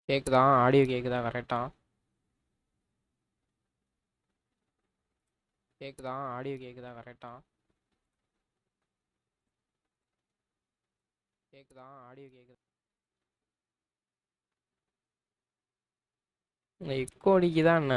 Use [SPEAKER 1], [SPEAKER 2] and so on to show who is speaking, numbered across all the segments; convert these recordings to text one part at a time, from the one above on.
[SPEAKER 1] கேக்குதா? ஆடியோ கேக்குதா கரெக்டா? கேக்குதா? ஆடியோ கேக்குதா கரெக்டா? கேக்குதா? ஆடியோ கேக்குதா? எக்கோ அடிக்குதா என்ன?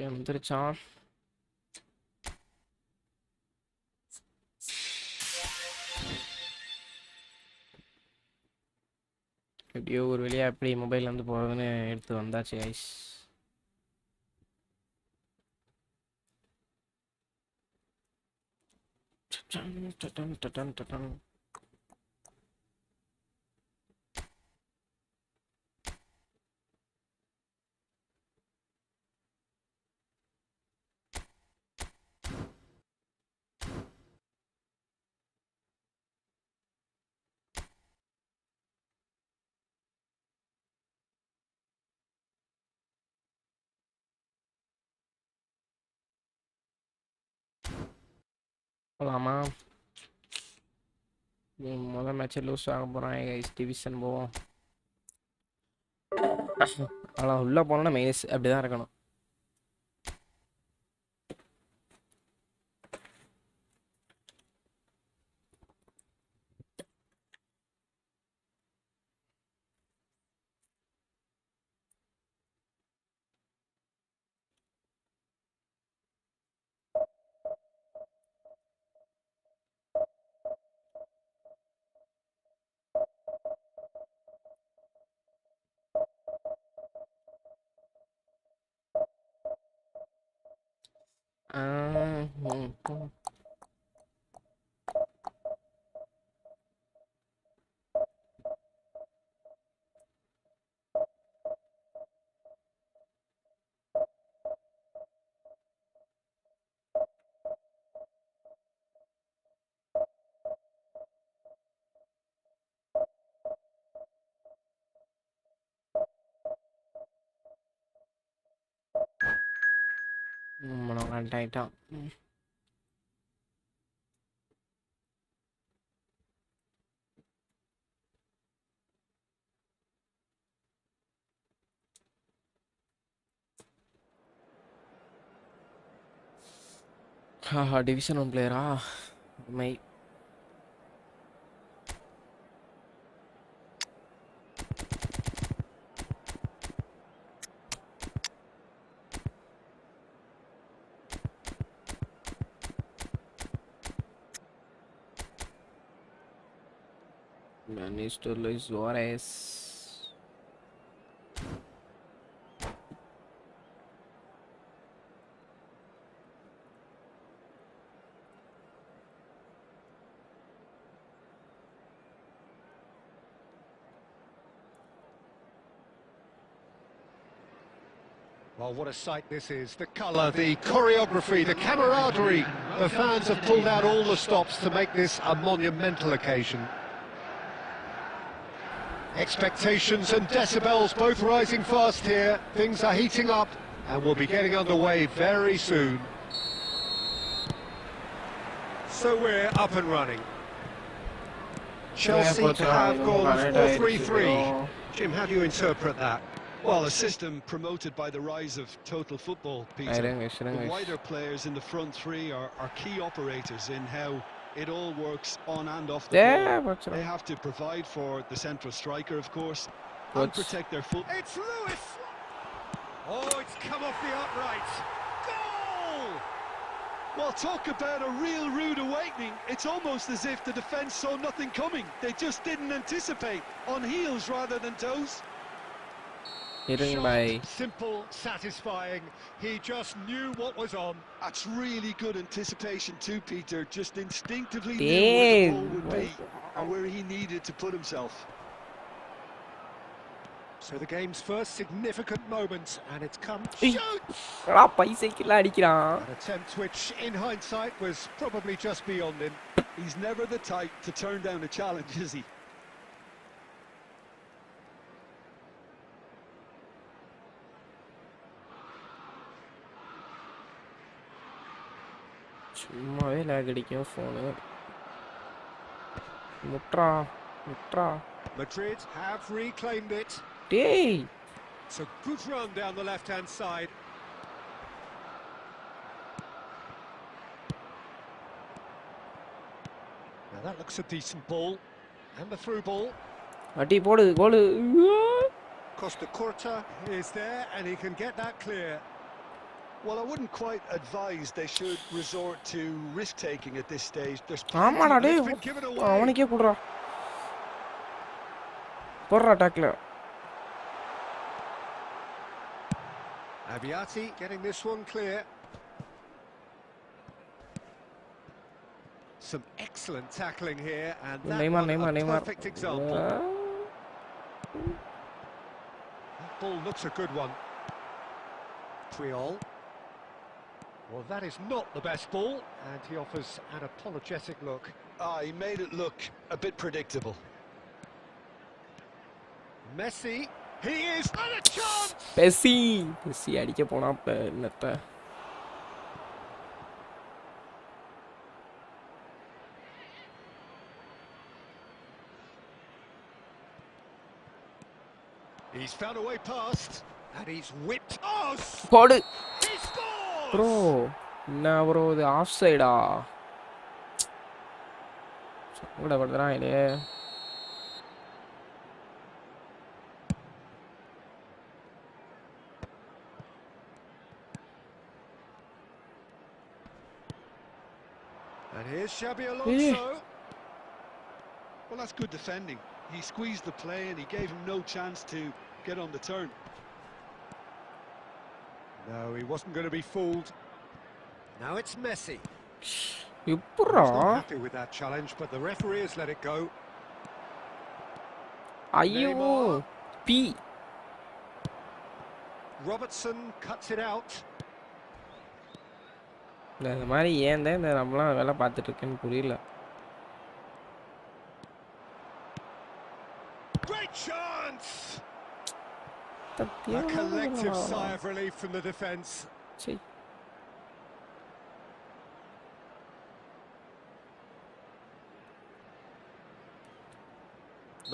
[SPEAKER 1] எந்திரிச்சான். எப்படியோ ஒரு வழியா எப்படி மொபைல்ல இருந்து போறதுன்னு எடுத்து வந்தாச்சு கைஸ். போலாமா? முதல் மேட்ச் லூஸ் ஆக போறான் கைஸ். டிவிஷன் போவோம். ஆனால் உள்ள போனோம்னா மைனஸ் அப்படிதான் இருக்கணும். ஆயிட்டான். டிவிஷன் 1 பிளேயரா? My Mr. Luis Suarez.
[SPEAKER 2] Well, what a sight this is. The colour, the choreography, the camaraderie. The fans have pulled out all the stops to make this a monumental occasion. Expectations and decibels both rising fast here. Things are heating up and we'll be getting underway very soon. So we're up and running. Chelsea have gone 4-3-3. Jim, how do you interpret that?
[SPEAKER 3] Well, a system promoted by the rise of total football, Peter. The wider players in the front three are key operators in how it all works on and off the ball. They have to provide for the central striker, of course, and protect their foot.
[SPEAKER 2] It's Lewis! Oh, it's come off the upright. Goal!
[SPEAKER 3] Well, talk about a real rude awakening. It's almost as if the defence saw nothing coming. They just didn't anticipate, on heels rather than toes.
[SPEAKER 2] Short, simple, satisfying. He just knew what was on.
[SPEAKER 3] That's really good anticipation too, Peter. Just instinctively knew where the ball would be and where he needed to put himself.
[SPEAKER 2] So the game's first significant moment, and it's come. Shoots!
[SPEAKER 1] அடிக்கிறான்.
[SPEAKER 2] An attempt which, in hindsight, was probably just beyond him.
[SPEAKER 3] He's never the type to turn down a challenge, is he?
[SPEAKER 1] சும்மாவே லேக் அடிக்கும் phone. முட்றா.
[SPEAKER 2] Madrid have reclaimed it.
[SPEAKER 1] டேய்.
[SPEAKER 2] It's a good run down the left-hand side. Now that looks a decent ball. And the through ball.
[SPEAKER 1] அடி போடு கோல்.
[SPEAKER 2] Costa Curta is there and he can get that clear.
[SPEAKER 3] Well, I wouldn't quite advise they should resort to risk-taking at this stage. There's
[SPEAKER 1] ஆமாடா டேய். அவனுக்கே குடுறா. போறா டாக்ல.
[SPEAKER 2] Abiati getting this one clear. Some excellent tackling here, and that Neymar. Perfect example. That ball looks a good one. Puyol. Well, that is not the best ball, and he offers an apologetic look.
[SPEAKER 3] He made it look a bit predictable.
[SPEAKER 2] Messi, he is at a chance!
[SPEAKER 1] Messi அடிக்க போனாப்ப என்னத்த.
[SPEAKER 2] He's found a way past, and he's whipped. Oh!
[SPEAKER 1] போடு.
[SPEAKER 2] He scores!
[SPEAKER 1] Bro, என்ன bro இது of சைடா? சங்கட படுறான் இல்ல.
[SPEAKER 2] And here's Xabi Alonso.
[SPEAKER 3] Well, that's good defending. He squeezed the play and he gave him no chance to get on the turn.
[SPEAKER 2] No, he wasn't going to be fooled. Now it's Messi.
[SPEAKER 1] எப்பறா?
[SPEAKER 2] He's not happy with that challenge, but the referee has let it go.
[SPEAKER 1] ஐயோ B.
[SPEAKER 2] Robertson cuts it out.
[SPEAKER 1] இந்த மாதிரி ஏன் தான் இந்த நம்மலாம் வேலை பார்த்துட்டு இருக்கேன்னு புரியல.
[SPEAKER 2] Great chance! A collective sigh of relief from the defence.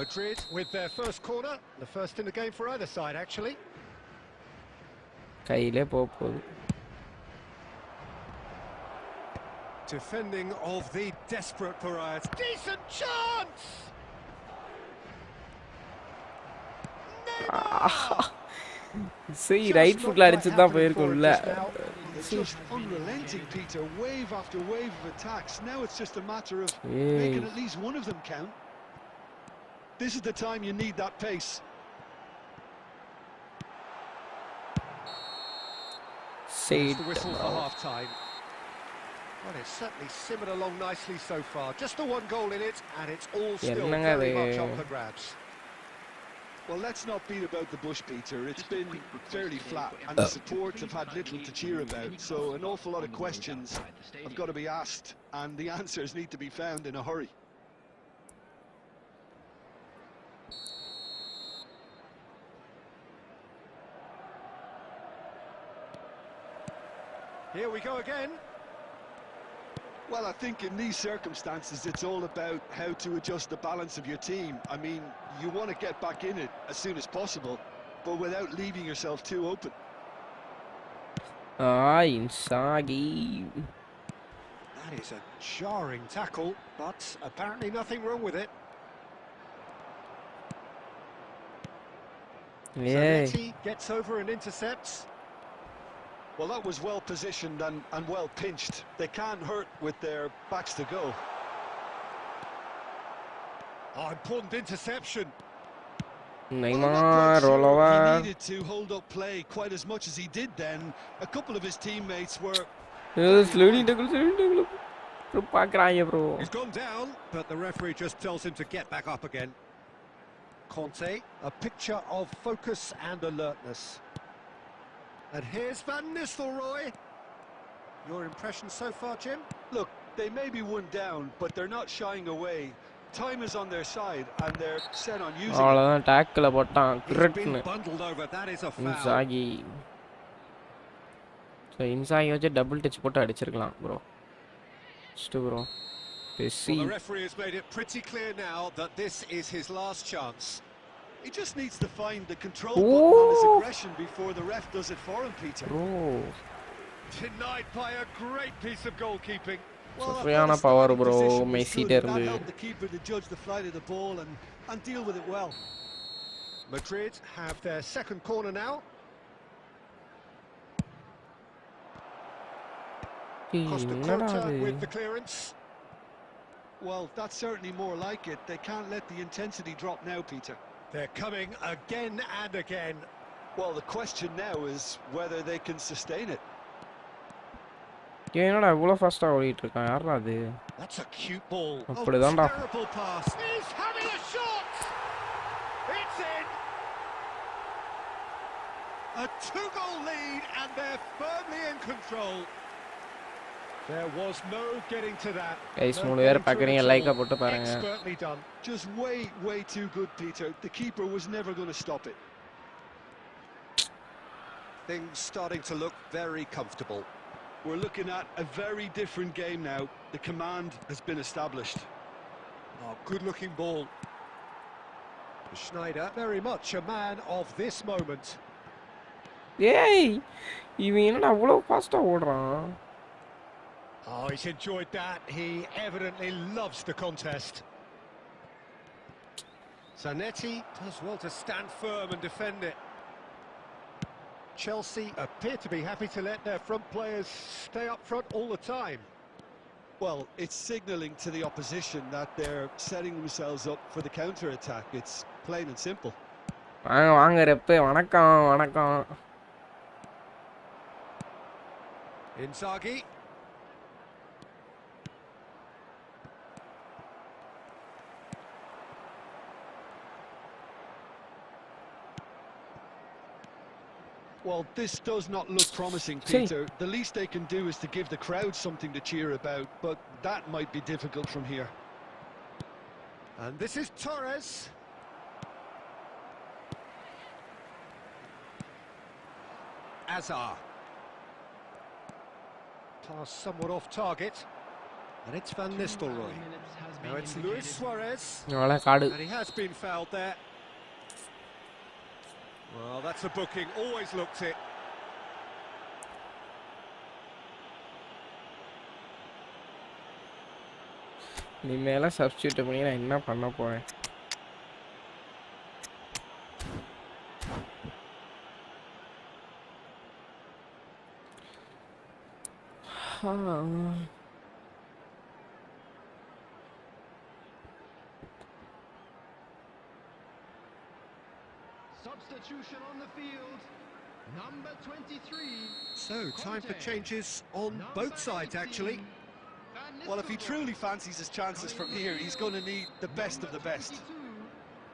[SPEAKER 2] Madrid with their first corner, the first in the game for either side actually.
[SPEAKER 1] கையிலே போகுது.
[SPEAKER 2] Defending of the desperate variety. Decent chance!
[SPEAKER 1] See, right foot அடிச்சுதான் போயிருக்கும்ல.
[SPEAKER 3] Just unrelenting, Peter. Wave after wave of attacks. Now it's just a matter of making at least one of them count. This is the time you need that pace.
[SPEAKER 1] See
[SPEAKER 2] the whistle for half time. Well, it's certainly simmered along nicely so far. Just the one goal in it, and it's all still very much up for grabs.
[SPEAKER 3] Well, let's not beat about the bush, Peter. It's been fairly flat, and the supports have had little to cheer about. So an awful lot of questions have got to be asked, and the answers need to be found in a hurry.
[SPEAKER 2] Here we go again.
[SPEAKER 3] Well, I think in these circumstances, it's all about how to adjust the balance of your team. I mean, you want to get back in it as soon as possible, but without leaving yourself too open.
[SPEAKER 1] Inzaghi.
[SPEAKER 2] That is a jarring tackle, but apparently nothing wrong with it. Zanetti gets over and intercepts.
[SPEAKER 3] Well, that was well positioned and well pinched. They can't hurt with their backs to go.
[SPEAKER 2] Oh, important interception.
[SPEAKER 1] Neymar, roll over.
[SPEAKER 3] He needed to hold up play quite as much as he did then. A couple of his teammates were...
[SPEAKER 1] Slowly tackle.
[SPEAKER 2] He's gone down, but the referee just tells him to get back up again. Conte, a picture of focus and alertness. And here's Van Nistelrooy. Your impression so far, Jim?
[SPEAKER 3] Look, they may be one down, but they're not shying away. Time is on their side, and they're set on using it.
[SPEAKER 1] Tackle போட்டான்
[SPEAKER 2] He's been bundled over. That is a foul.
[SPEAKER 1] Inzaghi. So Inzaghi வச்சு double touch போட்டு அடிச்சிருக்கலாம் bro. Bro.
[SPEAKER 2] Well, the referee has made it pretty clear now that this is his last chance.
[SPEAKER 3] He just needs to find the control button on his aggression before the ref does it for him, Peter.
[SPEAKER 2] Denied by a great piece of goalkeeping.
[SPEAKER 1] Well, power bro, Messi
[SPEAKER 3] that helped the keeper to judge the flight of the ball and deal with it well.
[SPEAKER 2] Madrid have their second corner now. Costa Curta with the clearance.
[SPEAKER 3] Well, that's certainly more like it. They can't let the intensity drop now, Peter.
[SPEAKER 2] They're coming again and again.
[SPEAKER 3] Well, the question now is whether they can sustain it.
[SPEAKER 2] That's a cute ball.
[SPEAKER 1] Terrible
[SPEAKER 2] pass. He's having a shot. It's in. A 2-goal lead and they're firmly in control. There was no getting to that. Expertly done.
[SPEAKER 3] Just way too good, Peter. The keeper was never going to stop it.
[SPEAKER 2] Things starting to look very comfortable.
[SPEAKER 3] We're looking at a very different game now. The command has been established.
[SPEAKER 2] Oh, good-looking ball. Schneider, very much a man of this moment.
[SPEAKER 1] Yay! Even faster.
[SPEAKER 2] Oh, he's enjoyed that. He evidently loves the contest. Zanetti does well to stand firm and defend it. Chelsea appear to be happy to let their front players stay up front all the time.
[SPEAKER 3] Well, it's signalling to the opposition that they're setting themselves up for the counter-attack. It's plain and simple.
[SPEAKER 2] Inzaghi.
[SPEAKER 3] Well, this does not look promising, Peter. The least they can do is to give the crowd something to cheer about, but that might be difficult from here.
[SPEAKER 2] And this is Torres. Azar. Pass somewhat off target. And it's Van Nistelrooy. Now it's Luis Suarez. And he has been fouled there. Well, that's a booking. Always looked it.
[SPEAKER 1] நீ மேல substitute பண்ணி நான் என்ன பண்ண போறேன்?
[SPEAKER 4] Substitution on the field, number 23.
[SPEAKER 2] So, time for changes on both sides, actually.
[SPEAKER 3] Well, if he truly fancies his chances from here, he's going to need the best of the best.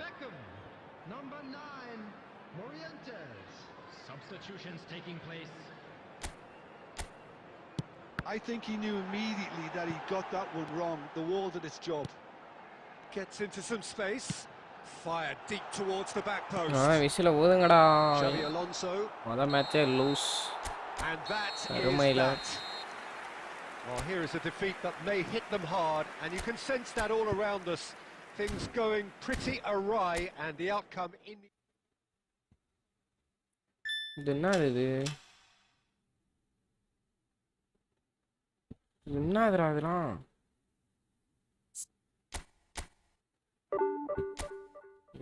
[SPEAKER 4] Beckham, number 9, Morientes. Substitutions taking place.
[SPEAKER 3] I think he knew immediately that he got that one wrong. The wall did its job.
[SPEAKER 2] Gets into some space. Fired deep towards the back post.
[SPEAKER 1] Xavi
[SPEAKER 2] Alonso.
[SPEAKER 1] Lose.
[SPEAKER 2] And that is that. Well, here is a defeat that may hit them hard, and you can sense that all around us. Things going pretty awry, and the outcome in the...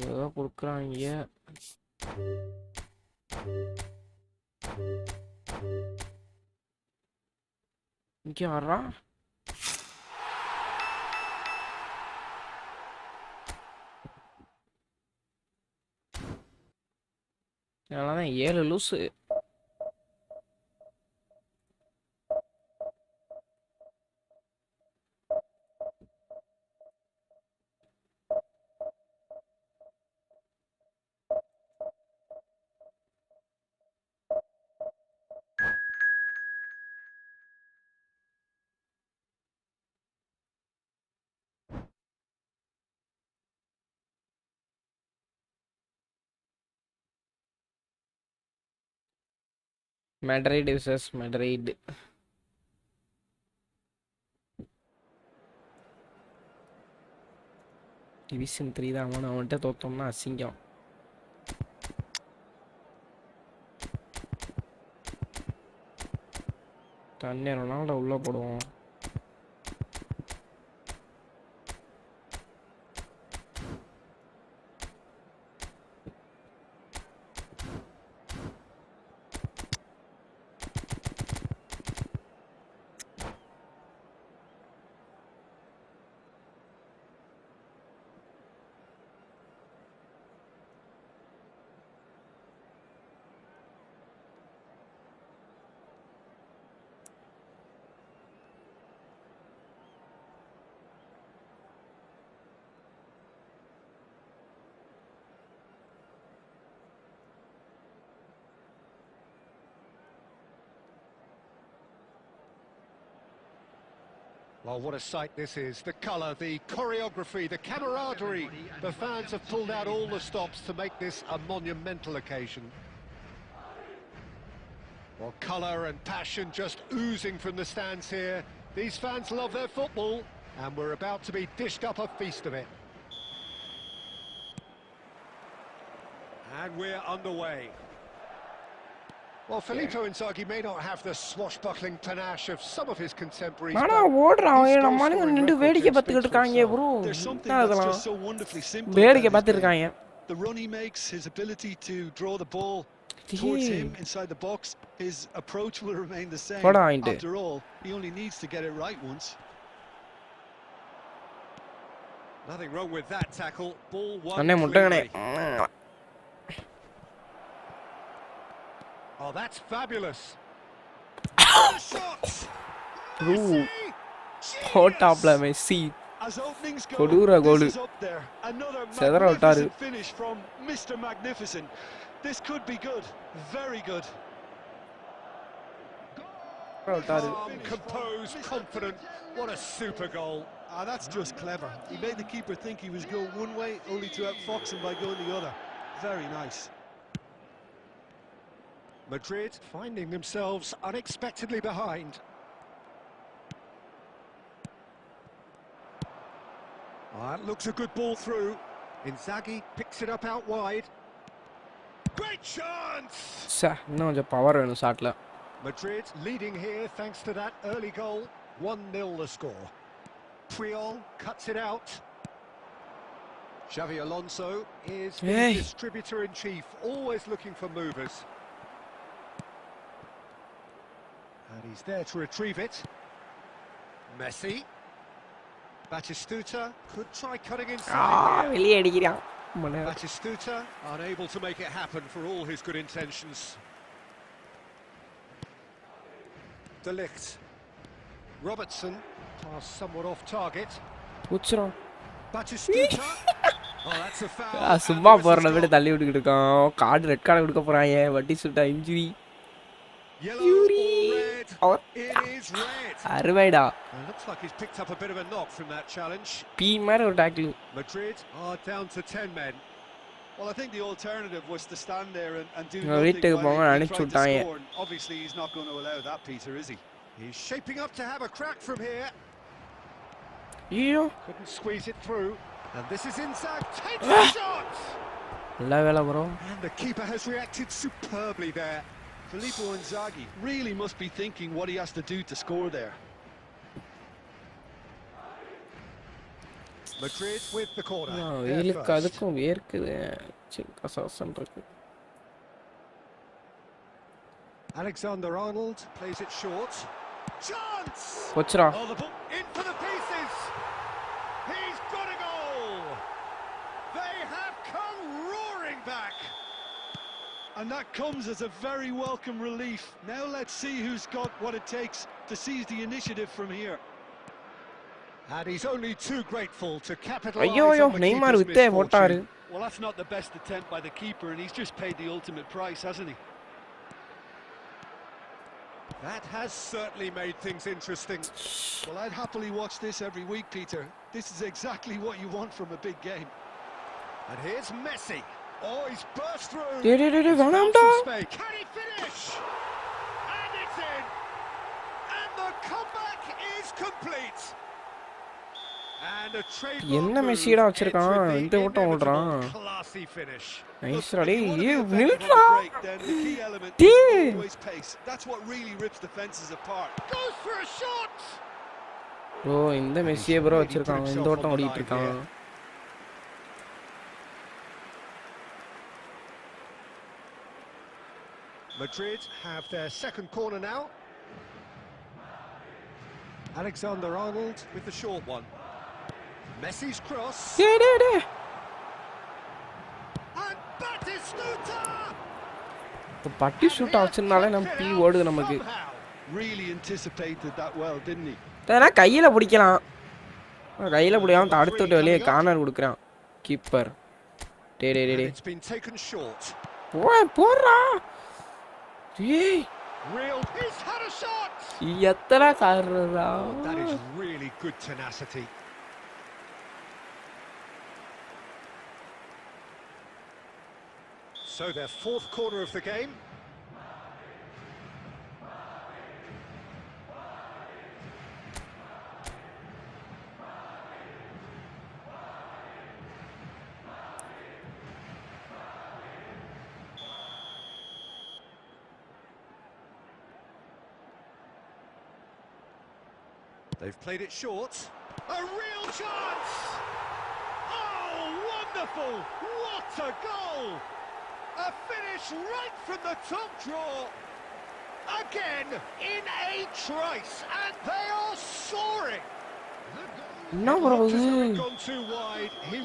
[SPEAKER 1] ஏதோ கொடுக்குறாங்க. இங்கே வர்றா. அதனாலதான் 7 லூசு. Madrid versus Madrid. Division 3 தான் அவன்கிட்ட தோத்தோம்னா அசிங்கம். தண்ணி Ronaldo உள்ள போடுவோம்.
[SPEAKER 2] Well, what a sight this is. The colour, the choreography, the camaraderie. The fans have pulled out all the stops to make this a monumental occasion. Well, colour and passion just oozing from the stands here. These fans love their football, and we're about to be dished up a feast of it. And we're underway. Well, Filippo Inzaghi may not have the swashbuckling panache of some of his contemporaries.
[SPEAKER 1] ஆனா ஓடுறாங்க நம்ம ஆளுங்க நின்னு வேடிக்கை பார்த்துக்கிட்டு இருக்காங்க bro.
[SPEAKER 3] That's so wonderfully simple.
[SPEAKER 1] வேடிக்கை பார்த்துட்டு இருக்காங்க.
[SPEAKER 3] The run he makes, his ability to draw the ball towards him inside the box, his approach will remain the same. After all, he only needs to get it right once.
[SPEAKER 2] Nothing wrong with that tackle. Ball one.
[SPEAKER 1] அண்ணே முட்டங்கனே.
[SPEAKER 2] Oh, that's fabulous.
[SPEAKER 1] Hotapla Messi.
[SPEAKER 3] As openings go,
[SPEAKER 1] goal.
[SPEAKER 3] this is up there. Another magnificent finish from Mr. Magnificent. This could be good, very good.
[SPEAKER 2] Calm, composed, confident. What a super goal.
[SPEAKER 3] That's just clever. He made the keeper think he was going one way, only to outfox him by going the other. Very nice.
[SPEAKER 2] Madrid finding themselves unexpectedly behind. That looks a good ball through. Inzaghi picks it up out wide. Great chance!
[SPEAKER 1] No, the power in the shot.
[SPEAKER 2] Madrid leading here thanks to that early goal. 1-0 the score. Puyol cuts it out. Xavi Alonso is the distributor-in-chief, always looking for movers. And he's there to retrieve it. Messi. Batistuta could try cutting inside here. Batistuta unable to make it happen for all his good intentions. De Ligt. Robertson passed somewhat off target. Batistuta. Oh, that's a foul.
[SPEAKER 1] சும்மா போறத விட தள்ளி விட்டுக்கிட்டு இருக்கோம். Card red card கொடுக்க போறாங்க. Batistuta injury.
[SPEAKER 2] Yellow or red? It is red.
[SPEAKER 1] அருமைடா.
[SPEAKER 2] Looks like he's picked up a bit of a knock from that challenge.
[SPEAKER 1] P மாதிரி ஒரு tackle.
[SPEAKER 2] Madrid are down to 10 men.
[SPEAKER 3] Well, I think the alternative was to stand there and do
[SPEAKER 1] nothing while he tried to score.
[SPEAKER 3] Obviously, he's not going to allow that, Peter, is he?
[SPEAKER 2] He's shaping up to have a crack from here.
[SPEAKER 1] Yeah.
[SPEAKER 2] Couldn't squeeze it through. And this is Inzaghi. Takes a shot!
[SPEAKER 3] And
[SPEAKER 2] the keeper has reacted superbly there.
[SPEAKER 3] Filippo Inzaghi really must be thinking what he has to do to score there.
[SPEAKER 2] Madrid with the corner. Alexander-Arnold plays it short. Chance! Oh, the ball in for the pieces. He's got a goal. They have come roaring back.
[SPEAKER 3] And that comes as a very welcome relief. Now let's see who's got what it takes to seize the initiative from here.
[SPEAKER 2] And he's only too grateful to capitalise on the keeper's misfortune.
[SPEAKER 3] Well, that's not the best attempt by the keeper, and he's just paid the ultimate price, hasn't he?
[SPEAKER 2] That has certainly made things interesting.
[SPEAKER 3] Well, I'd happily watch this every week, Peter. This is exactly what you want from a big game.
[SPEAKER 2] And here's Messi. Oh, he's burst through.
[SPEAKER 1] Can
[SPEAKER 2] he finish? in, and the comeback is complete. And a trademark move into the inevitable classy finish.
[SPEAKER 1] Nice,
[SPEAKER 3] Look, if you want to be
[SPEAKER 1] you
[SPEAKER 3] effective on the break, then the key element is always pace. That's what really rips defenses apart.
[SPEAKER 2] Goes for a shot.
[SPEAKER 1] Bro, இந்த மெஸ்ஸியே bro வச்சிருக்காங்க. இந்த ஓட்டம் ஓடிட்டு இருக்கான்.
[SPEAKER 2] Madrid have their second corner now. Alexander-Arnold with the short one. Messi's cross. And Batistuta.
[SPEAKER 1] The Bati shoot ஆச்சுனால நம்ம பீ ஓடுது நமக்கு.
[SPEAKER 3] Really anticipated that well, didn't he?
[SPEAKER 1] தான கையில பிடிக்கலாம். கையில பிடிக்காம தடுத்துட்டு வெளியே கார்னர் கொடுக்கறான் கீப்பர். டேய்.
[SPEAKER 2] It's been taken short.
[SPEAKER 1] போறா. ஏய்.
[SPEAKER 2] Real he's had a shot.
[SPEAKER 1] எத்தனை கார்றா.
[SPEAKER 2] That is really good tenacity. So their fourth corner of the game. They've played it short. A real chance! Oh, wonderful! What a goal! A finish right from the top draw. Again in a trice, and they are soaring.
[SPEAKER 1] No, bro.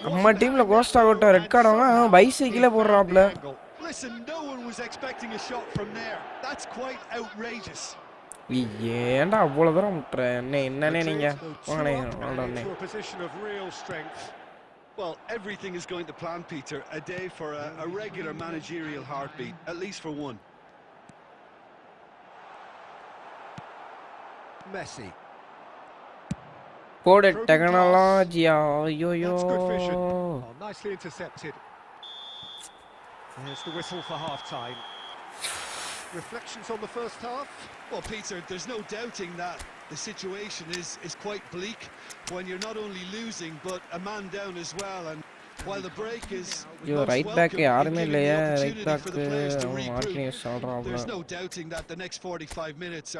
[SPEAKER 1] நம்ம டீம்ல cost ஆகட்ட red card ஆனா பைசைக்கிள போடுறாப்ல.
[SPEAKER 3] Listen, no one was expecting a shot from there. That's quite outrageous.
[SPEAKER 1] ஏன்டா அவ்வளவு தூரம் முட்ற என்னனே நீங்க வாங்கனே வாடனே.
[SPEAKER 3] Well, everything is going to plan, Peter. A day for a regular managerial heartbeat, at least for one.
[SPEAKER 2] Messi.
[SPEAKER 1] Poor technology. Yo.
[SPEAKER 2] That's good vision. Oh, nicely intercepted. There's the whistle for half-time. Reflections on the first half?
[SPEAKER 3] Well, Peter, there's no doubting that the situation is quite bleak when you're not only losing but a man down as well. And while the break is
[SPEAKER 1] right back right back
[SPEAKER 3] there's no doubting that the next 45 minutes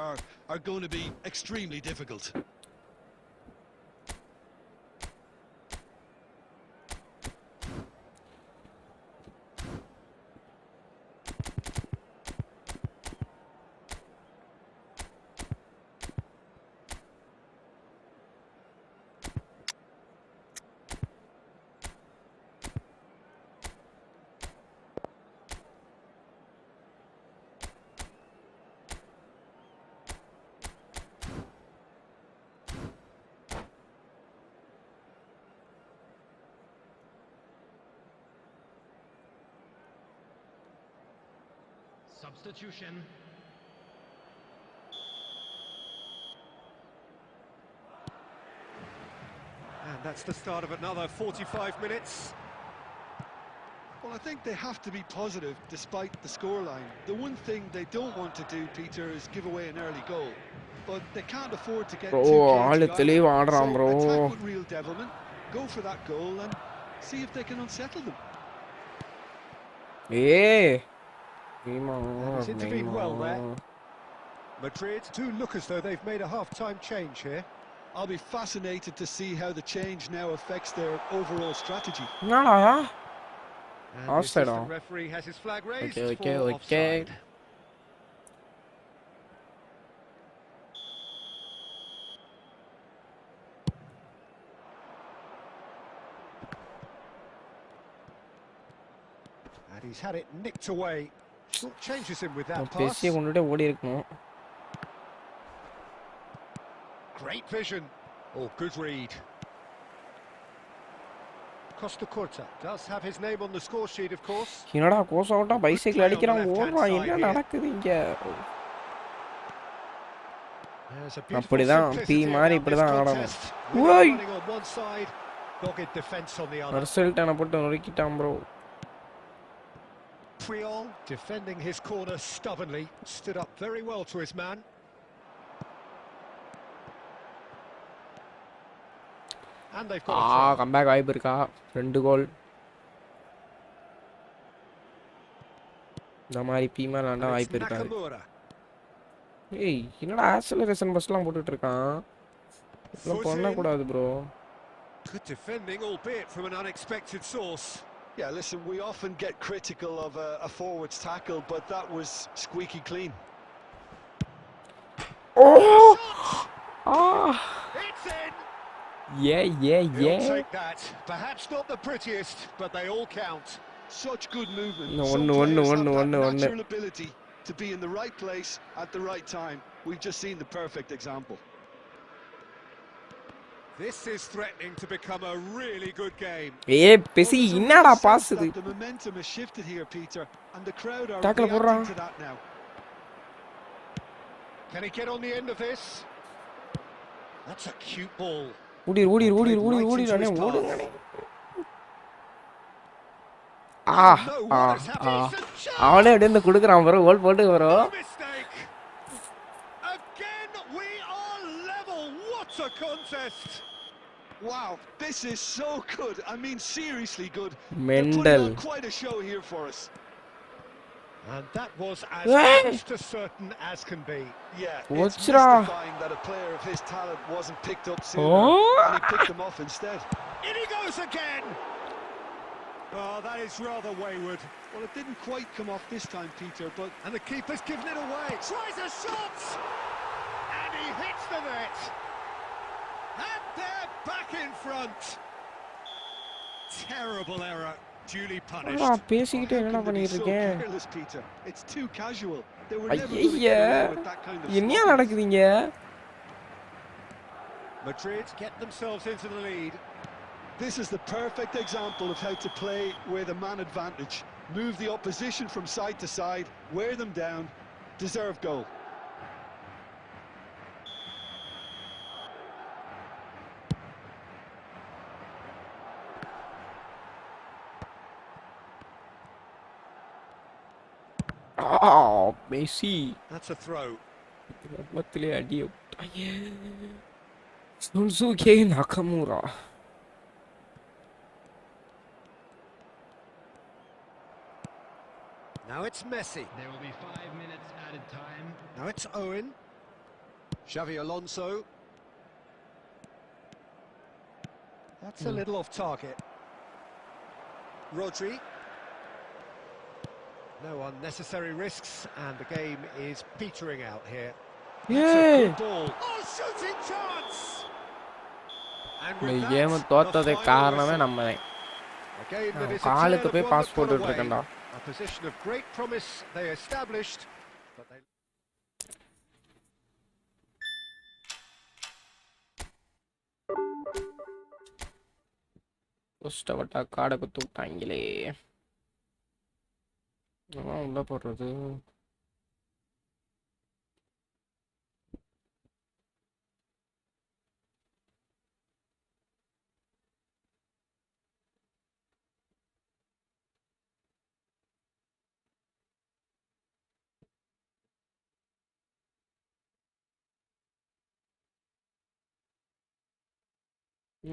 [SPEAKER 3] are going to be extremely difficult.
[SPEAKER 4] Substitution.
[SPEAKER 2] And that's the start of another 45 minutes.
[SPEAKER 3] Well, I think they have to be positive despite the scoreline. The one thing they don't want to do, Peter, is give away an early goal. But they can't afford to get too careless. So attack with real devilment, go for that goal and see if they can unsettle them.
[SPEAKER 1] Yeah.
[SPEAKER 2] He's intervened well there. Madrid do look as though they've made a half-time change here.
[SPEAKER 3] I'll be fascinated to see how the change now affects their overall strategy.
[SPEAKER 2] Offside. The referee has his flag raised for offside. And he's had it nicked away. Changes him with that pass. Great vision. Oh, good read. Costa Curta does have his name on the score sheet, of course.
[SPEAKER 1] என்னடா கோஸ் அவுட்டா bicycle அடிக்குறான் ஓடுறான் என்ன நடக்குது இங்க அப்படிதான் பீ மாதிரி இப்படிதான் ஆடணும் ஓய் ரிசல்ட் அன போட்டு நொறுக்கிட்டான் bro
[SPEAKER 2] Priol defending his corner stubbornly, stood up very well to his man. And they've got a throw.
[SPEAKER 1] comeback வாய்ப்பு இருக்கா? 2 கோல். இந்த மாதிரி பீமா விளையாண்டா வாய்ப்பு இருக்காது. ஏய் என்னடா ஆக்சலரேஷன் பஸ்லாம் போட்டுட்டு இருக்கான்? இதெல்லாம் பண்ணக்கூடாது bro.
[SPEAKER 2] Good defending, albeit from an unexpected source.
[SPEAKER 3] Yeah, listen, we often get critical of a forward's tackle, but that was squeaky clean.
[SPEAKER 1] Oh! Ah!
[SPEAKER 2] It's in!
[SPEAKER 1] Yeah.
[SPEAKER 2] He'll take that. Perhaps not the prettiest, but they all count.
[SPEAKER 3] Such good movement.
[SPEAKER 1] No,
[SPEAKER 3] Some
[SPEAKER 1] one,
[SPEAKER 3] players have that
[SPEAKER 1] one.
[SPEAKER 3] natural ability to be in the right place at the right time. We've just seen the perfect example.
[SPEAKER 2] This is threatening to become a really good game.
[SPEAKER 1] ஏய் Passi என்னடா pass இது?
[SPEAKER 3] The momentum has shifted here, Peter, and the crowd are
[SPEAKER 1] Tackle
[SPEAKER 3] reacting to that now.
[SPEAKER 2] Can he get on the end of this? That's a cute ball.
[SPEAKER 1] ஓடி நானே ஓடுங்கனே. அவனே அப்படியே வந்து குடுக்குறான் bro, கோல் போட்டு bro.
[SPEAKER 2] Again we are level. What a contest.
[SPEAKER 3] Wow, this is so good. I mean seriously good.
[SPEAKER 1] Mental.
[SPEAKER 3] Quite a show here for us.
[SPEAKER 2] And that was as close to certain as can be.
[SPEAKER 3] Yeah,
[SPEAKER 1] it's
[SPEAKER 3] mystifying that a player of his talent wasn't picked up sooner, and he picked them off instead.
[SPEAKER 2] In he goes again! Oh, that is rather wayward.
[SPEAKER 3] Well, it didn't quite come off this time, Peter, but...
[SPEAKER 2] And the keeper's given it away. Tries a shot! And he hits the net! And they're back in front! Terrible error. Duly punished.
[SPEAKER 1] பேசிக்கிட்டே என்னடா பண்ணிட்டு இருக்கேன்?
[SPEAKER 3] Peter. It's too casual. They were never
[SPEAKER 1] ஐயா என்ன நடக்குதுங்க?
[SPEAKER 2] Madrid get themselves into the lead.
[SPEAKER 3] This is the perfect example of how to play with a man advantage. Move the opposition from side to side, wear them down, deserve goal.
[SPEAKER 1] Messi.
[SPEAKER 2] That's a throw.
[SPEAKER 1] மொத்தலே அடி. Sunsuke Nakamura.
[SPEAKER 2] Now it's Messi.
[SPEAKER 4] There will be 5 minutes added time.
[SPEAKER 2] Now it's Owen. Xavi Alonso. That's a little off target. Rodri. No unnecessary risks, and the game is petering out here. That's a good ball. Oh, shooting chance! And with that,
[SPEAKER 1] game தோத்ததே காரணமே நம்மதான்.
[SPEAKER 2] a game that is
[SPEAKER 1] காலுக்கு போய் pass
[SPEAKER 2] a
[SPEAKER 1] போட்டுட்டு இருக்கேன்டா.
[SPEAKER 2] position of great promise they established, but they
[SPEAKER 1] கஷ்டப்பட்டா காடை குத்து விட்டாங்களே. உள்ள போடுறது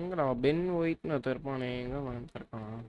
[SPEAKER 1] எங்கடா பென் ஒயிட்னு இருப்பானே, எங்க இருக்கான்?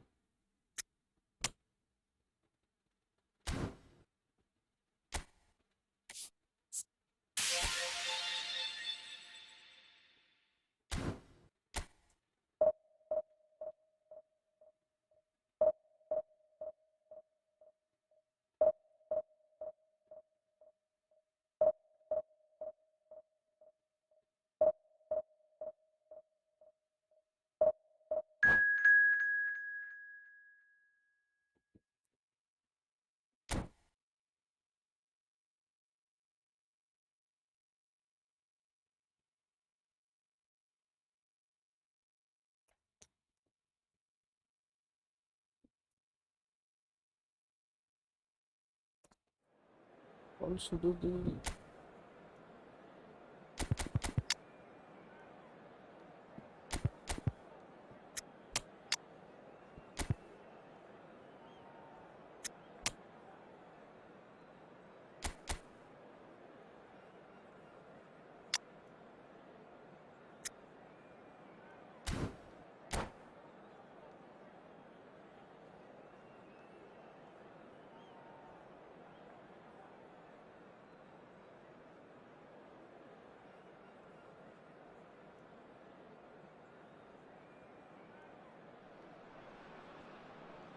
[SPEAKER 1] சுடுது.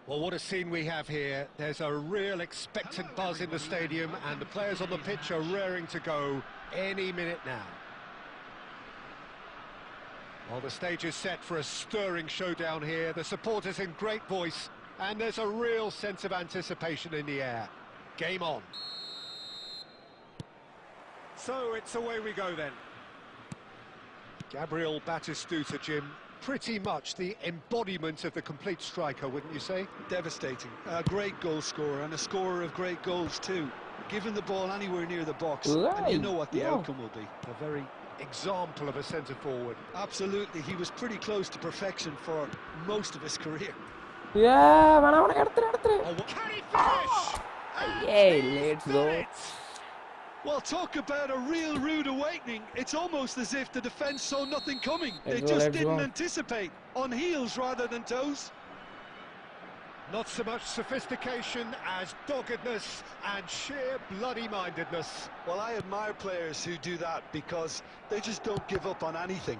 [SPEAKER 2] Well, what a scene we have here. There's a real expectant buzz in the stadium, and the players on the pitch are raring to go any minute now. Well, the stage is set for a stirring showdown here. The supporters in great voice, and there's a real sense of anticipation in the air. Game on. So it's away we go then. Gabriel Batistuta, Jim, pretty much the embodiment of the complete striker, wouldn't you say?
[SPEAKER 3] Devastating. A great goal scorer and a scorer of great goals too. Given the ball anywhere near the box, and you know what the outcome will be.
[SPEAKER 2] A very example of a centre-forward.
[SPEAKER 3] Absolutely, he was pretty close to perfection for most of his career.
[SPEAKER 1] Yeah,
[SPEAKER 2] Can he finish?
[SPEAKER 1] yeah, let's go.
[SPEAKER 3] Well, talk about a real rude awakening. It's almost as if the defence saw nothing coming. They
[SPEAKER 1] Let's
[SPEAKER 3] just
[SPEAKER 1] go.
[SPEAKER 3] didn't anticipate, on heels rather than toes.
[SPEAKER 2] Not so much sophistication as doggedness and sheer bloody-mindedness.
[SPEAKER 3] Well, I admire players who do that because they just don't give up on anything.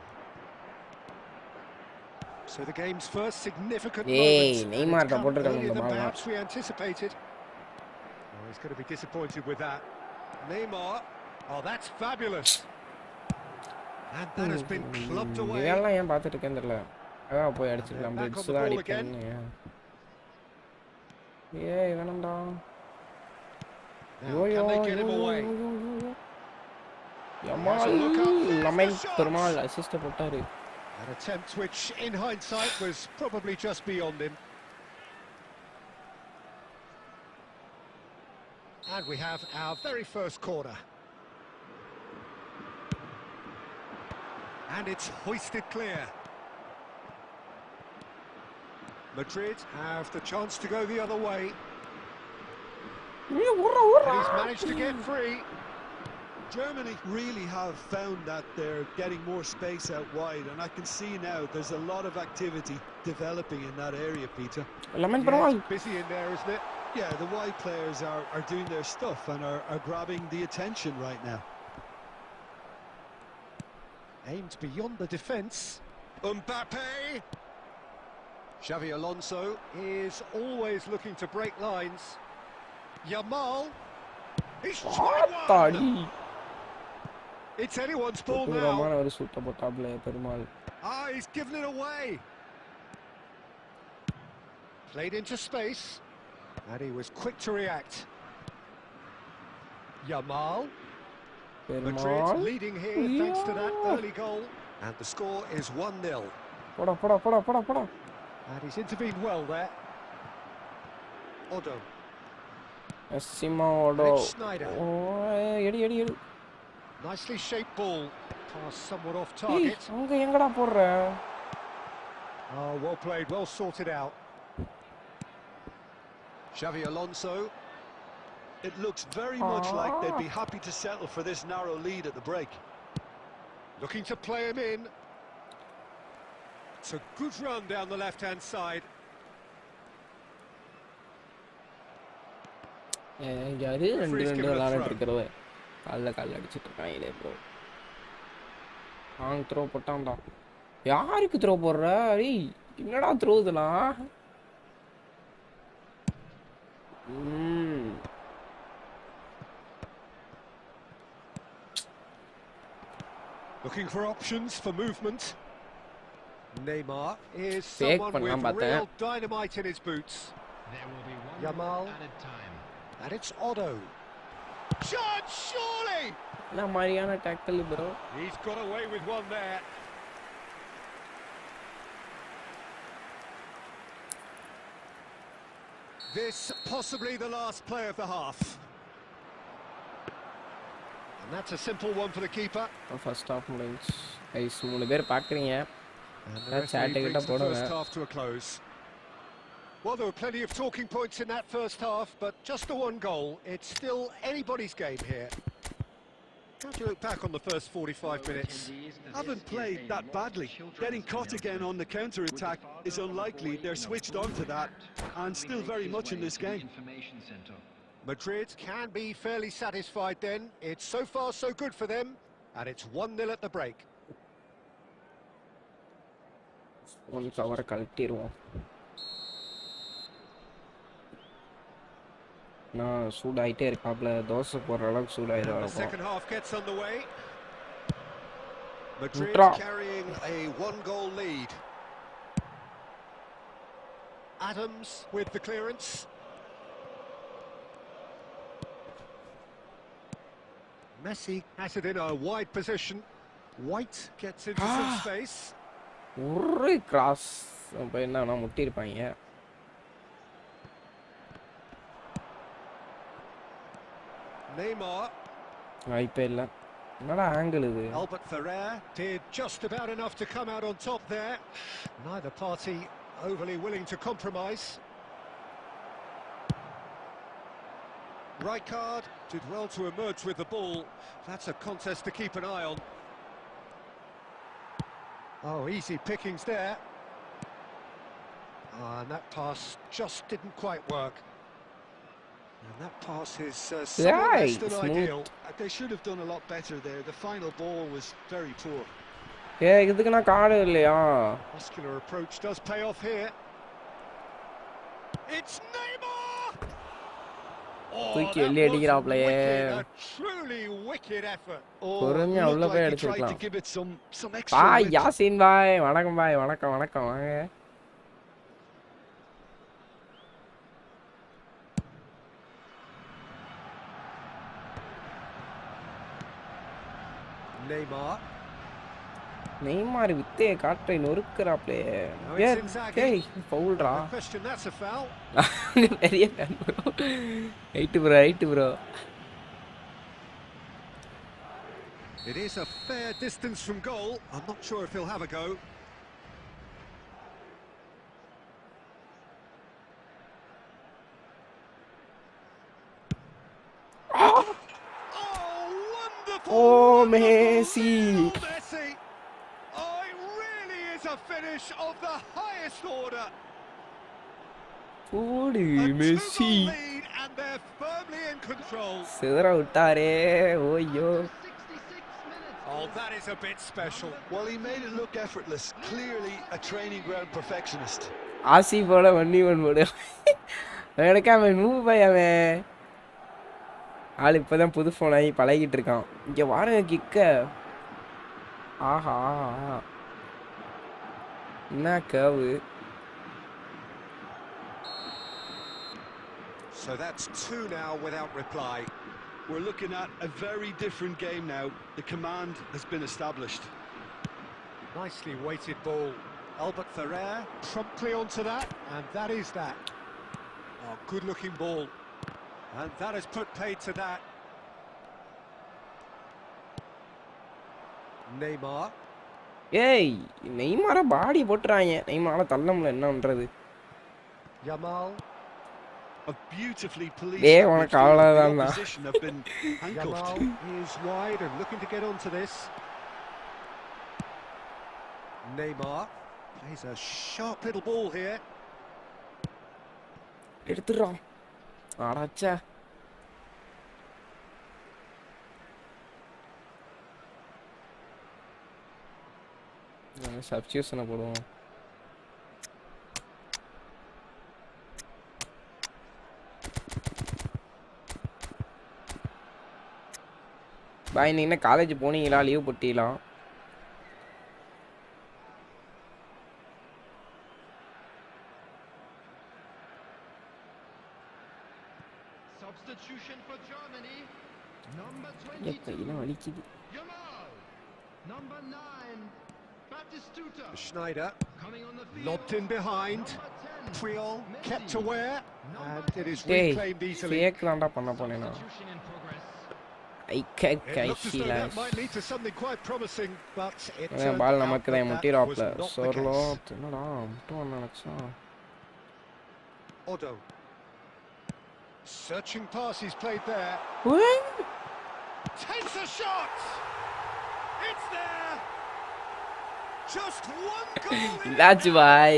[SPEAKER 2] So the game's first significant
[SPEAKER 1] Hey,
[SPEAKER 2] moment.
[SPEAKER 1] Neymar
[SPEAKER 2] and it's come
[SPEAKER 1] supporter
[SPEAKER 2] earlier than
[SPEAKER 1] come
[SPEAKER 2] perhaps we anticipated. Oh, he's going to be disappointed with that. Neymar. Oh, that's fabulous. And that has been clubbed away.
[SPEAKER 1] இதெல்லாம் ஏன் பார்த்துட்டு இருக்கேன்னு தெரியல. அதான் போய் அடிச்சிடலாம். Bits தான் அடிப்பேன். ஏய் வேணாம்டா.
[SPEAKER 2] Can they get him away?
[SPEAKER 1] Yamal Lamine Perumal assist போட்டாரு.
[SPEAKER 2] An attempt which in hindsight was probably just beyond him. And we have our very first corner. And it's hoisted clear. Madrid have the chance to go the other way. And he's managed to get free.
[SPEAKER 3] Germany really have found that they're getting more space out wide, and I can see now there's a lot of activity developing in that area, Peter.
[SPEAKER 2] It's busy in there, isn't it?
[SPEAKER 3] Yeah, the wide players are doing their stuff and are grabbing the attention right now.
[SPEAKER 2] Aimed beyond the defence. Mbappe! Xavi Alonso is always looking to break lines. Yamal! He's tried one! It's anyone's ball now. Ah, he's given it away. Played into space. And he was quick to react. Yamal. Madrid leading here thanks to that early goal. And the score is 1-0. And he's intervened well there. Odo. Schneider. Nicely shaped ball. Passed somewhat off target. Oh, well played, well sorted out. Xavi Alonso.
[SPEAKER 3] It looks very much like they'd be happy to settle for this narrow lead at the break.
[SPEAKER 2] Looking to play him in. It's a good run down the left-hand side.
[SPEAKER 1] யாருக்கு throw போடுற? ஏய் என்னடா throw இதெல்லாம்?
[SPEAKER 2] Looking for options for movement. Neymar is someone with real dynamite in his boots.
[SPEAKER 4] There will be one
[SPEAKER 2] Yamal.
[SPEAKER 4] added time.
[SPEAKER 2] And it's Odo. Shot, surely!
[SPEAKER 1] Na Mariana tackle bro.
[SPEAKER 2] He's got away with one there. This possibly the last play of the half. And that's a simple one for the keeper.
[SPEAKER 1] First half முடிஞ்சு. Ice 3 பேர் பாக்குறீங்க.
[SPEAKER 2] And the referee brings the first half to a close. Well, there were plenty of talking points in that first half, but just the one goal. It's still anybody's game here. How do you look back on the first 45 minutes?
[SPEAKER 3] Haven't played that badly. Getting caught again on the counter-attack is unlikely. They're switched on to that and still very much in this game.
[SPEAKER 2] Madrid can be fairly satisfied then. It's so far so good for them, and it's 1-0 at the break.
[SPEAKER 1] One cover கழட்டிடுவோம். நான் சூடாயிட்டே இருக்காப்ல தோசை போடுற அளவுக்கு சூடாயிடுவாங்க.
[SPEAKER 2] Second half gets underway. Madrid carrying a one-goal lead. Adams with the clearance. Messi has it in a wide position. White gets into some space.
[SPEAKER 1] ஒரு cross அப்ப என்ன முட்டி இருப்பாங்க.
[SPEAKER 2] Neymar.
[SPEAKER 1] வாய்ப்பே இல்ல. என்னடா ஆங்கிள் இது?
[SPEAKER 2] Albert Ferrer did just about enough to come out on top there. Neither party overly willing to compromise. Rijkaard did well to emerge with the ball. That's a contest to keep an eye on. Oh, easy pickings there. And that pass just didn't quite work. And that pass is somewhat less than ideal.
[SPEAKER 3] They should have done a lot better there. The final ball was very poor.
[SPEAKER 1] இதுக்கு நான் card இல்லையா?
[SPEAKER 2] Muscular approach does pay off here. It's Neymar.
[SPEAKER 1] தூக்கி வெளிய அடிக்கறாப்லயே.
[SPEAKER 2] Truly wicked effort.
[SPEAKER 1] பொறுமையா உள்ள போய் அடிச்சிரலாம். பாய் யாசின் பாய் வணக்கம் பாய் வணக்கம் வாங்க. Neymar வித்தே காட்டை நொறுக்குறாப்லே. ஏய் ஃபவுல்டா. பெரிய fan bro. Right bro.
[SPEAKER 2] It is a fair distance from goal. I'm not sure if he'll have a go.
[SPEAKER 1] Oh, Messi!
[SPEAKER 2] Oh, it really is a finish of the highest order.
[SPEAKER 1] Holy Messi!
[SPEAKER 2] And they're firmly in control.
[SPEAKER 1] Sidra uttare, oh yo.
[SPEAKER 2] Oh, that is a bit special.
[SPEAKER 3] Well, he made it look effortless. Clearly a training ground perfectionist.
[SPEAKER 1] Asi bola vanni one bodu. Enakku avan move payave. ஆள் இப்போதான் புது phone ஆகி பழகிட்டு இருக்கான். இங்கே வாருங்க கிக்க. ஆஹா என்ன கவு.
[SPEAKER 2] So that's 2 now without reply.
[SPEAKER 3] We're looking at a very different game now. The command has been established.
[SPEAKER 2] Nicely weighted ball. Albert Ferrer promptly onto that, and that is that. Oh, good looking ball. And that has put paid to that. Neymar.
[SPEAKER 1] ஏய் நெய்மார பாடி போட்றாங்க. நெய்மார தள்ளம்ல என்ன பண்றது?
[SPEAKER 2] Yamal.
[SPEAKER 3] A beautifully policed
[SPEAKER 2] position have been handcuffed. Yamal is wide and looking to get onto this. Neymar plays a sharp little ball here.
[SPEAKER 1] எடுத்துறா. ஆடாச்சா. சப்ஸ்டியூஷனை போடுவோம். பாய் நீங்க என்ன college போனீங்களா? Leave போட்டீங்களா?
[SPEAKER 4] Substitution for Germany. Number 22. Yamal. Number 9. Batistuta.
[SPEAKER 2] Schneider.
[SPEAKER 4] Coming on the field.
[SPEAKER 2] Lobbed in behind. Puyol kept aware. And it is reclaimed easily.
[SPEAKER 1] Fake landa panna ponena. I can't
[SPEAKER 2] that might lead to something quite promising, but it
[SPEAKER 1] ball namakku dai muttirapla. Sorlo enada muttu nanacha.
[SPEAKER 2] Odo. Searching pass he's played there.
[SPEAKER 1] What?
[SPEAKER 2] Takes a shot. It's there. Just one goal.
[SPEAKER 1] That's why.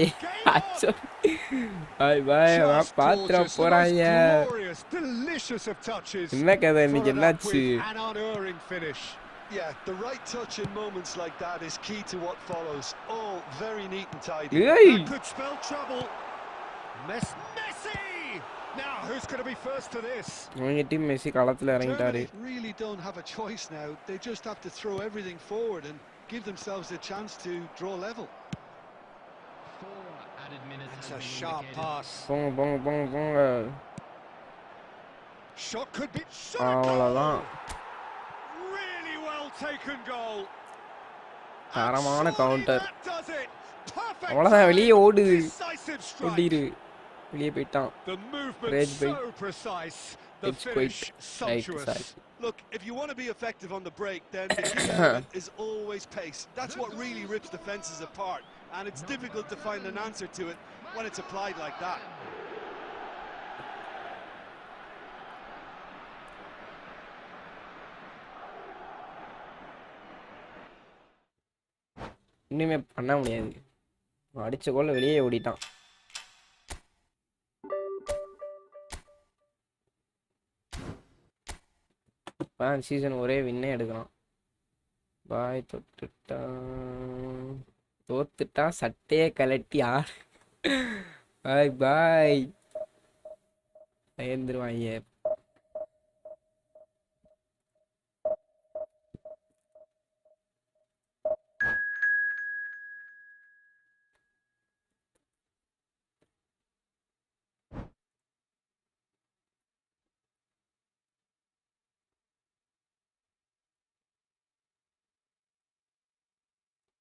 [SPEAKER 1] Bye bye. Va paatra poranga.
[SPEAKER 2] Delicious of touches.
[SPEAKER 1] Enna kada innikku ennachu?
[SPEAKER 2] An unerring finish.
[SPEAKER 3] Yeah, the right touch in moments like that is key to what follows. All very neat and tidy.
[SPEAKER 1] Hey.
[SPEAKER 2] That could spell trouble. Messi Now, who's going to be first to this?
[SPEAKER 1] அவங்க team Messi களத்துல இறங்கிட்டாரு.
[SPEAKER 3] Germany really don't have a choice now. They just have to throw everything forward and give themselves a chance to draw level.
[SPEAKER 4] 4 added minutes.
[SPEAKER 2] It's a sharp pass.
[SPEAKER 1] போங்க.
[SPEAKER 2] Shot could be.
[SPEAKER 1] அவ்வளவுதான்.
[SPEAKER 2] Really well taken goal.
[SPEAKER 1] தரமான counter.
[SPEAKER 2] That does it. Perfect.
[SPEAKER 1] அவ்வளவுதான் வெளியே ஓடு.
[SPEAKER 2] Decisive strike.
[SPEAKER 1] ஓடிரு. வெளியே போய்ட்டான்.
[SPEAKER 2] The movement so precise. The finish sumptuous.
[SPEAKER 3] Look, if you want to be effective on the break, then the key element is always pace. That's what really rips defenses apart, and it's difficult to find an answer to it when it's applied like that.
[SPEAKER 1] இன்னுமே பண்ண முடியாது. அடிச்ச கோல்ல வெளியே ஓடிட்டான். Season ஒரே வின்னே எடுக்கலாம். பாய் தோத்துட்டா சட்டையே கலட்டி ஆடு. பாய் பயந்துருவாங்க.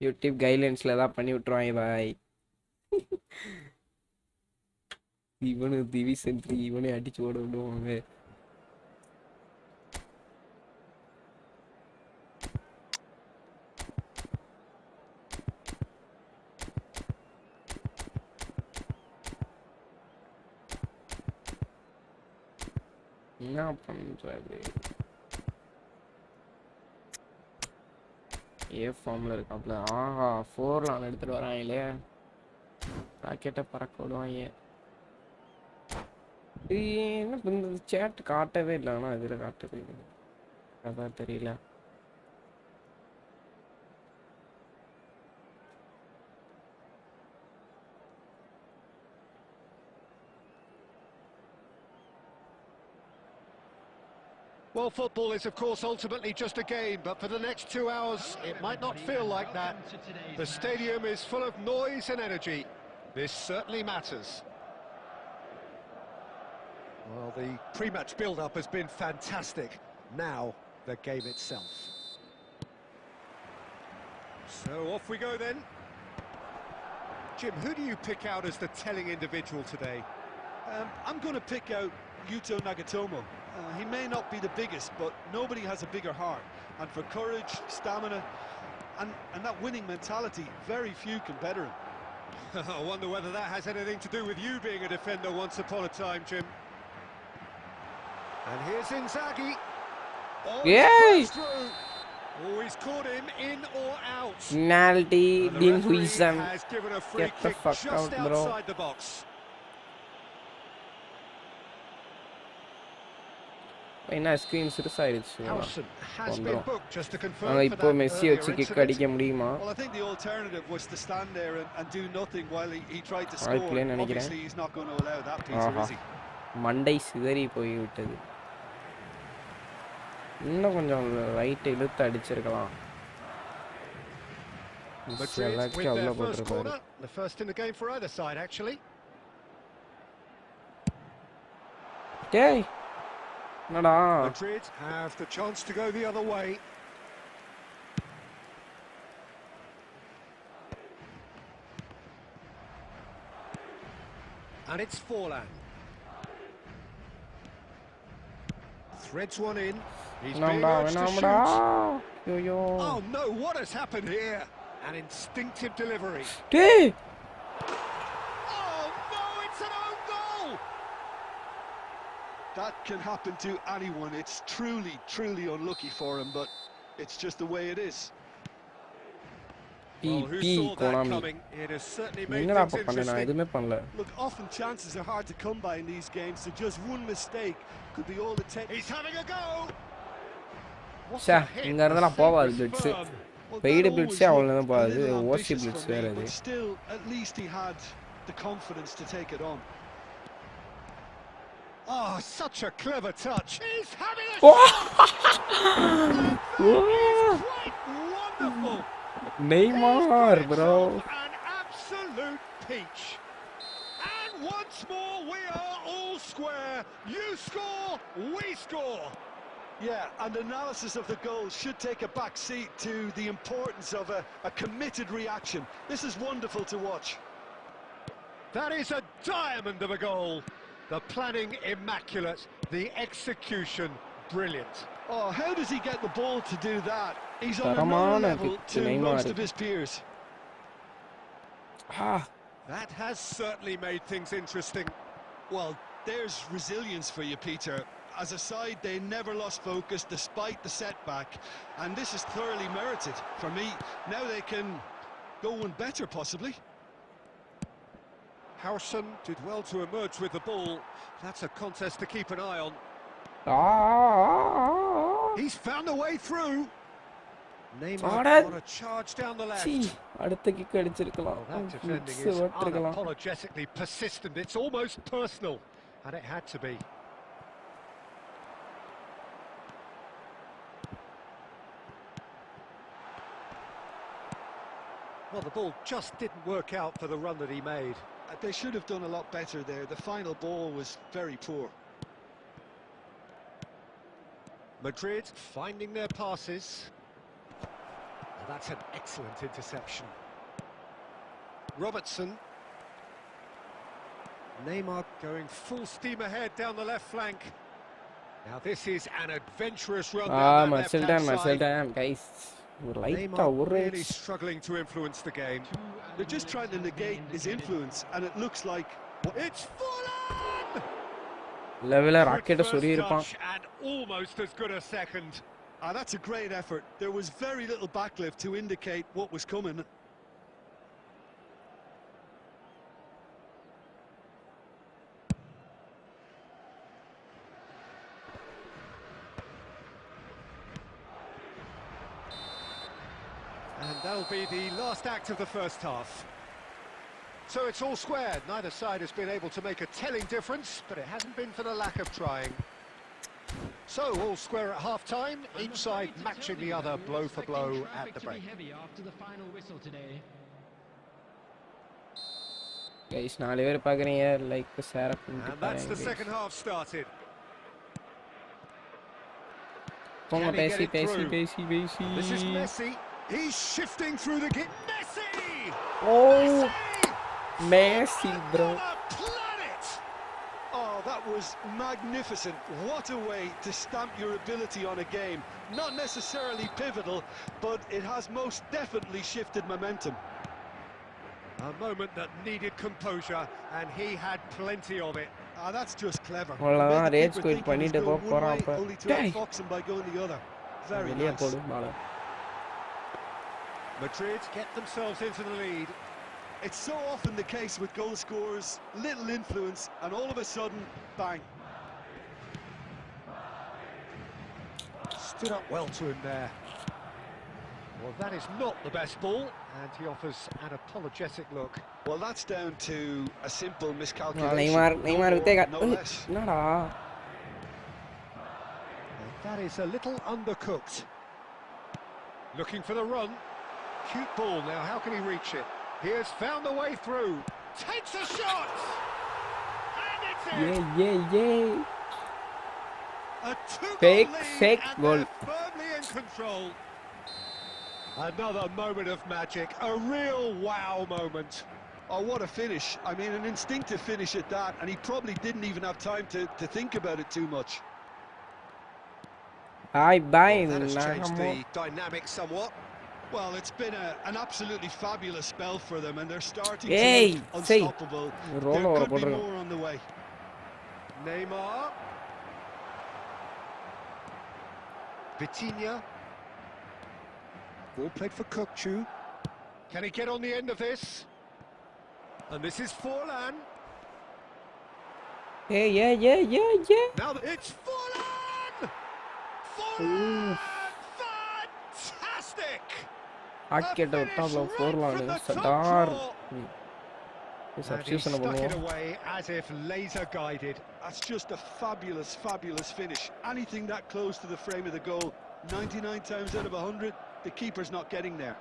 [SPEAKER 1] யூடியூப் கைட்லைன்ஸ்ல தான் பண்ணி விட்டுருவாங்க பாய். இவனு டிவிஷன் 3 இவனே அடிச்சு ஓட விடுவாங்க. என்ன பண்றது? ஏ ஃபார்ம்ல இருக்காப்ல. ஆஹா 4 எடுத்துட்டு வராங்களே. ராக்கெட்டை பறக்க விடுவாங்க. என்ன இந்த சேட் காட்டவே இல்லை. ஆனால் இதில் காட்டவே இல்லை. அதான் தெரியல.
[SPEAKER 2] Well, football is, of course, ultimately just a game, but for the next 2 hours, it might not feel like that. The stadium is full of noise and energy. This certainly matters. Well, the pre-match build-up has been fantastic. Now, the game itself. So, off we go then. Jim, who do you pick out as the telling individual today?
[SPEAKER 3] I'm going to pick out Yuto Nagatomo. He may not be the biggest, but nobody has a bigger heart. And for courage, stamina, and that winning mentality, very few can better him.
[SPEAKER 2] I wonder whether that has anything to do with you being a defender once upon a time, Jim. And here's Inzaghi. Oh,
[SPEAKER 1] Yay!
[SPEAKER 2] Oh, he's caught him in or out.
[SPEAKER 1] Penalty, Dean Huijsen.
[SPEAKER 2] Has given a free
[SPEAKER 1] Get the
[SPEAKER 2] kick
[SPEAKER 1] fuck
[SPEAKER 2] just
[SPEAKER 1] out, bro.
[SPEAKER 2] outside the box.
[SPEAKER 1] என்ன screen சிறுசாயிடுச்சு.
[SPEAKER 2] Howson has been booked just to confirm
[SPEAKER 1] ஆனா
[SPEAKER 2] for
[SPEAKER 1] இப்போ
[SPEAKER 2] that
[SPEAKER 1] Messi
[SPEAKER 2] earlier
[SPEAKER 1] வச்சு kick
[SPEAKER 2] incident.
[SPEAKER 1] அடிக்க முடியுமா?
[SPEAKER 3] Well, I think the alternative was to stand there and do nothing while he tried to
[SPEAKER 1] Right
[SPEAKER 3] score.
[SPEAKER 1] play நினைக்கிறேன்.
[SPEAKER 3] Obviously, he's not going to allow that, Peter,
[SPEAKER 1] Aha
[SPEAKER 3] is he?
[SPEAKER 1] மண்டை சிதறி போய்விட்டது. இன்னும் கொஞ்சம் right இழுத்து அடிச்சிருக்கலாம்.
[SPEAKER 2] Madrid with their first corner, the first in the game for either side, actually.
[SPEAKER 1] டேய் என்னடா?
[SPEAKER 2] Madrid have the chance to go the other way. And it's Forlan. Threads one in. He's being urged to shoot.
[SPEAKER 1] Yo.
[SPEAKER 2] Oh no, what has happened here? An instinctive delivery.
[SPEAKER 1] டேய்
[SPEAKER 2] Oh no, it's an own goal!
[SPEAKER 3] That can happen to anyone. It's truly unlucky for him, but it's just the way it is.
[SPEAKER 2] Well, who
[SPEAKER 1] P
[SPEAKER 2] saw that
[SPEAKER 1] Konami.
[SPEAKER 2] coming? It has certainly made
[SPEAKER 1] என்னடா
[SPEAKER 2] things
[SPEAKER 1] பண்ண? நான்
[SPEAKER 2] interesting.
[SPEAKER 1] எதுவுமே பண்ணல.
[SPEAKER 3] Look, often chances are hard to come by in these games, so just one mistake could be all it takes.
[SPEAKER 2] He's having a go. What
[SPEAKER 1] say
[SPEAKER 2] a hit.
[SPEAKER 1] இங்க இருந்தெல்லாம் போவாது
[SPEAKER 2] The
[SPEAKER 1] blitz.
[SPEAKER 2] save is firm.
[SPEAKER 3] Well,
[SPEAKER 1] paid
[SPEAKER 3] that
[SPEAKER 1] பிளிட்ஸே
[SPEAKER 3] always
[SPEAKER 1] அவ்வளோ தான்
[SPEAKER 3] looked a
[SPEAKER 1] போகாது.
[SPEAKER 3] little
[SPEAKER 1] OC
[SPEAKER 3] ambitious
[SPEAKER 1] blitz
[SPEAKER 3] for me,
[SPEAKER 1] வேற அது.
[SPEAKER 3] but still, at least he had the confidence to take it on.
[SPEAKER 2] Oh, such a clever touch. He's having a
[SPEAKER 1] Oh!
[SPEAKER 2] It's quite wonderful.
[SPEAKER 1] Neymar,
[SPEAKER 2] He's
[SPEAKER 1] bro.
[SPEAKER 2] an absolute peach. And once more, we are all square. You score, we score.
[SPEAKER 3] Yeah, and analysis of the goal should take a back seat to the importance of a committed reaction. This is wonderful to watch.
[SPEAKER 2] That is a diamond of a goal. The planning immaculate, the execution brilliant.
[SPEAKER 3] Oh, how does he get the ball to do that? He's on
[SPEAKER 1] Come
[SPEAKER 3] another
[SPEAKER 1] on,
[SPEAKER 3] level to
[SPEAKER 1] Neymar.
[SPEAKER 3] most of his peers.
[SPEAKER 1] Ah,
[SPEAKER 2] That has certainly made things interesting.
[SPEAKER 3] Well, there's resilience for you, Peter. As a side, they never lost focus despite the setback, and this is thoroughly merited. For me, now they can go one better, possibly.
[SPEAKER 2] Howson did well to emerge with the ball. That's a contest to keep an eye on. He's found a way through. Neymar got a charge down the left.
[SPEAKER 1] அடுத்த kick அடிச்சிருக்கலாம்.
[SPEAKER 2] That defending is unapologetically persistent. It's almost personal, and it had to be. Well, the ball just didn't work out for the run that he made.
[SPEAKER 3] They should have done a lot better there. The final ball was very poor.
[SPEAKER 2] Madrid finding their passes. Well, that's an excellent interception. Robertson. Neymar going full steam ahead down the left flank. Now this is an adventurous run down that left-hand side.
[SPEAKER 1] guys.
[SPEAKER 2] Neymar really struggling to influence the game.
[SPEAKER 3] They're just trying to negate his influence, and it looks like...
[SPEAKER 2] It's Fulham!
[SPEAKER 1] Level rocket
[SPEAKER 2] And almost as good a second.
[SPEAKER 3] That's a great effort. There was very little backlift to indicate what was coming.
[SPEAKER 2] And that'll be the last act of the first half. So it's all square. Neither side has been able to make a telling difference, but it hasn't been for the lack of trying. So all square at half-time, each side matching the other blow for blow at the break.
[SPEAKER 1] Guys, 4 பேர் பாக்குறீங்க, like share
[SPEAKER 2] And that's the second half started.
[SPEAKER 1] போங்க பேசி.
[SPEAKER 2] This is Messi. He's shifting through the gap. Messi!
[SPEAKER 1] Oh, Messi, bro.
[SPEAKER 3] Oh, that was magnificent. What a way to stamp your ability on a game. Not necessarily pivotal, but it has most definitely shifted momentum.
[SPEAKER 2] A moment that needed composure, and he had plenty of it.
[SPEAKER 3] That's just clever.
[SPEAKER 1] Well, rage quit பண்ணிட்டு போறான் அப்ப.
[SPEAKER 3] Only to outfox him by going the other. Very nice.
[SPEAKER 2] Madrid get themselves into the lead.
[SPEAKER 3] It's so often the case with goal scorers, little influence, and all of a sudden, bang.
[SPEAKER 2] Stood up well to him there. Well, that is not the best ball, and he offers an apologetic look.
[SPEAKER 3] Well, that's down to a simple miscalculation.
[SPEAKER 1] Neymar,
[SPEAKER 3] no less.
[SPEAKER 1] என்னடா?
[SPEAKER 2] That is a little undercooked. Looking for the run. Cute ball now, how can he reach it? He has found a way through. Takes a shot! And it's in!
[SPEAKER 1] Yeah.
[SPEAKER 2] A two-goal
[SPEAKER 1] Fake
[SPEAKER 2] lead, and
[SPEAKER 1] goal.
[SPEAKER 2] they're firmly in control. Another moment of magic, a real wow moment.
[SPEAKER 3] Oh, what a finish. I mean, an instinctive finish at that, and he probably didn't even have time to think about it too much.
[SPEAKER 1] Bye.
[SPEAKER 2] That has changed the dynamic somewhat.
[SPEAKER 3] Well, it's been an absolutely fabulous spell for them, and they're starting to look unstoppable. There could be more on the way.
[SPEAKER 2] Neymar. Vitinha. Ball played for Kokchu. Can he get on the end of this? And this is Forlan.
[SPEAKER 1] Yeah.
[SPEAKER 2] Now it's Forlan! Forlan! Fantastic!
[SPEAKER 1] Rocket out of Forlan.
[SPEAKER 2] And he stuck it away as if laser guided.
[SPEAKER 3] That's just a fabulous, fabulous finish. Anything that close to the frame of the goal, 99 times out of 100, the keeper's not getting there.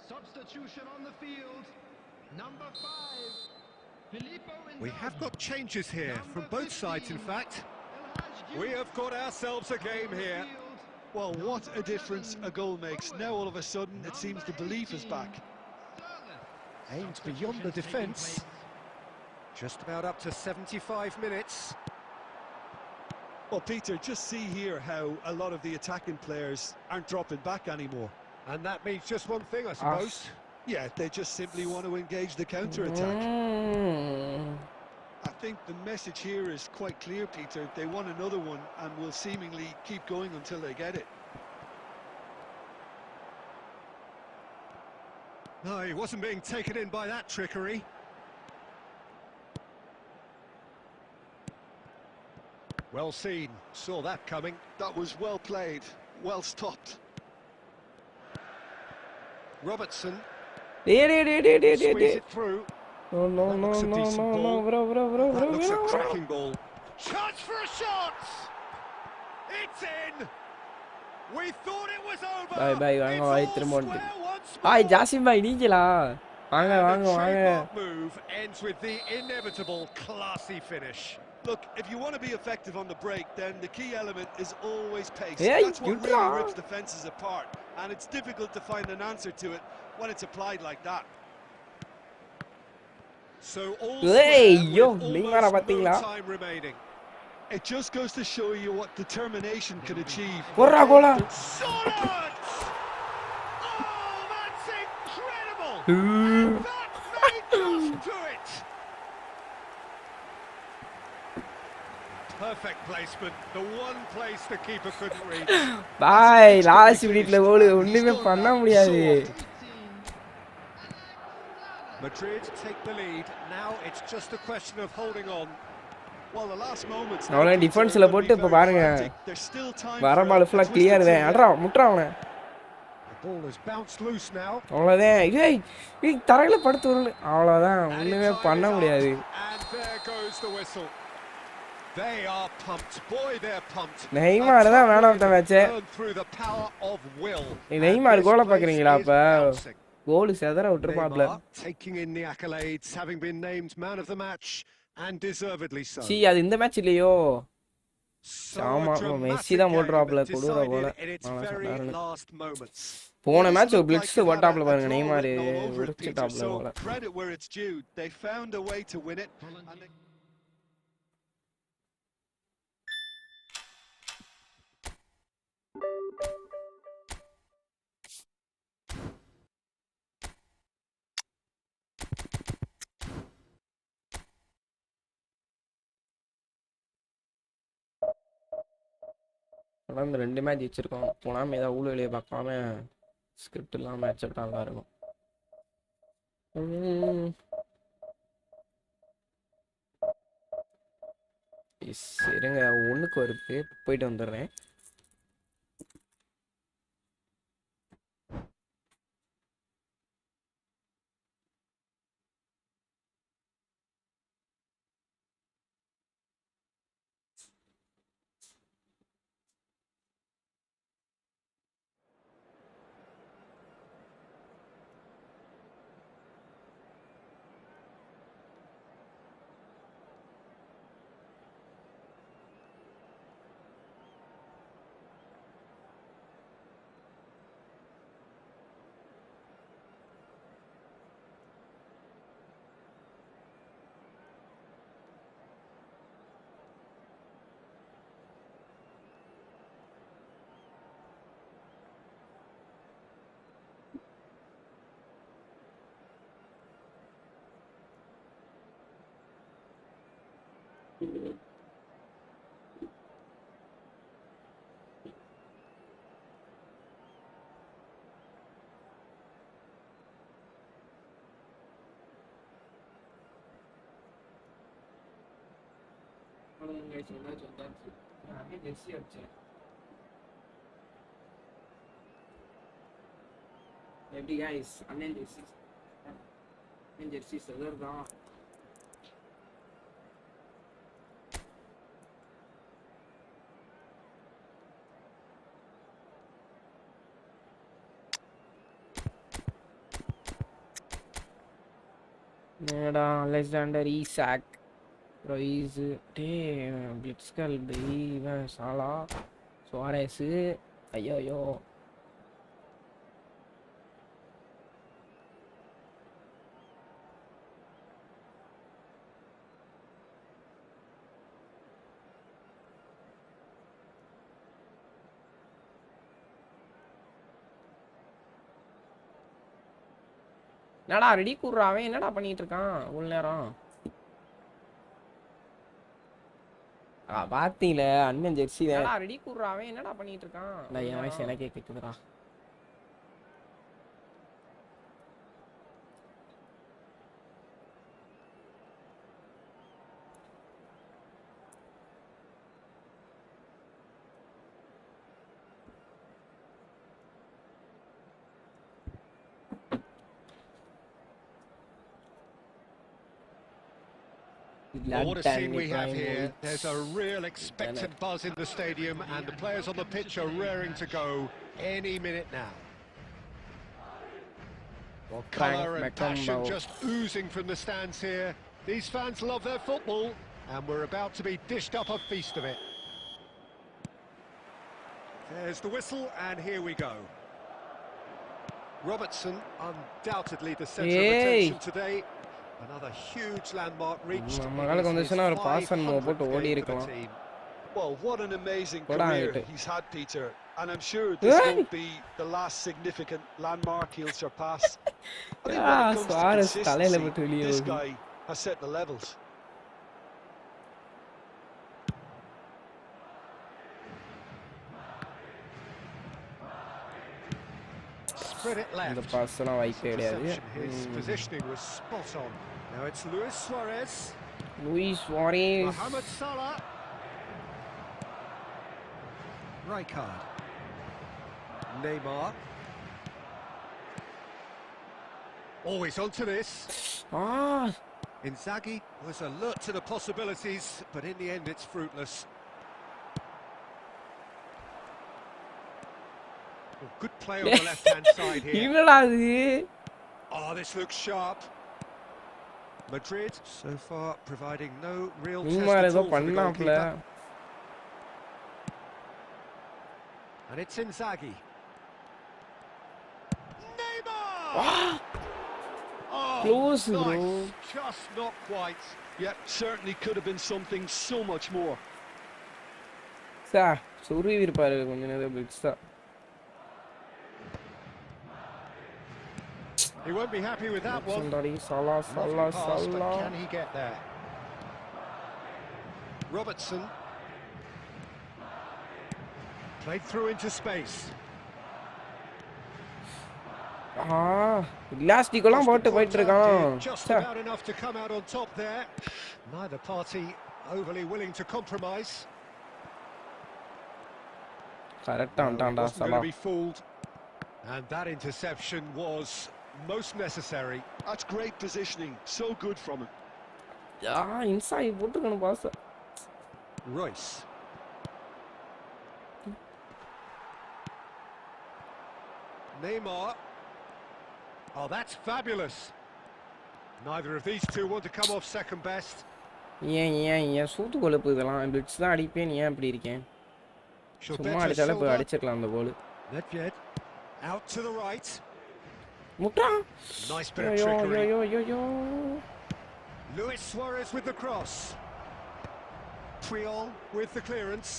[SPEAKER 4] Substitution on the field. Number 5.
[SPEAKER 2] We have got changes here from both sides, in fact. We have got ourselves a game here.
[SPEAKER 3] Well, what a difference a goal makes. Now all of a sudden it seems the belief is back.
[SPEAKER 2] Aimed beyond the defence. Just about up to 75 minutes.
[SPEAKER 3] Well, Peter, just see here how a lot of the attacking players aren't dropping back anymore.
[SPEAKER 2] And that means just one thing, I suppose.
[SPEAKER 3] Yeah, they just simply want to engage the counter-attack. I think the message here is quite clear, Peter. They want another one and will seemingly keep going until they get it.
[SPEAKER 2] No, he wasn't being taken in by that trickery. Well seen, saw that coming.
[SPEAKER 3] That was well played, well stopped.
[SPEAKER 2] Robertson.
[SPEAKER 1] Squeeze
[SPEAKER 2] it through.
[SPEAKER 1] No, bro.
[SPEAKER 2] That looks a cracking ball. Chance for a shot! It's in! We thought it was over!
[SPEAKER 1] Bye,
[SPEAKER 2] It's all square once more!
[SPEAKER 1] Hi, Jasim bhai, நீங்களா? வாங்க.
[SPEAKER 2] trademark move ends with the inevitable classy finish.
[SPEAKER 3] Look, if you want to be effective on the break, then the key element is always pace.
[SPEAKER 1] Yeah,
[SPEAKER 3] That's what
[SPEAKER 1] you
[SPEAKER 3] really
[SPEAKER 1] try.
[SPEAKER 3] rips defences apart, and it's difficult to find an answer to it when it's applied like that.
[SPEAKER 2] So all
[SPEAKER 1] Hey,
[SPEAKER 2] square
[SPEAKER 1] yo,
[SPEAKER 2] with
[SPEAKER 1] Neymar
[SPEAKER 2] almost
[SPEAKER 1] பாத்தீங்களா?
[SPEAKER 2] no time remaining.
[SPEAKER 3] It just goes to show you what determination can achieve.
[SPEAKER 1] போறா Cola.
[SPEAKER 2] Solid! Oh, that's incredible! And that made just to it! Perfect placement, the one place the keeper couldn't reach.
[SPEAKER 1] Bye, last மினிட்ல கோல் ஒண்ணுமே பண்ண முடியாது.
[SPEAKER 2] Madrid take the lead. Now it's just a question of holding on.
[SPEAKER 3] Well, the last moments.
[SPEAKER 1] அவன டிஃபென்ஸ்ல போட்டு இப்ப பாருங்க. வர பால் ஃபுல்லா கிளியர் தான். அடடா முட்றா அவன.
[SPEAKER 2] The ball has bounced loose now.
[SPEAKER 1] அவ்வளவுதான். ஏய் தரையில படுத்து வரணும். அவ்வளவுதான். ஒண்ணுமே பண்ண முடியாது.
[SPEAKER 2] And there goes the whistle. They are pumped. Boy, they're pumped.
[SPEAKER 1] Neymar தான் man of the match.
[SPEAKER 2] Through the power of will.
[SPEAKER 1] Neymar கோல பாக்குறீங்களா அப்ப? கோல் செதற விட்டுருப்பாப்ல.
[SPEAKER 2] Taking in the accolades, having been named man of the match and deservedly so.
[SPEAKER 1] C அது இந்த match இல்லையோ? ஆமா மெஸ்ஸி தான் போட்றாப்ல கொடுற கோல. போன மேட்ச் பிளிட்ஸ் போட்டாப்ல பாருங்க நெய்மார் உரிச்சிட்டாப்ல கோல.
[SPEAKER 3] Credit where it's due. They found a way to win it.
[SPEAKER 1] அந்த ரெண்டு மேட்ச் வச்சிருக்கோம். போனாம ஏதாவது ஊழ வெளியே பார்க்காம ஸ்கிரிப்ட் இல்லாம மேட்ச் விட்டா நல்லா இருக்கும். சரிங்க, ஒண்ணுக்கு வருது, போயிட்டு வந்துடுறேன். எப்படி guys அண்ணன் ஜெர்சி செதர்தான். நேடா அலெக்சாண்டர் ஈசாக் ரோயிஸ் டே பிளிட்ஸ்கல் இவன் சாலா சுவாரேஸு ஐயோ என்னடா ரெடி கூடுறா அவன் என்னடா பண்ணிட்டு இருக்கான் இவ்வளோ நேரம் பாத்தீங்களே அண்ணன் ஜெர்சி ரெடி கூடுறா அவன் என்னடா பண்ணிட்டு இருக்கான் என் வயசு எனக்கே கேக்குதுடா
[SPEAKER 2] Well, what a scene we have here. There's a real expectant buzz in the stadium and the players on the pitch are raring to go any minute now. Well, colour and passion just oozing from the stands here. These fans love their football and we're about to be dished up a feast of it. There's the whistle and here we go. Robertson, undoubtedly the centre of attention today. Another huge landmark reached.
[SPEAKER 3] Well, what an amazing career he's had, Peter. And I'm sure this won't be the last significant landmark he'll surpass. I think when it comes to consistency, this guy has set the levels.
[SPEAKER 2] Spread it left. His positioning was spot on. Now it's Luis Suarez. Mohamed Salah. Rijkaard. Neymar. Always onto this. Inzaghi was alert to the possibilities, but in the end it's fruitless. Good play on the left-hand side here. Oh, this looks sharp. Madrid so far providing no real test at all for the goalkeeper. And it's Inzaghi. Neymar! Oh,
[SPEAKER 1] close,
[SPEAKER 2] nice.
[SPEAKER 1] bro.
[SPEAKER 2] Just not quite.
[SPEAKER 3] Yep, certainly could have been something so much more.
[SPEAKER 2] He won't be happy with that one.
[SPEAKER 1] Salah.
[SPEAKER 2] But can he get there? Robertson. Played through into space.
[SPEAKER 1] Elastic
[SPEAKER 2] just about enough to come out on top there. Neither party overly willing to compromise. Wasn't going to be fooled. And that interception was most necessary.
[SPEAKER 3] That's great positioning. So good from him.
[SPEAKER 1] Inside
[SPEAKER 2] Royce. Neymar. Oh, that's fabulous. Neither of these two want to come off second best.
[SPEAKER 1] சூத்து கொழுப்பு இதெல்லாம் bits தான் அடிப்பேன் நீ ஏன் இப்படி இருக்கேன் சும்மா அடிச்சாலே போய் அடிச்சிடலாம் அந்த கோல்
[SPEAKER 2] Nedved out to the right.
[SPEAKER 1] முட்டா
[SPEAKER 2] Nice bit of trickery.
[SPEAKER 1] Yo.
[SPEAKER 2] Luis Suarez with the cross. Puyol with the clearance.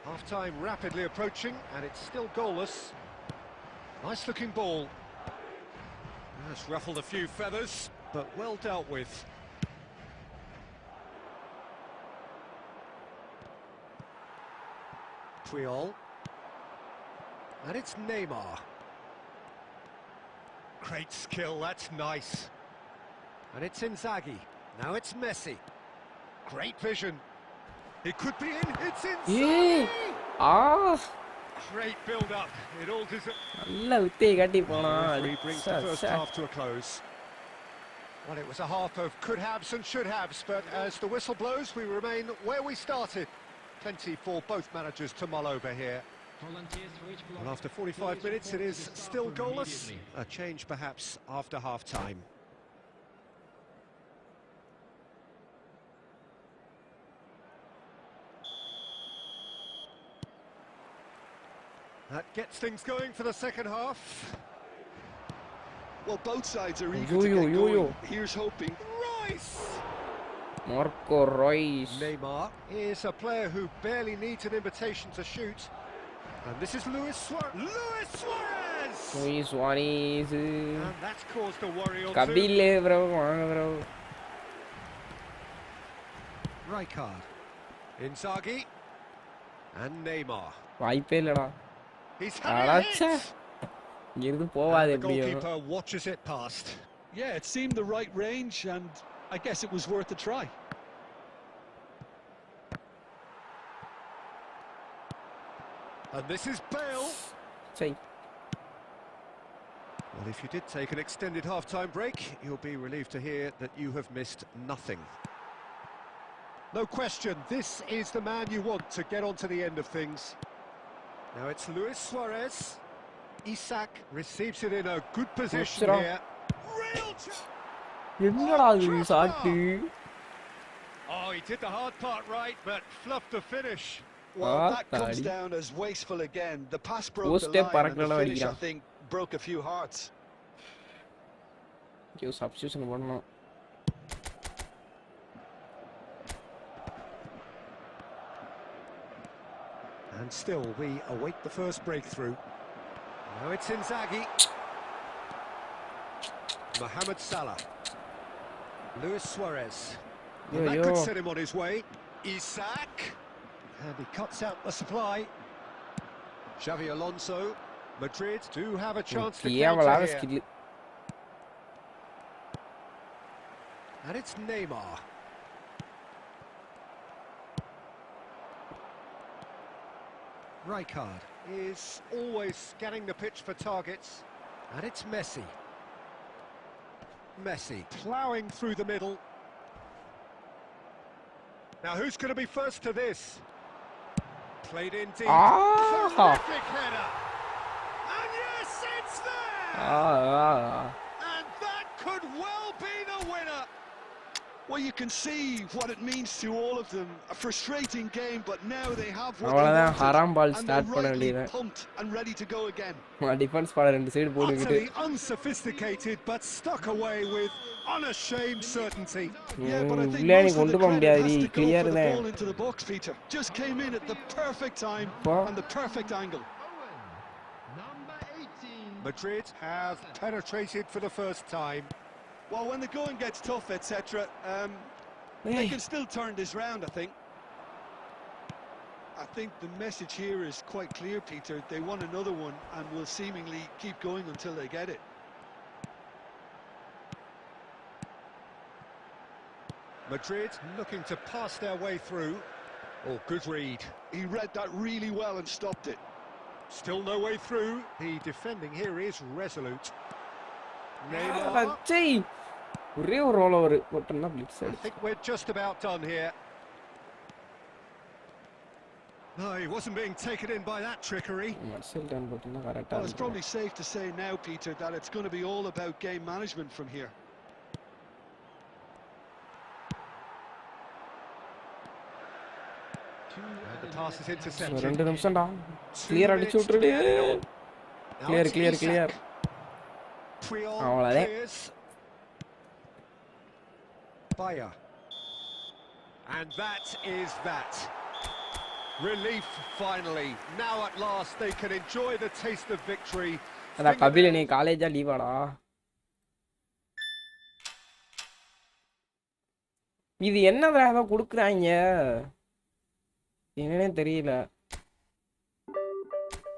[SPEAKER 2] Half-time rapidly approaching and it's still goalless. Nice looking ball. That's ruffled a few feathers, but well dealt with. Puyol. And it's Neymar. Great skill, that's nice. And it's Inzaghi. Now it's Messi. Great vision. He could be in. It's inside. Great build up. It all deserves. He brings the first half to a close. Well, it was a half of could haves and should haves, but as the whistle blows, we remain where we started. Plenty for both managers to mull over here. Well, after 45 minutes, it is still goalless. A change perhaps after half-time. That gets things going for the second half.
[SPEAKER 3] Well, both sides are eager to get going. Here's hoping.
[SPEAKER 2] Royce!
[SPEAKER 1] Marco Reus.
[SPEAKER 2] Neymar is a player who barely needs an invitation to shoot. And this is Luis Suarez. Luis Suarez! And that's caused a worry or two.
[SPEAKER 1] Kabile, bro.
[SPEAKER 2] Rijkaard. Inzaghi. And Neymar. He's having it! The goalkeeper watches it past.
[SPEAKER 3] Yeah, it seemed the right range, and I guess it was worth a try.
[SPEAKER 2] And this is Bale. Well, if you did take an extended half-time break, you'll be relieved to hear that you have missed nothing. No question, this is the man you want to get on to the end of things. Now it's Luis Suarez. Isak receives it in a good position here. Real Oh, he did the hard part right, but fluffed the finish.
[SPEAKER 3] Well, that comes down as wasteful again. The pass broke the line, and the finish, I think, broke a few hearts.
[SPEAKER 2] And still, we await the first breakthrough. Now it's Inzaghi. Mohamed Salah. Luis Suarez. Well, that could set him on his way. Isak. And he cuts out the supply. Xavi Alonso. Madrid do have a chance to counter here. And it's Neymar. Rijkaard is always scanning the pitch for targets. And it's Messi. Messi ploughing through the middle. Now who's going to be first to this? Played in deep. Terrific header. And yes, it's there! And that could well be the winner.
[SPEAKER 3] Well, you can see what it means to all of them. A frustrating game, but now they have what they wanted, and they're rightly pumped and ready to go again.
[SPEAKER 2] Utterly unsophisticated, but stuck away with unashamed certainty.
[SPEAKER 3] Yeah, but I think most of the credit has to go for the ball into the box, Peter. Just came in at the perfect time and the perfect angle.
[SPEAKER 2] Madrid have penetrated for the first time.
[SPEAKER 3] Well, when the going gets tough, etc., they can still turn this round, I think. I think the message here is quite clear, Peter. They want another one and will seemingly keep going until they get it.
[SPEAKER 2] Madrid looking to pass their way through. Oh, good read.
[SPEAKER 3] He read that really well and stopped it.
[SPEAKER 2] Still no way through. The defending here is resolute. Neymar. I think we're just about done here. No, he wasn't being taken in by that trickery.
[SPEAKER 3] Well, it's probably safe to say now, Peter, that it's going to be all about game management from here.
[SPEAKER 2] And the pass is intercepted.
[SPEAKER 1] Clear.
[SPEAKER 2] Clears. Bayer. And that is that. Relief finally. Now at last they can enjoy the taste of victory.
[SPEAKER 1] Kabila நீ காலேஜா லீவாடா? இது என்னடா ஏதோ குடுக்குறாங்க? என்னன்னே தெரியல.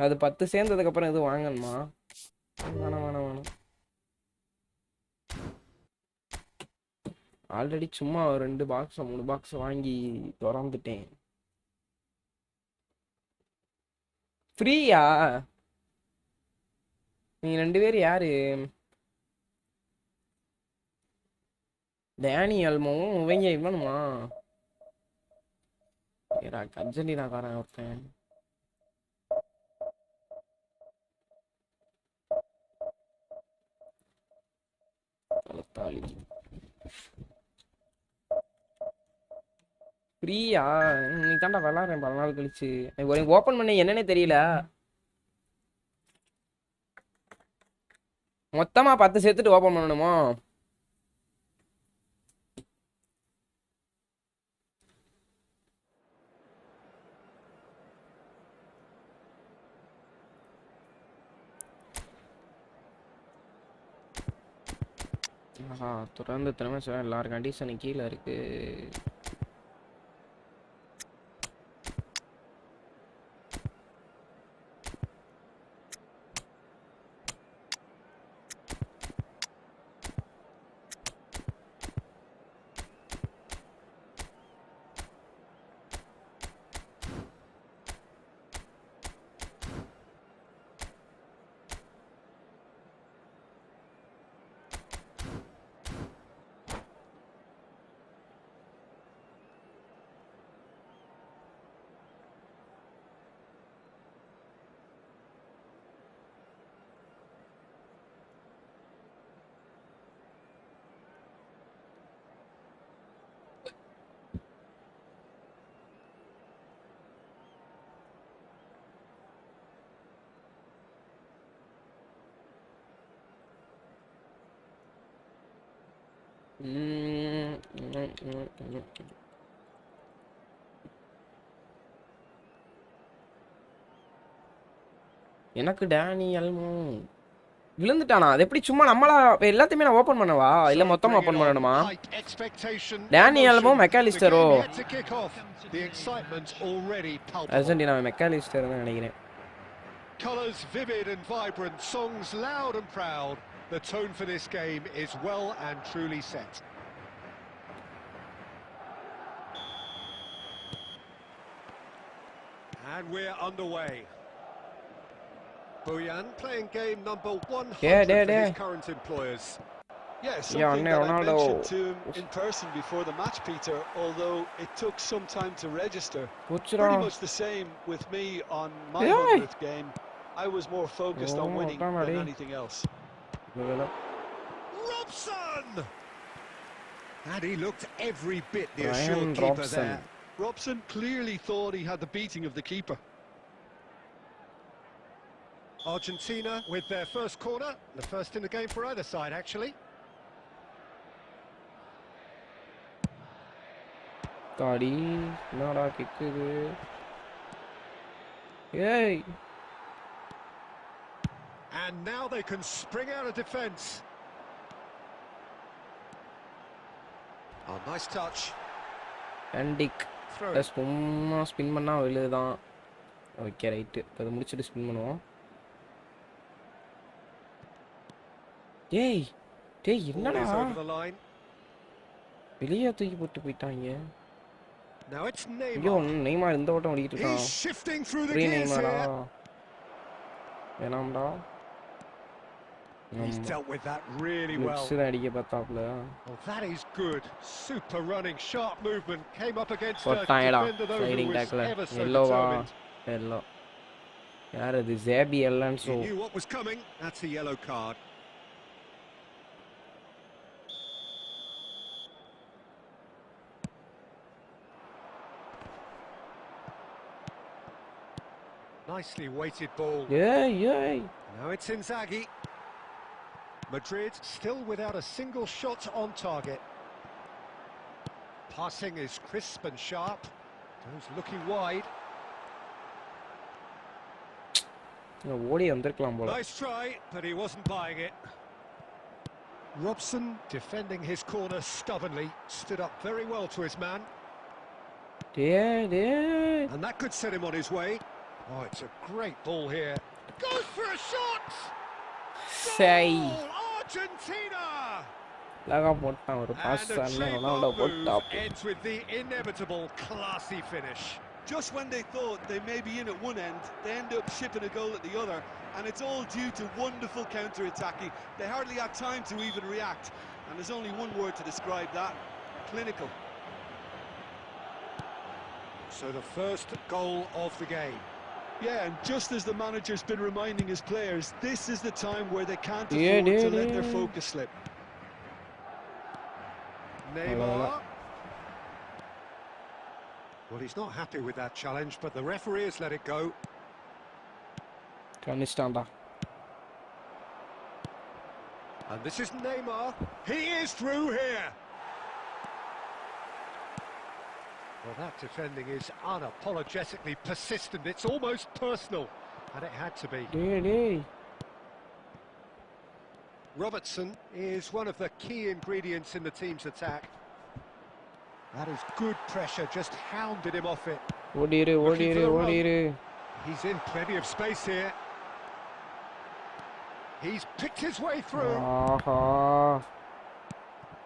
[SPEAKER 1] அது 10 சேர்ந்ததுக்கு அப்புறம் இது வாங்கணுமா? வேணாம். ஆல்ரெடி சும்மா 2 பாக்ஸ் 3 பாக்ஸ் வாங்கி திறந்துட்டேன். ஃப்ரீயா? நீங்க 2 பேர் யாரு? டேனி அல்மோவும் இவங்க இவனுமா? ஏடா அர்ஜென்டினாக்காரன் ஒருத்தன். ஃப்ரீயா? இன்னைக்கு தாண்டா விளாட்றேன் 10 நாள் கழிச்சு. எனக்கு ஓப்பன் பண்ணி என்னன்னே தெரியல. மொத்தமா 10 சேர்த்துட்டு ஓப்பன் பண்ணணுமா? தொடர்ந்து திறமை எல்லாரும் கண்டிஷனும் கீழே இருக்கு. எனக்கு டேனி அல்மோ விழுந்துட்டானா? அது எப்படி சும்மா நம்மளா எல்லாத்தையுமே நான் ஓபன் பண்ணவா இல்ல மொத்தமா ஓபன் பண்ணணுமா? டேனி அல்மோ மெக்காலிஸ்டரோ? அர்ஜென்டினா மெக்காலிஸ்டர் தான் நினைக்கிறேன்.
[SPEAKER 2] Colors vivid and vibrant, songs loud and proud. The tone for this game is well and truly set. And we're underway. Bojan playing game number 100 for his current employers.
[SPEAKER 3] Yeah, something that I mentioned to him in person before the match, Peter, although it took some time to register. Pretty much the same with me on my 100th game. I was more focused on winning than anything else.
[SPEAKER 2] Robson! And he looked every bit the assured keeper there.
[SPEAKER 3] Robson clearly thought he had the beating of the keeper.
[SPEAKER 2] Argentina with their first corner, the first in the game for either side actually.
[SPEAKER 1] Tadi, nada kick. Yay!
[SPEAKER 2] And now they can spring out of defence. Oh, nice touch.
[SPEAKER 1] Andik. சும்மா spin பண்ணா விழுதான். Okay right. இப்போ இத முடிச்சிட்டு spin பண்ணுவோம். டேய் என்னடா? வெளிய தூக்கி போட்டு போய்ட்டாங்க.
[SPEAKER 2] Now it's Neymar.
[SPEAKER 1] ஐயோ நெய்மார் இந்த ஓட்டம் ஓடிட்டு இருக்கான்.
[SPEAKER 2] He's shifting through the gears here.
[SPEAKER 1] வேணாம்டா.
[SPEAKER 2] He's dealt with that really well.
[SPEAKER 1] Mix அடிக்க பார்த்தாப்ல.
[SPEAKER 2] Oh, that is good. Super running, sharp movement. Came up against a
[SPEAKER 1] defender though who was ever so determined. Yellow. யார் அது? JP Alonso.
[SPEAKER 2] He knew what was coming. That's a yellow card. Nicely weighted ball.
[SPEAKER 1] Yeah.
[SPEAKER 2] Now it's Inzaghi. Madrid still without a single shot on target. Passing is crisp and sharp. Goes looking wide. Nice try, but he wasn't buying it. Robson defending his corner stubbornly. Stood up very well to his man.
[SPEAKER 1] Yeah.
[SPEAKER 2] And that could set him on his way. Oh, it's a great ball here. Goes for a shot!
[SPEAKER 1] Say.
[SPEAKER 2] Argentina!
[SPEAKER 1] And a
[SPEAKER 2] dream move ends with the inevitable classy finish.
[SPEAKER 3] Just when they thought they may be in at one end, they end up shipping a goal at the other, and it's all due to wonderful counter-attacking. They hardly had time to even react, and there's only one word to describe that: clinical.
[SPEAKER 2] So the first goal of the game.
[SPEAKER 3] Yeah, and just as the manager's been reminding his players, this is the time where they can't afford to let their focus slip.
[SPEAKER 2] Neymar. Well, he's not happy with that challenge, but the referee has let it go.
[SPEAKER 1] Can you stand up?
[SPEAKER 2] And this is Neymar. He is through here. Well, that defending is unapologetically persistent. It's almost personal, and it had to be. Robertson is one of the key ingredients in the team's attack. That is good pressure, just hounded him off it.
[SPEAKER 1] What do you do?
[SPEAKER 2] He's in plenty of space here. He's picked his way through.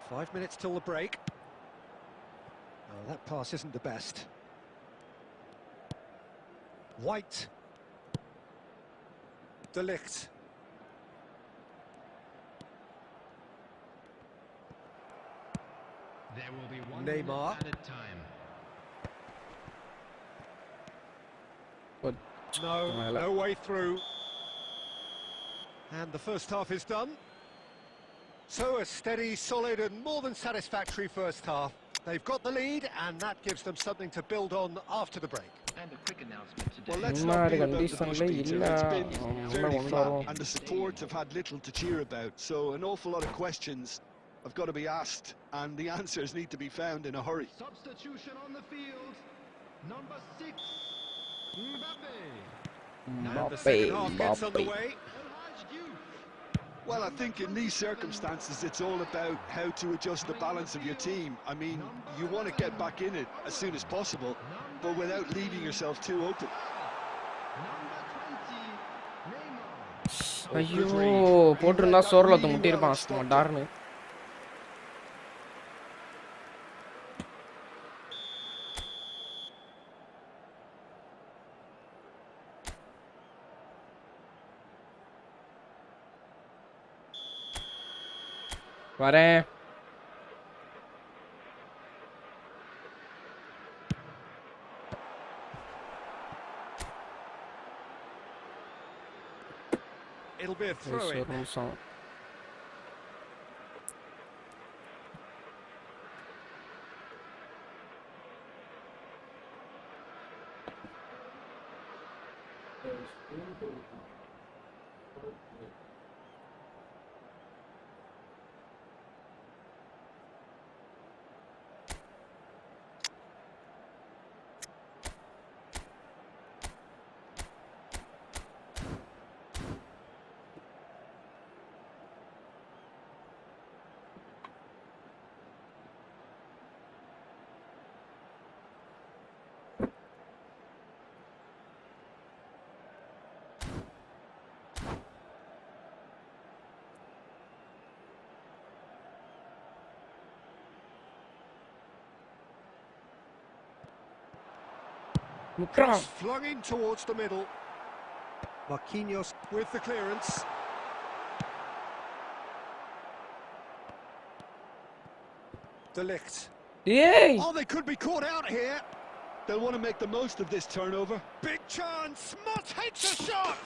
[SPEAKER 2] 5 minutes till the break. Oh, that pass isn't the best. White. De Ligt.
[SPEAKER 4] There will be 1
[SPEAKER 2] Neymar.
[SPEAKER 4] minute added time.
[SPEAKER 1] What?
[SPEAKER 2] No way through. And the first half is done. So a steady, solid and more than satisfactory first half. They've got the lead, and that gives them something to build on after the break.
[SPEAKER 4] And a quick announcement today.
[SPEAKER 3] Well, let's not be about the push, Peter. It's been fairly flat, and the support have had little to cheer about. So an awful lot of questions have got to be asked, and the answers need to be found in a hurry.
[SPEAKER 4] Substitution on the field. Number 6, Mbappe.
[SPEAKER 2] And the second half gets underway.
[SPEAKER 3] Well, I think in these circumstances, it's all about how to adjust the balance of your team. I mean, you want to get back in it as soon as possible, but without leaving yourself too open.
[SPEAKER 1] ஐயோ போட்டிருந்தா சோர்ல முட்டிருப்பான் டார்னு. வரேன்.
[SPEAKER 2] It'll be a throw-in. Cross flung in towards the middle. Marquinhos with the clearance. De Ligt.
[SPEAKER 1] Yay!
[SPEAKER 2] Oh, they could be caught out here.
[SPEAKER 3] They'll want to make the most of this turnover.
[SPEAKER 2] Big chance. Mo takes a shot.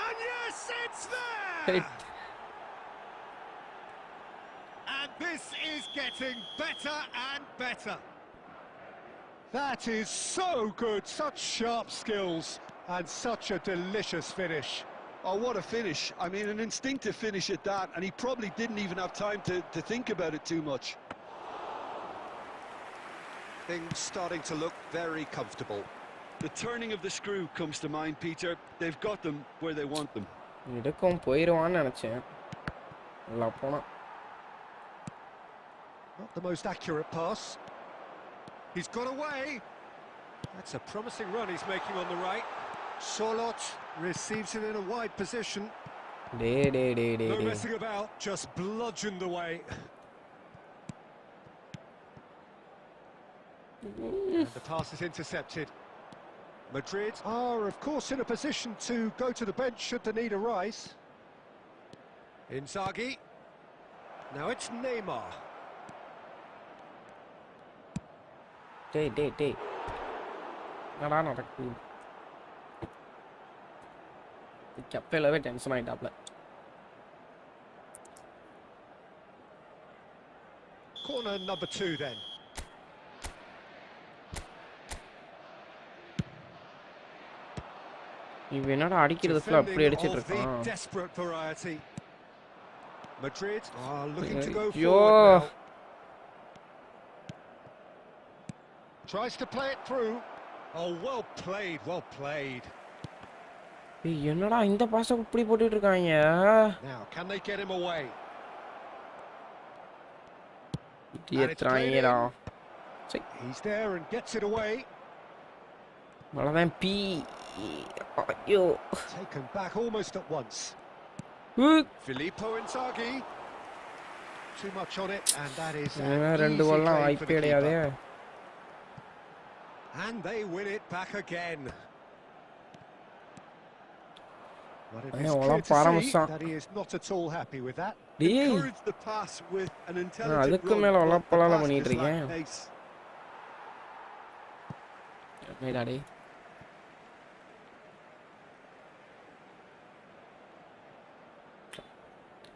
[SPEAKER 2] And yes, it's there. And this is getting better and better. That is so good, such sharp skills, and such a delicious finish.
[SPEAKER 3] Oh, what a finish. I mean, an instinctive finish at that, and he probably didn't even have time to think about it too much.
[SPEAKER 2] Things starting to look very comfortable.
[SPEAKER 3] The turning of the screw comes to mind, Peter. They've got them where they want them.
[SPEAKER 1] இதுக்கும் போயிடுவான்னு நினைச்சேன். நல்லா போனா.
[SPEAKER 2] Not the most accurate pass. He's got away. That's a promising run he's making on the right. Solot receives it in a wide position. No messing about, just bludgeoned away. And the pass is intercepted. Madrid are, of course, in a position to go to the bench should the need arise. Inzaghi. Now it's Neymar.
[SPEAKER 1] Day. என்னடா நடக்குது? கப்பலவே tension ஆயிட்டாப்ல.
[SPEAKER 2] Corner number 2 then.
[SPEAKER 1] இவன் என்னடா அடிக்கிறதுக்குள்ள அப்படி அடிச்சிட்டு இருக்கான்.
[SPEAKER 2] Desperate variety. Madrid are looking to go
[SPEAKER 1] Yo.
[SPEAKER 2] forward now. Tries to play it through. Oh, well played.
[SPEAKER 1] என்னடா இந்த pass இப்படி போட்டுட்டு இருக்காங்க?
[SPEAKER 2] Now, can they get him away?
[SPEAKER 1] ஏத்றாங்கடா.
[SPEAKER 2] He's there and gets it away.
[SPEAKER 1] வலதான் பி. ஐயோ.
[SPEAKER 2] Taken back almost at once. Filippo Inzaghi. Too much on it, and that is
[SPEAKER 1] ரெண்டு கோல்லாம் வாய்ப்பே கிடையாது.
[SPEAKER 2] And they win it back again. But it is clear to see that he is not at all happy with that.
[SPEAKER 3] Encourage the pass with an intelligent
[SPEAKER 1] அதுக்கு மேல வளப்பலால பண்ணிட்டு இருக்கேன். மேடாடே.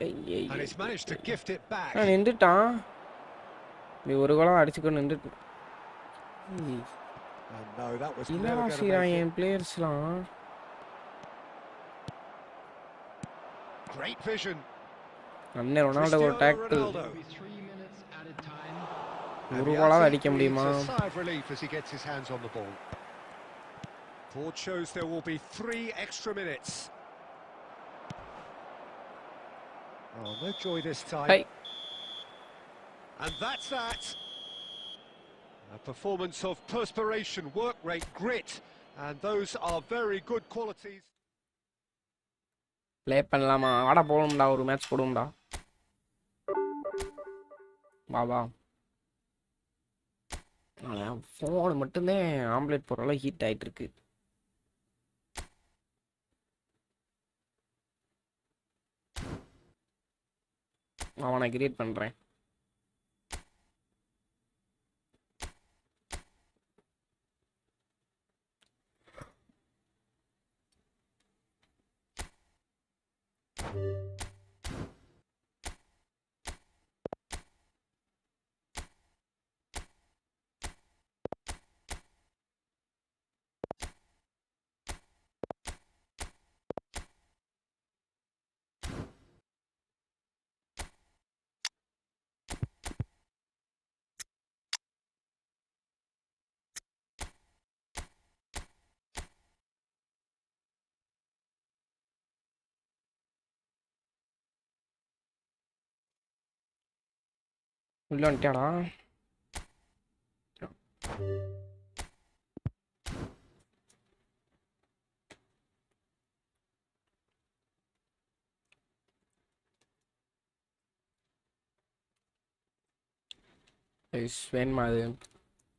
[SPEAKER 2] And he's managed to gift it back.
[SPEAKER 1] நின்னுட்டான். நீ ஒரு கோலம் அடிச்சுக்க நின்னுட்டு.
[SPEAKER 2] No, that was
[SPEAKER 1] never
[SPEAKER 2] never
[SPEAKER 1] going to make it. Playersலாம்
[SPEAKER 2] great vision.
[SPEAKER 1] அண்ணே ரொனால்டோ ஒரு டாக்கிள். ஒரு கோலம் அடிக்க முடியுமா?
[SPEAKER 2] Sigh of relief as he gets his hands on the ball. Board shows there will be 3 extra minutes. Oh, no joy this time.
[SPEAKER 1] Hey.
[SPEAKER 2] And that's that. A performance of perspiration, work rate, grit, and those are very good qualities.
[SPEAKER 1] Play பண்ணலாமா? வாடா போடும்டா, ஒரு match போடும்டா. வா. Phone மட்டும்தான் omelette போடுறல heat ஆயிட்டு இருக்கு. அவனை create பண்றேன். உள்ள வந்துட்டாடா. வேணுமா அது?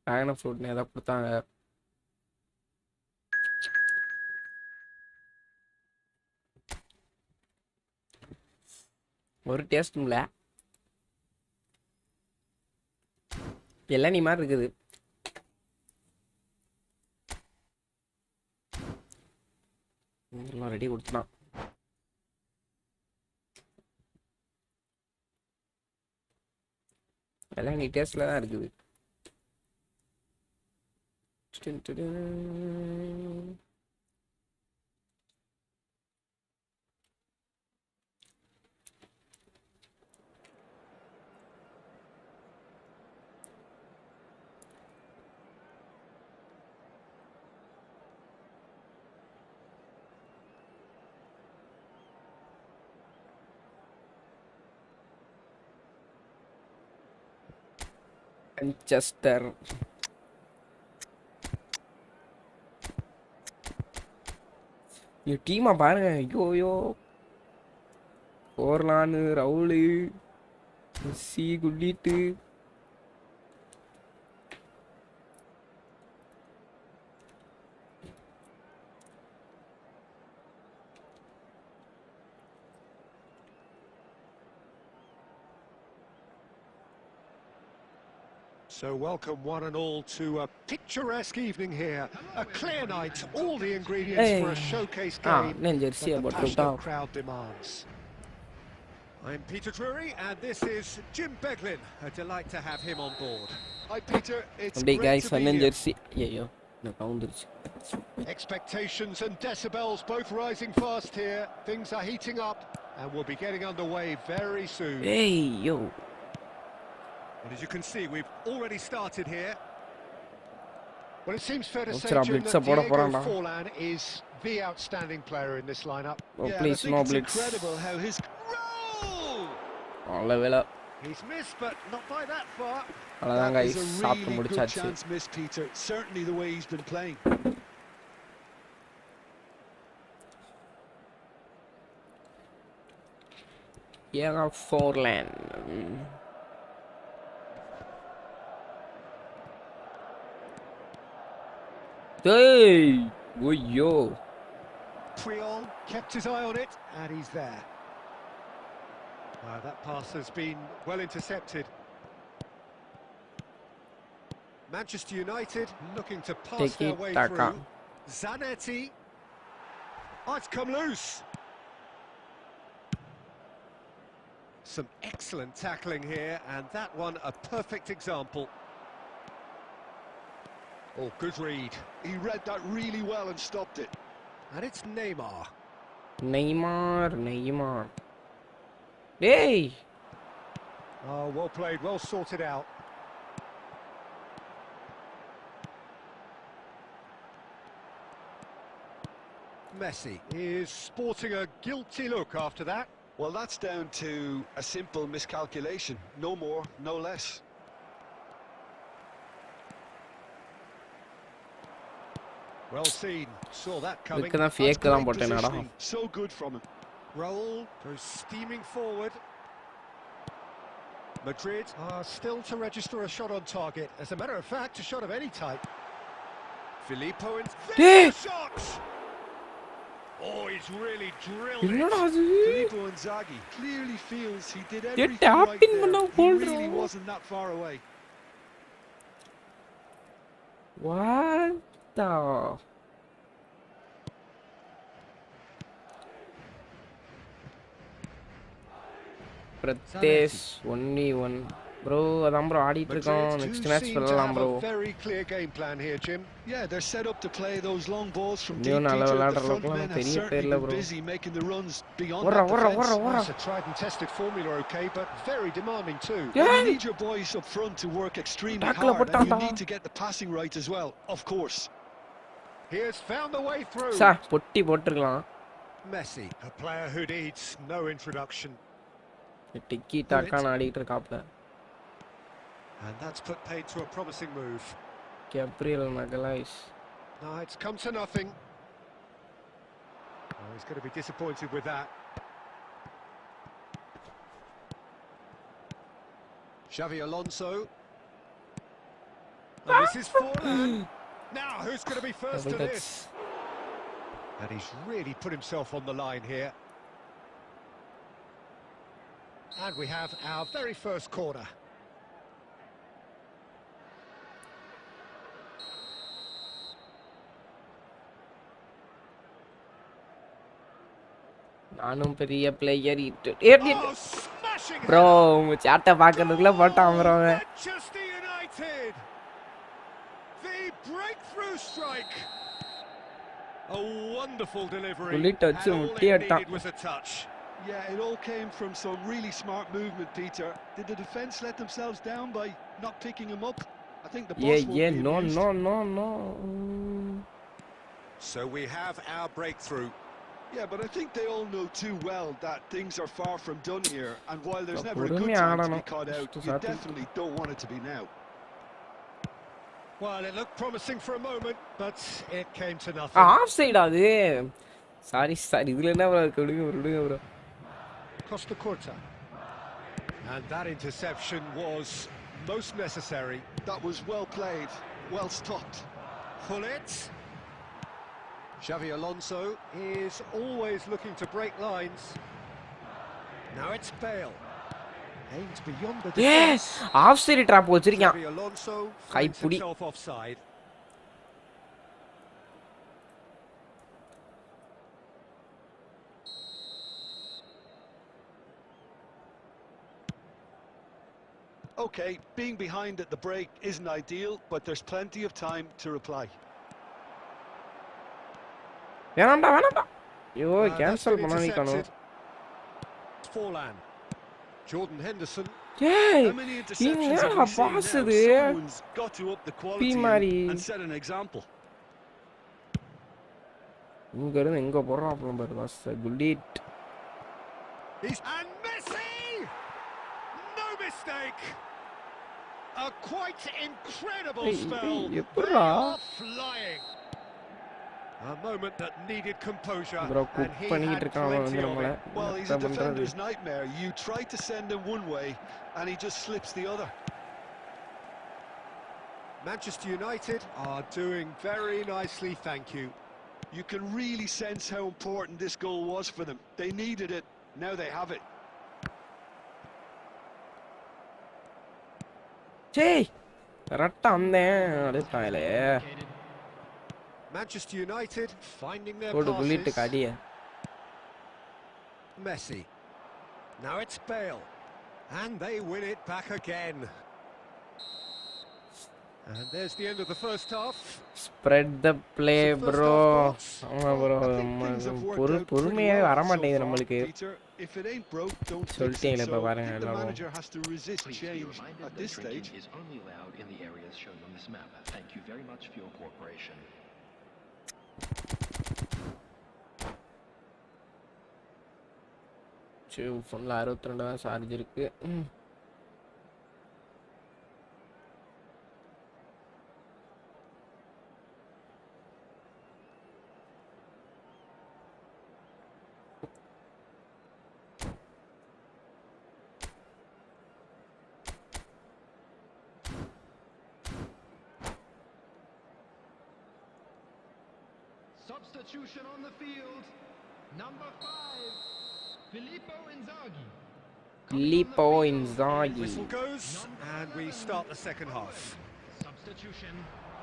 [SPEAKER 1] ட்ராகன் ஃப்ரூட்னு ஏதோ கொடுத்தாங்க. ஒரு டேஸ்ட்டும் இல்லை. எல்லாம் நீ மாதிரி இருக்குது. எல்லாம் ரெடி கொடுத்துட்டான். எல்லாம் நீ டேஸ்ட்ல தான் இருக்குது. Manchester. நீ டீமா பாருங்க. ஐயோ போர்லான்னு ரவுலு Messi குள்ளிட்டு
[SPEAKER 2] So welcome one and all to a picturesque evening here. A clear night, all the ingredients for a showcase game that the passionate crowd demands. I'm Peter Drury and this is Jim Beglin. A delight to have him on board.
[SPEAKER 3] Hi Peter, it's great to be here.
[SPEAKER 2] Expectations and decibels both rising fast here. Things are heating up and we'll be getting underway very soon.
[SPEAKER 1] Hey, yo.
[SPEAKER 2] And as you can see, we've already started here. Well, it seems fair to say, Jim, that Diego Forlan is the outstanding player in this lineup.
[SPEAKER 1] Oh, yeah, please, no blitz.
[SPEAKER 3] Incredible how his
[SPEAKER 1] level up.
[SPEAKER 2] He's missed, but not by that far.
[SPEAKER 3] That is a really good chance miss, Peter. Certainly the way he's been playing.
[SPEAKER 1] Diego Forlan. Hey, yo.
[SPEAKER 2] Priol kept his eye on it, and he's there. That pass has been well intercepted. Manchester United looking to pass their way through. Zanetti. Oh, it's come loose. Some excellent tackling here, and that one a perfect example. Oh, good read.
[SPEAKER 3] He read that really well and stopped it.
[SPEAKER 2] And it's Neymar.
[SPEAKER 1] Neymar. Hey!
[SPEAKER 2] Oh, well played, well sorted out. Messi is sporting a guilty look after that.
[SPEAKER 3] Well, that's down to a simple miscalculation. No more, no less.
[SPEAKER 2] Well seen, saw that coming.
[SPEAKER 3] So good from him.
[SPEAKER 2] Raul goes steaming forward. Madrid are still to register a shot on target. As a matter of fact, a shot of any type. Filippo in shot. Oh, he's really drilled it.
[SPEAKER 3] Filippo Inzaghi clearly feels he did everything right there. He really wasn't that far away.
[SPEAKER 1] What the? Pratesh, only one. Bro, adam bro aadittu irukom. Next match pellalam bro.
[SPEAKER 2] Very clear game plan here, Jim.
[SPEAKER 3] Yeah, they're set up to play those long balls from deep. The front men have certainly been busy making the runs beyond that defense.
[SPEAKER 2] It's a tried and tested formula, okay, but very demanding too.
[SPEAKER 3] You need your boys up front to work extremely hard, and you need to get the passing right as well, of course.
[SPEAKER 2] He has found the way through. Messi, a player who needs no introduction.
[SPEAKER 1] Tiki taka aadittu irukapla.
[SPEAKER 2] And that's put paid to a promising move.
[SPEAKER 1] Gabriel Magalhaes.
[SPEAKER 2] No, it's come to nothing. Oh, he's going to be disappointed with that. Xavi Alonso. And this is Forlan. Now, who's going to be first to this? And he's really put himself on the line here. And we have our very first corner.
[SPEAKER 1] நானும் பெரிய player bro உங்க சாட்ட பாக்கிறதுக்குள்ள போட்டான் bro
[SPEAKER 2] Manchester United, the breakthrough strike. A wonderful delivery.
[SPEAKER 1] Fully touch
[SPEAKER 2] and all it needed was a touch.
[SPEAKER 3] Yeah, it all came from some really smart movement, Peter. Did the defence let themselves down by not picking him up? I think the boss won't be amused.
[SPEAKER 1] No.
[SPEAKER 2] So we have our breakthrough.
[SPEAKER 3] Yeah, but I think they all know too well that things are far from done here, and while there's never a good time to be caught out, you definitely don't want it to be now.
[SPEAKER 2] Well, it looked promising for a moment, but it came to nothing.
[SPEAKER 1] Offside adu. Sorry, idhula enna bro kudunga bro.
[SPEAKER 2] Costa Curta. And that interception was most necessary.
[SPEAKER 3] That was well played, well stopped.
[SPEAKER 2] Hullet. Xavi Alonso is always looking to break lines. Now it's Bale. Aims beyond the
[SPEAKER 1] Yes,
[SPEAKER 2] defense.
[SPEAKER 1] offside trap வச்சிருக்கான்.
[SPEAKER 2] Xabi Alonso
[SPEAKER 1] கை
[SPEAKER 2] finds
[SPEAKER 1] புடி.
[SPEAKER 2] himself offside.
[SPEAKER 3] Okay, being behind at the break isn't ideal, but there's plenty of time to reply.
[SPEAKER 1] வேணாம்டா. ஐயோ
[SPEAKER 2] That's
[SPEAKER 1] cancel
[SPEAKER 2] been
[SPEAKER 1] பண்ணானீக்கணும்.
[SPEAKER 2] intercepted. Forlan. Jordan Henderson.
[SPEAKER 1] ஏய்,
[SPEAKER 3] How many interceptions have
[SPEAKER 1] என்னடா
[SPEAKER 3] we seen
[SPEAKER 1] pass
[SPEAKER 3] now?
[SPEAKER 1] இது?
[SPEAKER 3] Someone's got to up the quality
[SPEAKER 1] மாதிரி.
[SPEAKER 3] and set an example.
[SPEAKER 1] இங்க இருந்து எங்க போறாப்ல பாரு pass. குல்லிட்.
[SPEAKER 2] And Messi! No mistake! A quite incredible spell. They are flying. A moment that needed composure,
[SPEAKER 1] Bro,
[SPEAKER 2] and he
[SPEAKER 1] பண்ணிட்டு
[SPEAKER 2] had
[SPEAKER 1] இருக்கான் அவன் வந்து
[SPEAKER 2] plenty of
[SPEAKER 1] நம்மள.
[SPEAKER 2] it.
[SPEAKER 3] Well, he's a defender's nightmare. You try to send him one way, and he just slips the other.
[SPEAKER 2] Manchester United are doing very nicely, thank you.
[SPEAKER 3] You can really sense how important this goal was for them. They needed it. Now they have it.
[SPEAKER 1] டேய் கரெக்ட்டா வந்தேன் அடிச்சாங்களே.
[SPEAKER 2] Manchester United finding their
[SPEAKER 1] போடு குல்லிட்
[SPEAKER 2] passes.
[SPEAKER 1] கடிய.
[SPEAKER 2] Messi. Now it's Bale. And they win it back again. And there's the end of the first half.
[SPEAKER 1] Spread the play bro. ஆமா bro.
[SPEAKER 3] I think things have worked out
[SPEAKER 1] பொறுமையாவே
[SPEAKER 3] pretty
[SPEAKER 1] வர
[SPEAKER 3] well so
[SPEAKER 1] மாட்டேங்குது
[SPEAKER 3] far,
[SPEAKER 1] நம்மளுக்கு.
[SPEAKER 3] Peter. If it ain't broke, don't fix it.
[SPEAKER 1] சொல்லிட்டீங்களே
[SPEAKER 3] So
[SPEAKER 1] இப்ப
[SPEAKER 3] I
[SPEAKER 1] பாருங்க
[SPEAKER 3] think the
[SPEAKER 1] எல்லாரும்.
[SPEAKER 3] manager has to resist
[SPEAKER 5] Please be
[SPEAKER 3] change
[SPEAKER 5] reminded
[SPEAKER 3] at
[SPEAKER 5] that
[SPEAKER 3] this
[SPEAKER 5] drinking
[SPEAKER 3] stage.
[SPEAKER 5] is only allowed in the areas shown on this map. Thank you very much for your cooperation.
[SPEAKER 1] சரி ஃபோன்ல 62 தான் charge இருக்கு.
[SPEAKER 4] Substitution on the field. Number 5, Filippo Inzaghi.
[SPEAKER 1] Filippo Inzaghi.
[SPEAKER 2] Whistle goes, and we start the second half.
[SPEAKER 4] Substitution.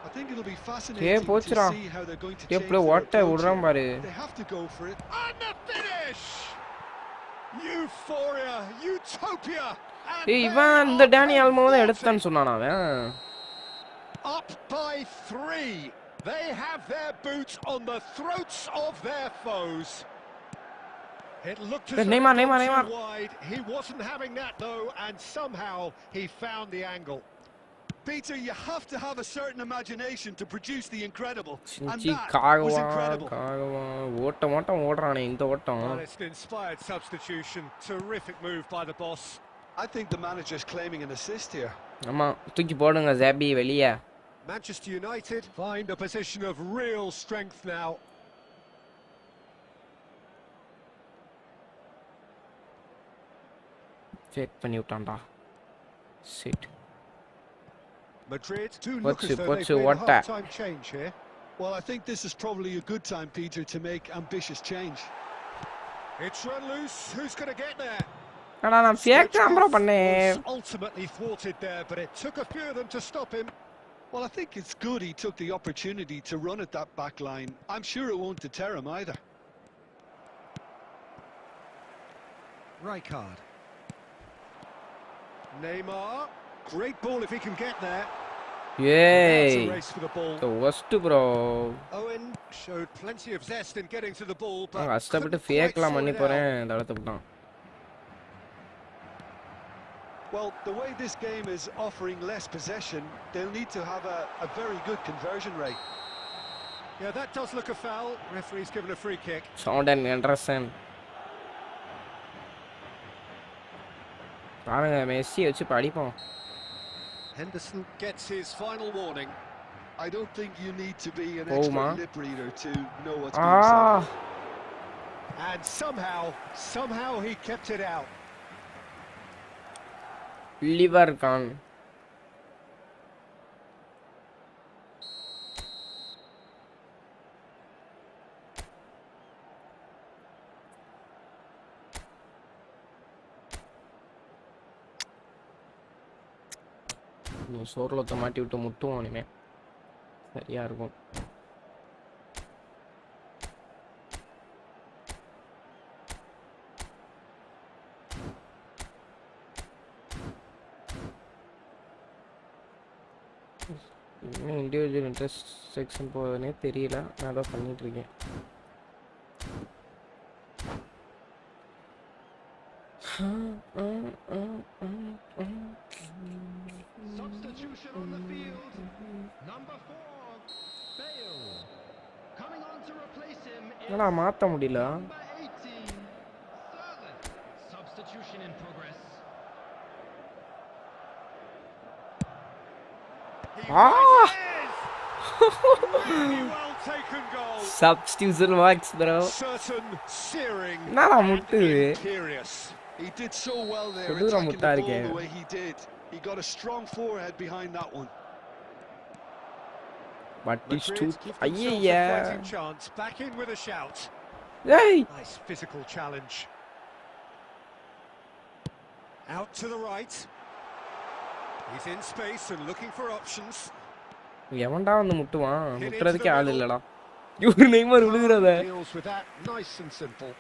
[SPEAKER 3] I think it'll be
[SPEAKER 1] ஏய்
[SPEAKER 3] fascinating to
[SPEAKER 1] போச்சுடா.
[SPEAKER 3] see how they're going to
[SPEAKER 1] ஏய்
[SPEAKER 3] change
[SPEAKER 1] play
[SPEAKER 3] their
[SPEAKER 1] ஓட்ட
[SPEAKER 3] approach
[SPEAKER 1] விடுறான்
[SPEAKER 3] here.
[SPEAKER 1] பாரு.
[SPEAKER 3] They have to go for it.
[SPEAKER 2] And the finish! Euphoria, utopia! And
[SPEAKER 1] ஏய்
[SPEAKER 2] they
[SPEAKER 1] இவன் இந்த
[SPEAKER 2] are
[SPEAKER 1] Danny ஆல்மோ தான்
[SPEAKER 2] converting.
[SPEAKER 1] எடுத்தான்னு சொன்னானா அவன்.
[SPEAKER 2] Up by 3. They have their boots on the throats of their foes. It looked as though
[SPEAKER 1] Neymar,
[SPEAKER 2] it got
[SPEAKER 1] Neymar.
[SPEAKER 2] too wide. He wasn't having that though, and somehow he found the angle.
[SPEAKER 3] Peter, you have to have a certain imagination to produce the incredible. And
[SPEAKER 1] சிஞ்சி
[SPEAKER 3] that was
[SPEAKER 1] காகவா
[SPEAKER 3] incredible.
[SPEAKER 1] காகவா ஓட்டம் ஓடுறானே இந்த ஓட்டம்.
[SPEAKER 2] Well, it's an inspired substitution. Terrific move by the boss.
[SPEAKER 3] I think the manager's claiming an assist here.
[SPEAKER 1] ஆமா தூக்கி போடுங்க Joby வெளியே.
[SPEAKER 2] Manchester United find a position of real strength now.
[SPEAKER 1] Fake பண்ணி விட்டான்டா. Chit.
[SPEAKER 2] Madrid do look
[SPEAKER 1] What's
[SPEAKER 2] as
[SPEAKER 1] it-
[SPEAKER 2] though
[SPEAKER 1] what's
[SPEAKER 2] they've
[SPEAKER 1] it-
[SPEAKER 2] made
[SPEAKER 1] what
[SPEAKER 2] a
[SPEAKER 1] that?
[SPEAKER 2] half-time change here.
[SPEAKER 3] Well, I think this is probably a good time, Peter, to make ambitious change.
[SPEAKER 2] It's run loose. Who's going to get there?
[SPEAKER 1] ஆனா நான் fake தான் bro
[SPEAKER 2] Was
[SPEAKER 1] பண்ணேன்.
[SPEAKER 2] ultimately thwarted there, but it took a few of them to stop him.
[SPEAKER 3] Well, I think it's good he took the opportunity to run at that back line. I'm sure it won't deter him either.
[SPEAKER 2] Rijkaard. Neymar. Great ball if he can get there.
[SPEAKER 1] ஏய்
[SPEAKER 2] That's a race for the ball.
[SPEAKER 1] Worst bro.
[SPEAKER 2] Owen showed plenty of zest in getting to the ball, but
[SPEAKER 1] நான் கஷ்டப்பட்டு
[SPEAKER 2] couldn't quite
[SPEAKER 1] ஃபேக்லாம்
[SPEAKER 2] sort
[SPEAKER 1] பண்ணி
[SPEAKER 2] it out.
[SPEAKER 1] போறேன் தடத்தை விட்டான்.
[SPEAKER 3] Well, the way this game is offering less possession, they'll need to have a very good conversion rate.
[SPEAKER 2] Yeah, that does look a foul. Referee's given a free kick.
[SPEAKER 1] சவுண்டன் Anderson. பாருங்க Messi வச்சு படிப்போம்.
[SPEAKER 2] Henderson gets his final warning.
[SPEAKER 3] I don't think you need to be an
[SPEAKER 1] Oh,
[SPEAKER 3] expert
[SPEAKER 1] ma.
[SPEAKER 3] lip reader to know what's being said.
[SPEAKER 2] And somehow he kept it out.
[SPEAKER 1] Oliver Kahn. நீ சோர்லத்தை மாட்டி விட்டு முட்டுவோம் இனிமே சரியா இருக்கும். இன்னும் individual interest section போகுதுன்னே தெரியல, நான் தான் பண்ணிகிட்ருக்கேன்.
[SPEAKER 4] Substitution on the field. Number 4, Bale. Coming on to replace him is
[SPEAKER 1] என்னடா மாற்ற முடியல.
[SPEAKER 4] number 18, Sterling. Substitution in progress.
[SPEAKER 2] Really well taken goal.
[SPEAKER 1] Substitution works, bro.
[SPEAKER 2] Certain, searing,
[SPEAKER 1] என்னடா
[SPEAKER 2] and
[SPEAKER 1] முட்டு.
[SPEAKER 2] imperious.
[SPEAKER 3] He did so well there,
[SPEAKER 1] Kodura
[SPEAKER 3] attacking the
[SPEAKER 1] mutta
[SPEAKER 3] ball
[SPEAKER 1] irukku.
[SPEAKER 3] the way he did. He got a strong forehead behind that one.
[SPEAKER 1] But he's too.
[SPEAKER 2] Madrid give themselves a
[SPEAKER 1] Ayya.
[SPEAKER 2] fighting chance. Back in with a shout.
[SPEAKER 1] Hey.
[SPEAKER 2] Nice physical challenge. Out to the right. He's in space and looking for options.
[SPEAKER 1] எவன்டா வந்து முட்டுவான்? முட்டுறதுக்கே ஆள் இல்லடா. இவரு Neymar விழுகுறத.
[SPEAKER 2] Deals with that nice and simple.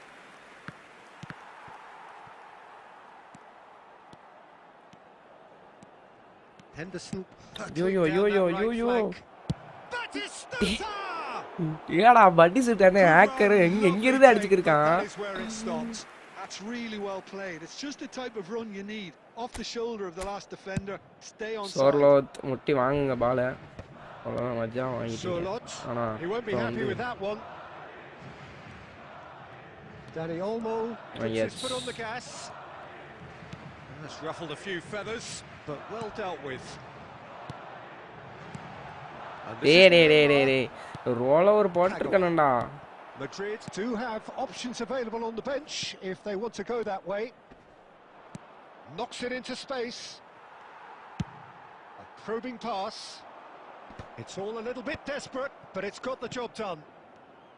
[SPEAKER 2] Henderson.
[SPEAKER 1] Yo.
[SPEAKER 2] That is Stata!
[SPEAKER 1] ஏடா பட்டி சுட்டானே hacker எங்க இருந்து அடிச்சிருக்கான்.
[SPEAKER 2] That is where it stopped.
[SPEAKER 3] That's really well played. It's just the type of run you need. Off the shoulder of the last defender. Stay on side.
[SPEAKER 1] சோர்லோத் முட்டி வாங்குங்க பால. அவ்வளவுதான் மஜா வாங்கிட்டீங்க. ஆனா
[SPEAKER 2] He won't be happy with that one. Danny Olmo puts
[SPEAKER 1] yes.
[SPEAKER 2] his foot on the gas. That's ruffled a few feathers, but well dealt with.
[SPEAKER 1] டேய் ரோல ஒரு போட்டுருக்கணும்டா.
[SPEAKER 2] Madrid do have options available on the bench if they want to go that way. Knocks it into space. A probing pass. It's all a little bit desperate, but it's got the job done.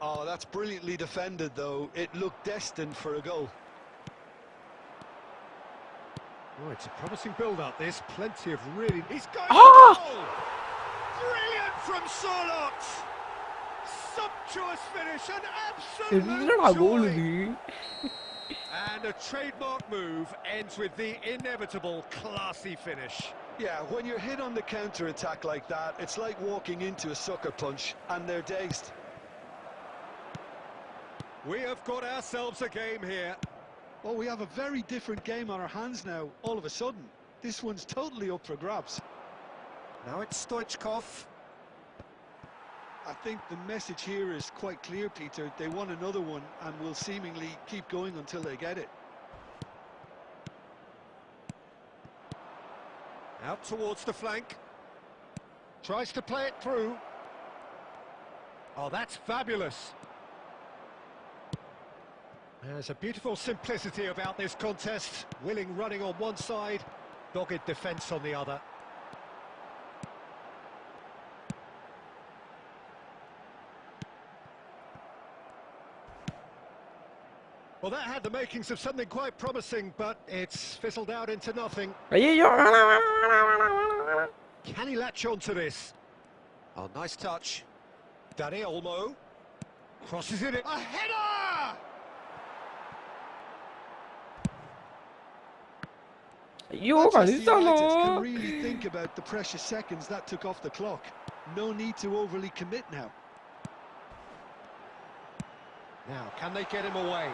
[SPEAKER 3] Oh, that's brilliantly defended, though. It looked destined for a goal.
[SPEAKER 2] Oh, it's a promising build-up. There's plenty of really... He's going
[SPEAKER 1] Ah!
[SPEAKER 2] for the goal! Brilliant from Sorlot! Sumptuous finish, an
[SPEAKER 1] என்னடா
[SPEAKER 2] absolute
[SPEAKER 1] கோல்
[SPEAKER 2] joy!
[SPEAKER 1] இது?
[SPEAKER 2] And a trademark move ends with the inevitable classy finish.
[SPEAKER 3] Yeah, when you're hit on the counter-attack like that, it's like walking into a sucker punch, and they're dazed.
[SPEAKER 2] We have got ourselves a game here.
[SPEAKER 3] Well, we have a very different game on our hands now, all of a sudden. This one's totally up for grabs.
[SPEAKER 2] Now it's Stoichkov.
[SPEAKER 3] I think the message here is quite clear, Peter. They want another one and will seemingly keep going until they get it.
[SPEAKER 2] Out towards the flank. Tries to play it through. Oh, that's fabulous. There's a beautiful simplicity about this contest. Willing running on one side, dogged defence on the other. Well, that had the makings of something quite promising, but it's fizzled out into nothing.
[SPEAKER 1] ஐயோ.
[SPEAKER 2] Can he latch on to this? Oh, nice touch. Danny Olmo crosses it. A header!
[SPEAKER 1] ஐயோ
[SPEAKER 3] Manchester
[SPEAKER 1] கழிச்சானோ.
[SPEAKER 3] United can really think about the precious seconds that took off the clock. No need to overly commit now.
[SPEAKER 2] Now, can they get him away?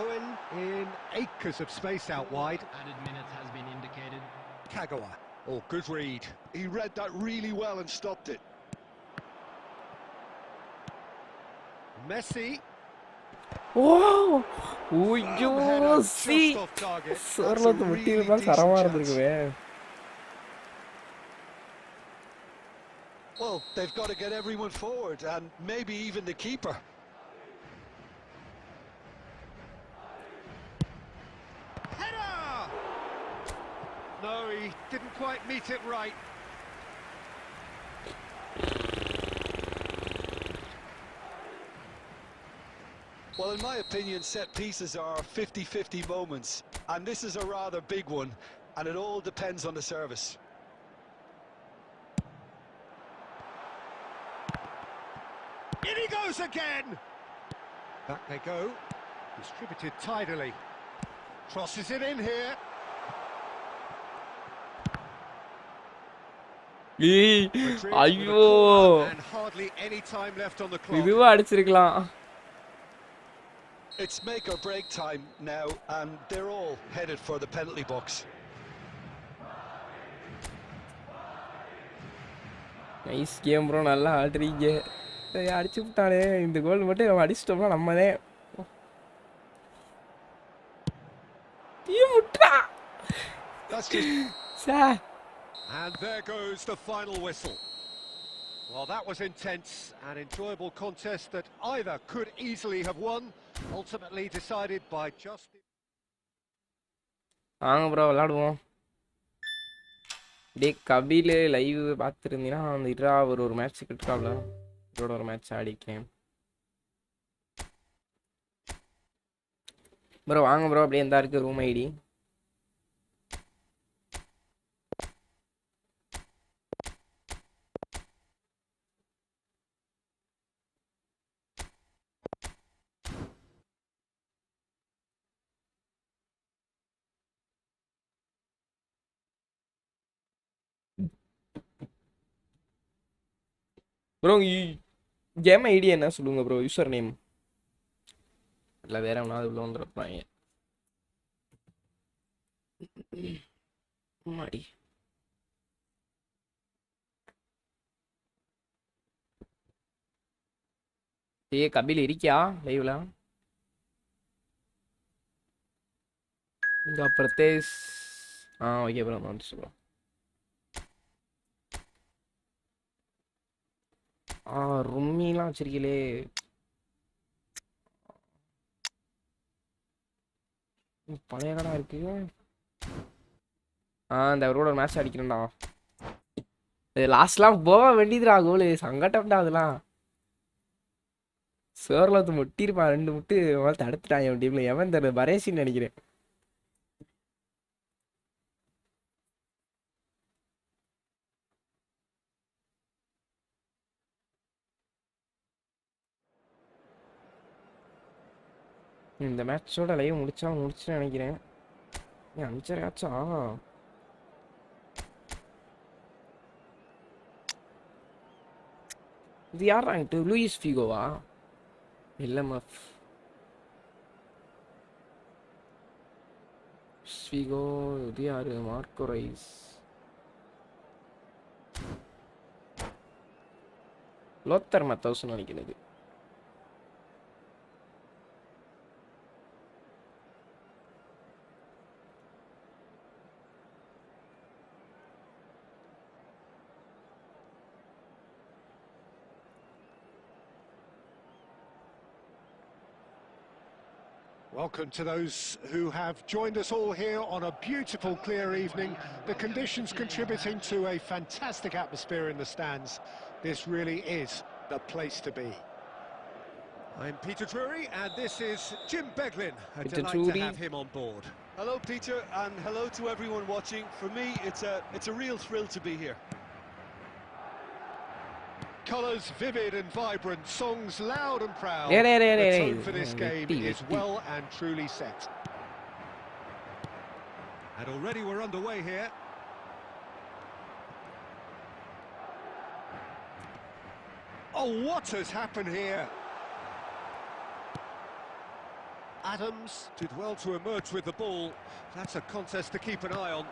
[SPEAKER 2] Owen in acres of space out wide.
[SPEAKER 4] Added minutes has been indicated.
[SPEAKER 2] Kagawa. Oh, good read.
[SPEAKER 3] He read that really well and stopped it.
[SPEAKER 2] Messi.
[SPEAKER 1] ஓ ஐயோ C
[SPEAKER 2] Just off target.
[SPEAKER 1] சோர்லோத் முட்டி இருந்தா சரமா இருந்திருக்குவே.
[SPEAKER 3] Well, they've got to get everyone forward and maybe even the keeper.
[SPEAKER 2] Header! No, he didn't quite meet it right.
[SPEAKER 3] Well, in my opinion, set pieces are 50-50 moments, and this is a rather big one, and it all depends on the service.
[SPEAKER 2] goes again! Back they go. Distributed tidily. Crosses it in here.
[SPEAKER 1] ஐயோ
[SPEAKER 2] And hardly any time left on the clock.
[SPEAKER 1] இதுவா அடிச்சிருக்கலாம்.
[SPEAKER 3] It's make or break time now, and they're all headed for the penalty box.
[SPEAKER 1] Nice game bro, நல்லா ஆடுறீங்க. அடிச்சு விட்டானே, இந்த கோல் மட்டும் நம்ம அடிச்சிட்டோம்னா நம்மதே.
[SPEAKER 3] That's just
[SPEAKER 1] sir.
[SPEAKER 2] And there goes the final whistle. Well, that was intense and enjoyable contest that either could easily have won, ultimately decided by just...
[SPEAKER 1] வாங்க bro விளாடுவோம். டே Kapil live பார்த்துருந்தீங்கன்னா அந்த இதா ஒரு மேட்ச் கிட்டாப்ல இதோட ஒரு மேட்ச் ஆடிக்கேன் ப்ரோ. வாங்க ப்ரோ, அப்படியே எந்தா இருக்கு room ID? Bro game ID என்ன சொல்லுங்க ப்ரோ, யூசர் நேம் இல்லை வேற ஒன்றாவது உள்ள வந்துருப்பாங்க. மாடி ஏ கபில் இருக்கியா லைவ்ல? இங்கே பிரதேஷ் ஓகே ப்ரோ, வந்துச்சு ப்ரோ. ரும்மிலாம் வச்சிருக்கீங்களே. பழைய கடை இருக்கு. இந்த அவரோட மேட்ச் அடிக்கிறேன்டா. லாஸ்ட்லாம் போக வேண்டியதுடா கோலு, சங்கட்டம்டா அதெல்லாம். சேர்ல முட்டிருப்பான், 2 முட்டு தடுத்துட்டான் என் டீம்ல. எவன் தர பரேசின்னு நினைக்கிறேன். இந்த மேட்சோட லைவ் முடிச்சுன்னு நினைக்கிறேன். 5:30 ஆச்சா? இது யார் ராங்கிட்டு? லூயிஸ் ஃபிகோவா? எல்எம்எஃப் ஃபிகோ. இது யாரு? Marco rice. லோத்தர் மத்தோஸ்ன்னு நினைக்கிறது.
[SPEAKER 2] Welcome to those who have joined us all here on a beautiful, clear evening. The conditions contributing to a fantastic atmosphere in the stands. This really is the place to be. I'm Peter Drury, and this is Jim Beglin. A delight to have him on board.
[SPEAKER 3] hello, Peter, and hello to everyone watching. For me, it's a real thrill to be here.
[SPEAKER 2] Colours vivid and vibrant, songs loud and proud.
[SPEAKER 1] The
[SPEAKER 2] tone for this game is well and truly set. And already we're underway here. Oh, what has happened here? Adams did well to emerge with the ball. That's a contest to keep an eye on.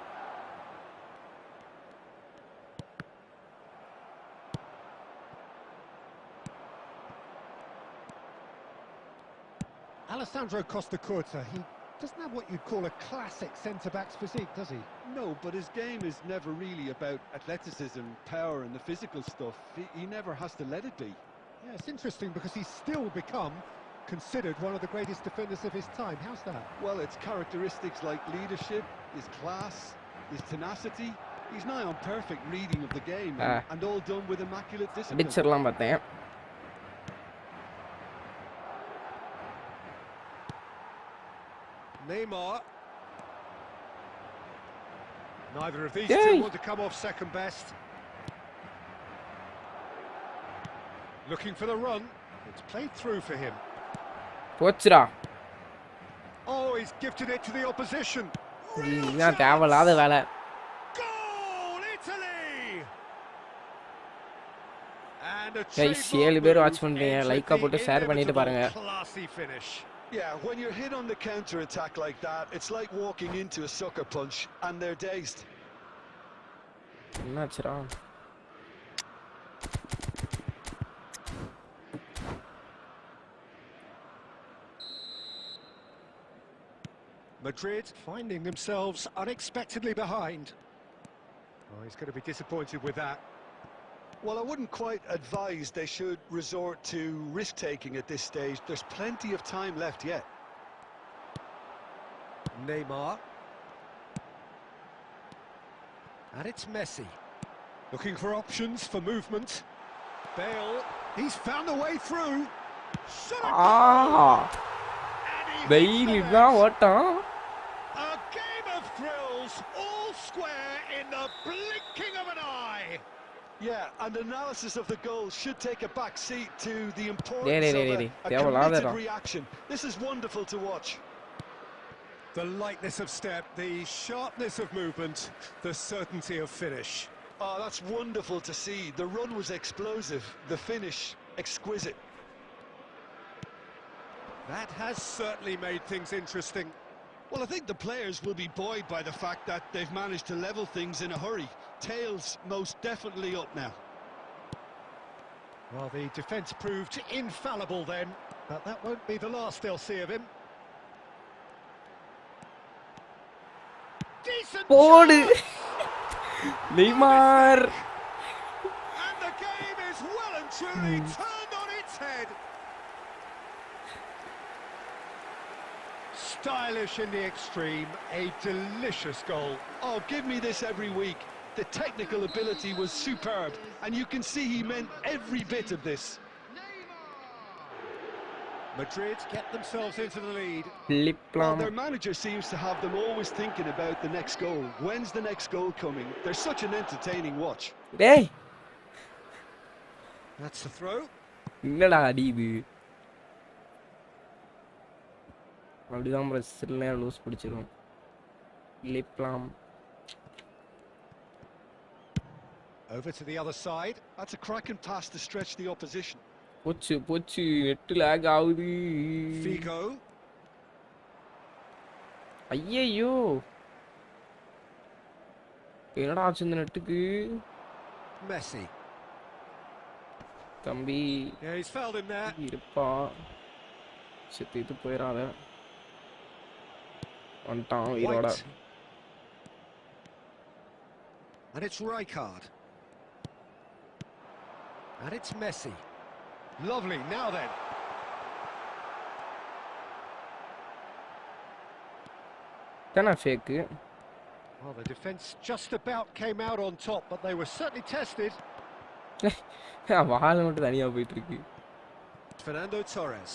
[SPEAKER 2] Alessandro Costa Curta, he doesn't have what you'd call a classic centre-back's physique, does he?
[SPEAKER 3] No, but his game is never really about athleticism, power and the physical stuff. He never has to let it be.
[SPEAKER 2] Yeah, it's interesting because he's still become considered one of the greatest defenders of his time. How's that?
[SPEAKER 3] Well, it's characteristics like leadership, his class, his tenacity. He's nigh on perfect reading of the game and all done with immaculate discipline.
[SPEAKER 2] Neymar. Neither of these two want to come off second best. Looking for the run. It's played through for him.
[SPEAKER 1] போச்சுடா.
[SPEAKER 2] Oh, he's gifted it to the opposition.
[SPEAKER 1] இதுதான் தேவையில்லாத வேலை.
[SPEAKER 2] Goal, Italy! And a
[SPEAKER 1] guys,
[SPEAKER 2] trademark
[SPEAKER 1] 7 பேர்
[SPEAKER 2] move
[SPEAKER 1] watch பண்றீங்க.
[SPEAKER 2] ends
[SPEAKER 1] Lyca
[SPEAKER 2] with
[SPEAKER 1] போட்டு
[SPEAKER 2] the
[SPEAKER 1] share பண்ணிட்டு பாருங்க.
[SPEAKER 2] inevitable classy finish.
[SPEAKER 3] Yeah, when you're hit on the counter-attack like that, it's like walking into a sucker punch and they're dazed.
[SPEAKER 1] என்னாச்சுடா?
[SPEAKER 2] Madrid finding themselves unexpectedly behind. Oh, he's going to be disappointed with that.
[SPEAKER 3] Well, I wouldn't quite advise they should resort to risk-taking at this stage. There's plenty of time left yet.
[SPEAKER 2] Neymar. And it's Messi. Looking for options for movement. Bale, he's found a way through.
[SPEAKER 1] வெயில் தான் ஓட்டம்.
[SPEAKER 2] A game of thrills, all square in the blinking of an eye.
[SPEAKER 3] Yeah, and analysis of the goal should take a back seat to the
[SPEAKER 1] They
[SPEAKER 3] importance of a committed reaction. This is wonderful to watch.
[SPEAKER 2] The lightness of step, the sharpness of movement, the certainty of finish.
[SPEAKER 3] Oh, that's wonderful to see. The run was explosive, the finish exquisite.
[SPEAKER 2] That has certainly made things interesting.
[SPEAKER 3] Well, I think the players will be buoyed by the fact that they've managed to level things in a hurry. Tails most definitely up now.
[SPEAKER 2] Well, the defence proved infallible then, but that won't be the last they'll see of him. Decent
[SPEAKER 1] போடு.
[SPEAKER 2] chance!
[SPEAKER 1] Neymar.
[SPEAKER 2] And the game is well and truly turned on its head. Stylish in the extreme, a delicious goal.
[SPEAKER 3] Oh, give me this every week. The technical ability was superb, and you can see he meant every bit of this.
[SPEAKER 2] Madrid get themselves into the lead.
[SPEAKER 3] Well, their manager seems to have them always thinking about the next goal. When's the next goal coming? They're such an entertaining watch.
[SPEAKER 1] டேய்,
[SPEAKER 2] That's the throw.
[SPEAKER 1] என்னடா அடி இது? அப்படிதான் bro சில நேரம் loose பிடிச்சிரும். லிப்லாம்.
[SPEAKER 2] Over to the other side.
[SPEAKER 3] That's a cracking pass to stretch the opposition.
[SPEAKER 1] போச்சு போச்சு, நெட் லாக் ஆகுது.
[SPEAKER 2] Figo.
[SPEAKER 1] ஐயையோ, என்னடா ஆச்சு இந்த நெட்டுக்கு?
[SPEAKER 2] Messi.
[SPEAKER 1] தம்பி
[SPEAKER 2] Yeah, he's fouled him there.
[SPEAKER 1] இருப்பா, செத்து போயிடாத. வந்துட்டான் உயிரோட.
[SPEAKER 2] White. And it's Rijkaard. And it's Messi. Lovely, now then.
[SPEAKER 1] தானே fake?
[SPEAKER 2] Well, the defence just about came out on top, but they were certainly tested.
[SPEAKER 1] வால் மட்டும் தனியா போயிட்டு இருக்கு.
[SPEAKER 2] Fernando Torres.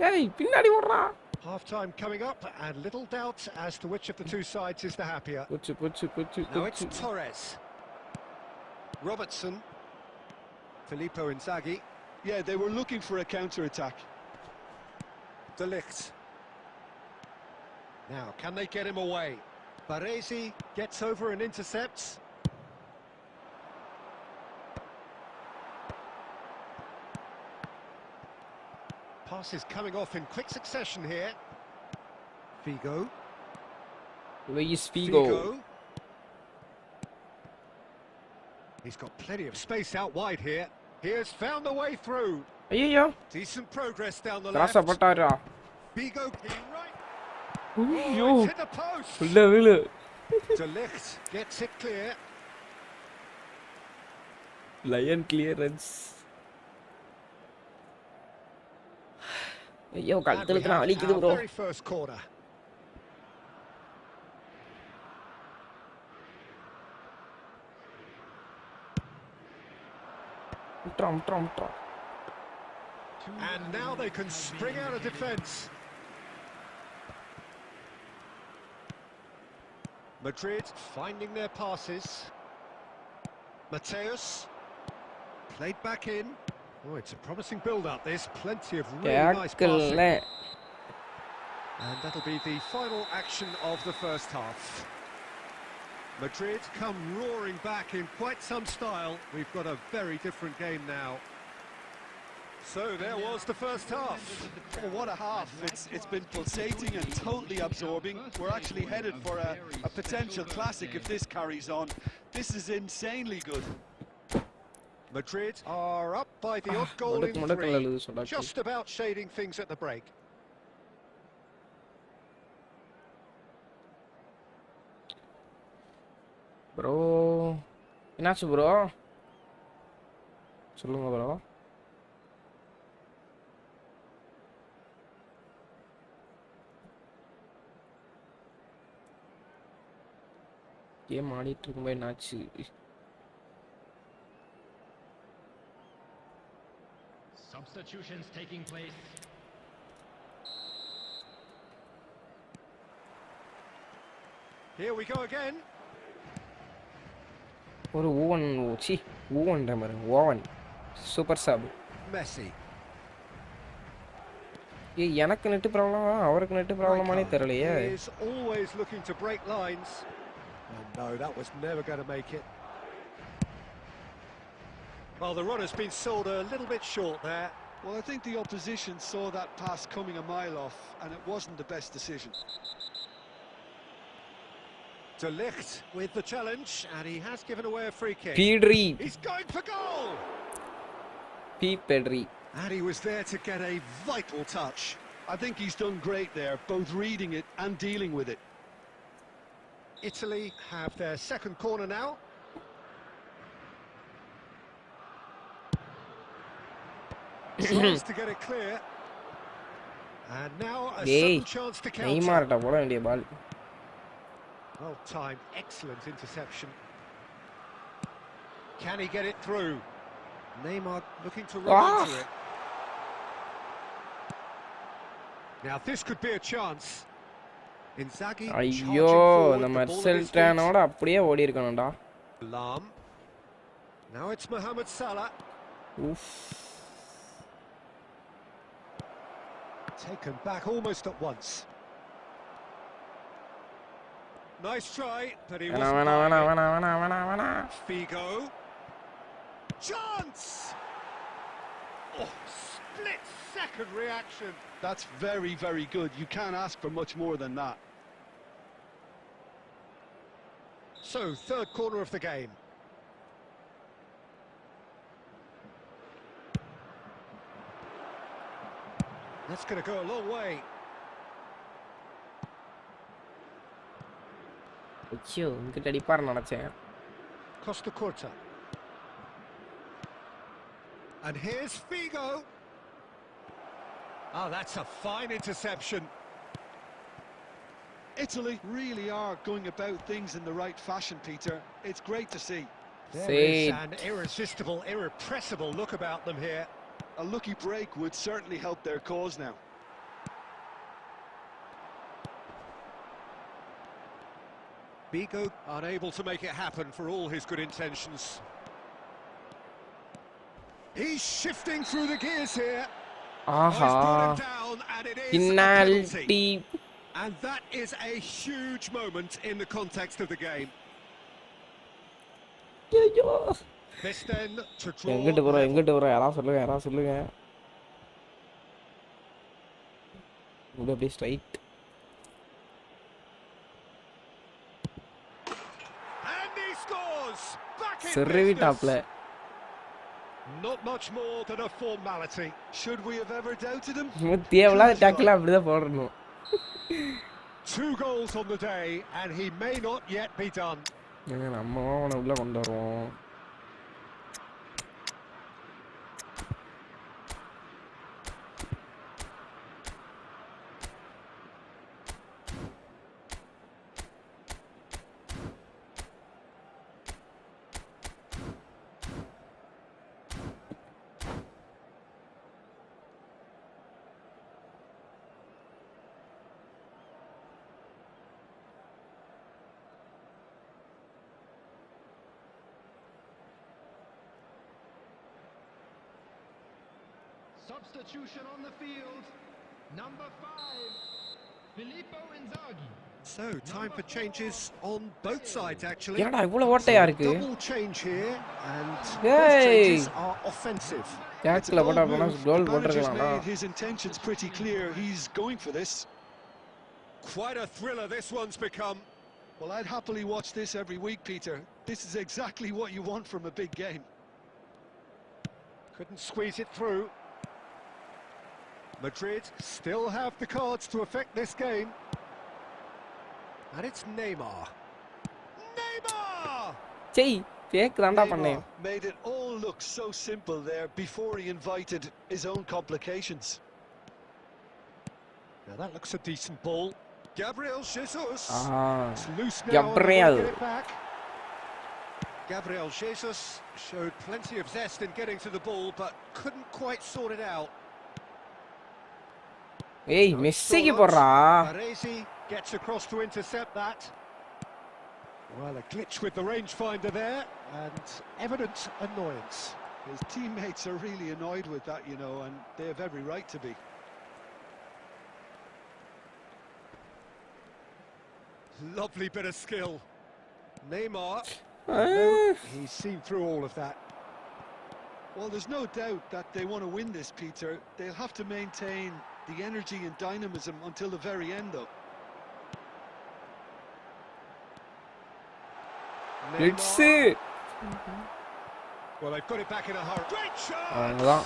[SPEAKER 1] ஏய், பின்னாடி ஓடுறா.
[SPEAKER 2] Half-time coming up, and little doubt as to which of the two sides is the happier.
[SPEAKER 1] போச்சு போச்சு போச்சு.
[SPEAKER 2] Now it's Torres. Robertson. Filippo Inzaghi.
[SPEAKER 3] Yeah, they were looking for a counter-attack.
[SPEAKER 2] De Ligt. Now, can they get him away? Baresi gets over and intercepts. Passes coming off in quick succession here. Figo.
[SPEAKER 1] Luis Figo.
[SPEAKER 2] He's got plenty of space out wide here. He has found a way through.
[SPEAKER 1] ஐயோ,
[SPEAKER 2] Decent progress down the
[SPEAKER 1] கிராஸா
[SPEAKER 2] left.
[SPEAKER 1] போட்டாரா?
[SPEAKER 2] Figo right.
[SPEAKER 1] ஐயோ,
[SPEAKER 2] Oh, it's hit the post.
[SPEAKER 1] உள்ள விழு.
[SPEAKER 2] De Ligt gets it clear.
[SPEAKER 1] Line clearance. ஐயோ,
[SPEAKER 2] And we
[SPEAKER 1] கழுத்துல
[SPEAKER 2] have
[SPEAKER 1] வலிக்குது
[SPEAKER 2] our
[SPEAKER 1] bro.
[SPEAKER 2] very first corner.
[SPEAKER 1] ட்ரம்.
[SPEAKER 2] And now they can spring out of defence. Madrid finding their passes. Mateus played back in. Oh, it's a promising build-up, this. Plenty of really nice passing. And that'll be the final action of the first half. Madrid come roaring back in quite some style. We've got a very different game now. So there was the first half.
[SPEAKER 3] Oh, what a half. It's been pulsating and totally absorbing. We're actually headed for a potential classic if this carries on. This is insanely good.
[SPEAKER 2] Madrid are up by the odd goal in 3, just about shading things at the break.
[SPEAKER 1] Bro, என்னாச்சு bro? சொல்லுங்க bro. Game ஆடிட்டு இருக்கும்போது என்னாச்சு?
[SPEAKER 4] Substitutions taking place.
[SPEAKER 2] Here we go again.
[SPEAKER 1] ஒரு Owen டைமர் Owen super sub.
[SPEAKER 2] Messi.
[SPEAKER 1] எனக்கு net problem அவருக்கு net ப்ராப்ளமானே தெரியலையே.
[SPEAKER 2] He is always looking to break lines. Oh no, that was never going to make it. Well, the run has been sold a little bit short there.
[SPEAKER 3] Well, I think the opposition saw that pass coming a mile off, and it wasn't the best decision.
[SPEAKER 2] De Ligt with the challenge, and he has given away a free kick.
[SPEAKER 1] Pedri.
[SPEAKER 2] He's going for goal!
[SPEAKER 1] Pedri.
[SPEAKER 2] And he was there to get a vital touch.
[SPEAKER 3] I think he's done great there, both reading it and dealing with it.
[SPEAKER 2] Italy have their second corner now. Tries to get it clear. And now a sudden chance to counter.
[SPEAKER 1] நெய்மார்ட்ட போட வேண்டிய பால்.
[SPEAKER 2] Well timed, excellent interception. Can he get it through? Neymar looking to run into it. Now this could be a chance. Inzaghi
[SPEAKER 1] ஐயோ நம்ம மர்சல் ட்ரானோட அப்படியே ஓடி இருக்கணும்டா.
[SPEAKER 2] Lam. Now it's Mohamed Salah.
[SPEAKER 1] Oof.
[SPEAKER 2] Taken back almost at once. Nice try, but he wasn't. Figo. Chance! Oh, split-second reaction.
[SPEAKER 3] That's very, very good. You can't ask for much more than that.
[SPEAKER 2] So, third corner of the game. That's going to go a long way.
[SPEAKER 1] ஐயோ இங்கிட்ட அடிப்பார் நினைச்சேன்.
[SPEAKER 2] Costa Curta. And here's Figo. Oh, that's a fine interception.
[SPEAKER 3] Italy really are going about things in the right fashion, Peter. It's great to see.
[SPEAKER 2] There is an irresistible, irrepressible look about them here.
[SPEAKER 3] A lucky break would certainly help their cause now.
[SPEAKER 2] Figo unable to make it happen for all his good intentions. He's shifting through the gears here.
[SPEAKER 1] Aha. Penalty.
[SPEAKER 2] And that is a huge moment in the context of the game. This then to draw.
[SPEAKER 1] எங்கிட்டு போற யாரா சொல்லுங்க. இது அப்படியே straight.
[SPEAKER 2] And he scores. Back in
[SPEAKER 1] Servi டாப்ல.
[SPEAKER 2] Not much more than a formality.
[SPEAKER 3] Should we have ever doubted him?
[SPEAKER 1] தேவலாத டாக்ல அப்படியே போடணும்.
[SPEAKER 2] 2 goals on the day and he may not yet be done.
[SPEAKER 1] நம்ம அவனை உள்ள கொண்டு வருவோம்.
[SPEAKER 4] Substitution on the field. Number 5, Filippo Inzaghi.
[SPEAKER 2] So, time for changes on both sides, actually.
[SPEAKER 1] என்னடா இவ்வளவு ஓட்டையா இருக்கு?
[SPEAKER 2] Double change here, and both
[SPEAKER 1] Hey!
[SPEAKER 2] changes are offensive.
[SPEAKER 1] டேக்ல போட்டா போனா கோல் போட்டுறலாம்டா.
[SPEAKER 3] His intentions pretty clear. He's going for this.
[SPEAKER 2] Quite a thriller this one's become.
[SPEAKER 3] Well, I'd happily watch this every week, Peter. This is exactly what you want from a big game.
[SPEAKER 2] Couldn't squeeze it through. Madrid still have the cards to affect this game. And it's Neymar. Neymar!
[SPEAKER 1] செய் fake தான்டா பண்ணேன்.
[SPEAKER 3] Made it all look so simple there before he invited his own complications.
[SPEAKER 2] Now that looks a decent ball. Gabriel Jesus. It's loose now.
[SPEAKER 1] Gabriel.
[SPEAKER 2] Get it back. Gabriel Jesus showed plenty of zest in getting to the ball, but couldn't quite sort it out.
[SPEAKER 1] ஏய் மெஸ்ஸிக்கு போறா.
[SPEAKER 2] Baresi gets across to intercept that. Well, a glitch with the rangefinder there, and evident annoyance.
[SPEAKER 3] His teammates are really annoyed with that, you know, and they have every right to be.
[SPEAKER 2] Lovely bit of skill. Neymar. He's seen through all of that.
[SPEAKER 3] Well, there's no doubt that they want to win this, Peter. They'll have to maintain the energy and dynamism until the very end, though.
[SPEAKER 1] Let's see.
[SPEAKER 2] Well, they've got it back in a hurry. Great shot!
[SPEAKER 1] அவ்வளவுதான்.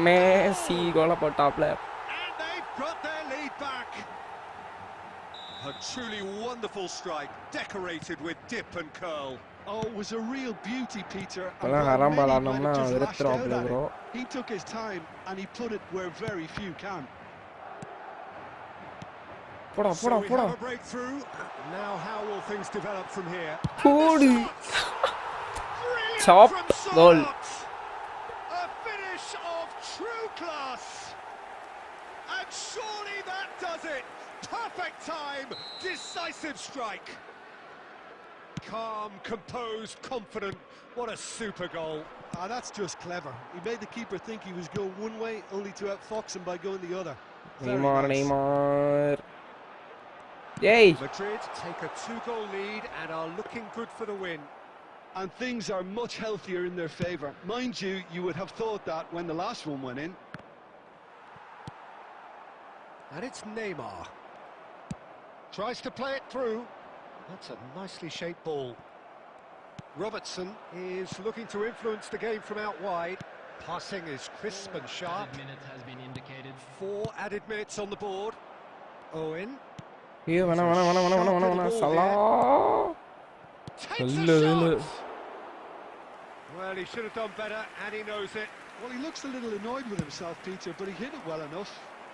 [SPEAKER 1] Messi கோல போட்டாப்ல.
[SPEAKER 2] And they've got their lead back. A truly wonderful strike, decorated with dip and curl.
[SPEAKER 3] Oh, it was a real beauty, Peter. He took his time and he put it where very few can.
[SPEAKER 2] So we have a breakthrough. Now how will things develop from here?
[SPEAKER 1] Chop goal.
[SPEAKER 2] A finish of true class. And surely that does it. Perfect time, decisive strike. Calm, composed, confident. What a super goal.
[SPEAKER 3] That's just clever. He made the keeper think he was going one way, only to outfox him by going the other.
[SPEAKER 1] Neymar. Yay!
[SPEAKER 2] Madrid take a 2-goal lead and are looking good for the win.
[SPEAKER 3] And things are much healthier in their favour. Mind you, you would have thought that when the last one went in.
[SPEAKER 2] And it's Neymar. Tries to play it through. That's a nicely shaped ball. Robertson is looking to influence the game from out wide. Passing is crisp and sharp.
[SPEAKER 5] Added minute has been indicated.
[SPEAKER 2] 4 added minutes on the board. Owen.
[SPEAKER 1] Here, vana. Salah.
[SPEAKER 2] Takes a shot. Well, he should have done better, and he knows it.
[SPEAKER 3] Well, he looks a little annoyed with himself, Peter, but he hit it well enough.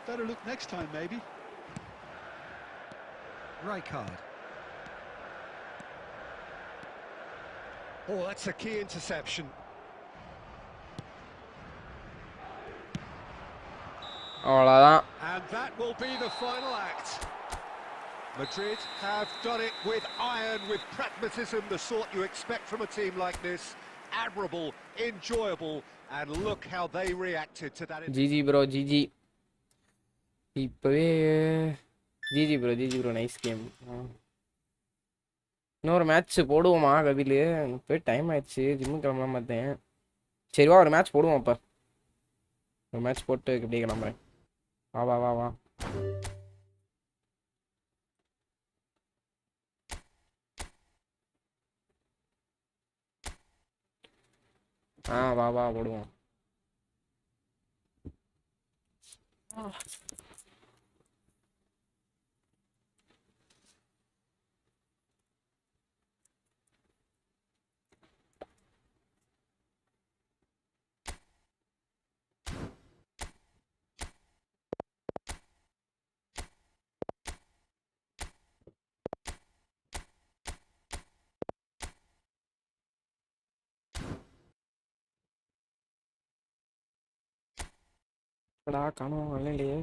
[SPEAKER 3] Better look next time, maybe.
[SPEAKER 2] Rijkaard. Oh, that's a key interception.
[SPEAKER 1] அவ்வளவுதான்.
[SPEAKER 2] And that will be the final act. Madrid have done it with iron, with pragmatism, the sort you expect from a team like this. Admirable, enjoyable, and look how they reacted to that.
[SPEAKER 1] GG bro, GG. இப்பவே GG bro, nice game. இன்னொரு match போடுவோமா கபில்? இப்போ time ஆயிடுச்சு, gym கிளம்பலாம் பார்த்தேன். சரி வா, ஒரு மேட்ச் போடுவோம். அப்போ ஒரு மேட்ச் போட்டு இப்படியே கிளம்புறேன். வா. வா போடுவோம். காணும் இல்லையே.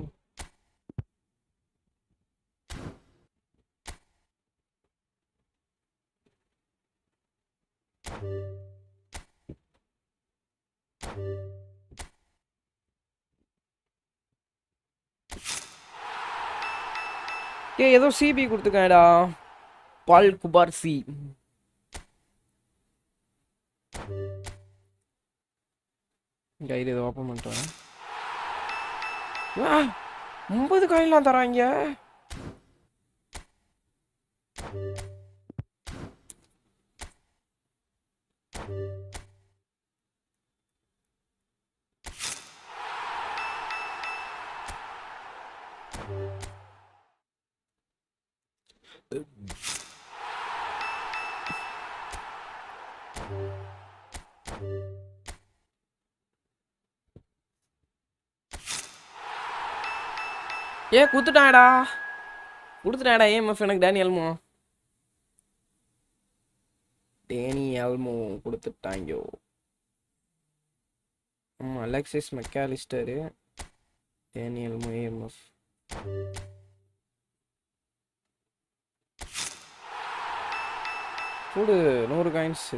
[SPEAKER 1] ஏய் ஏதோ சிபி கொடுத்துக்கடா. பால் குபார்சி. இங்க இது ஓபன் பண்ணிட்டேன். வா 9 காயின்லாம் தராங்க. ஏ குடுத்துட்டாடா ஏஎம்எஃப் எனக்கு டேனி எல்மோ கொடுத்துட்டாங்க. Alexis Mac Allister Dani Olmo AMF. கூடு 100 காயின்ஸ்.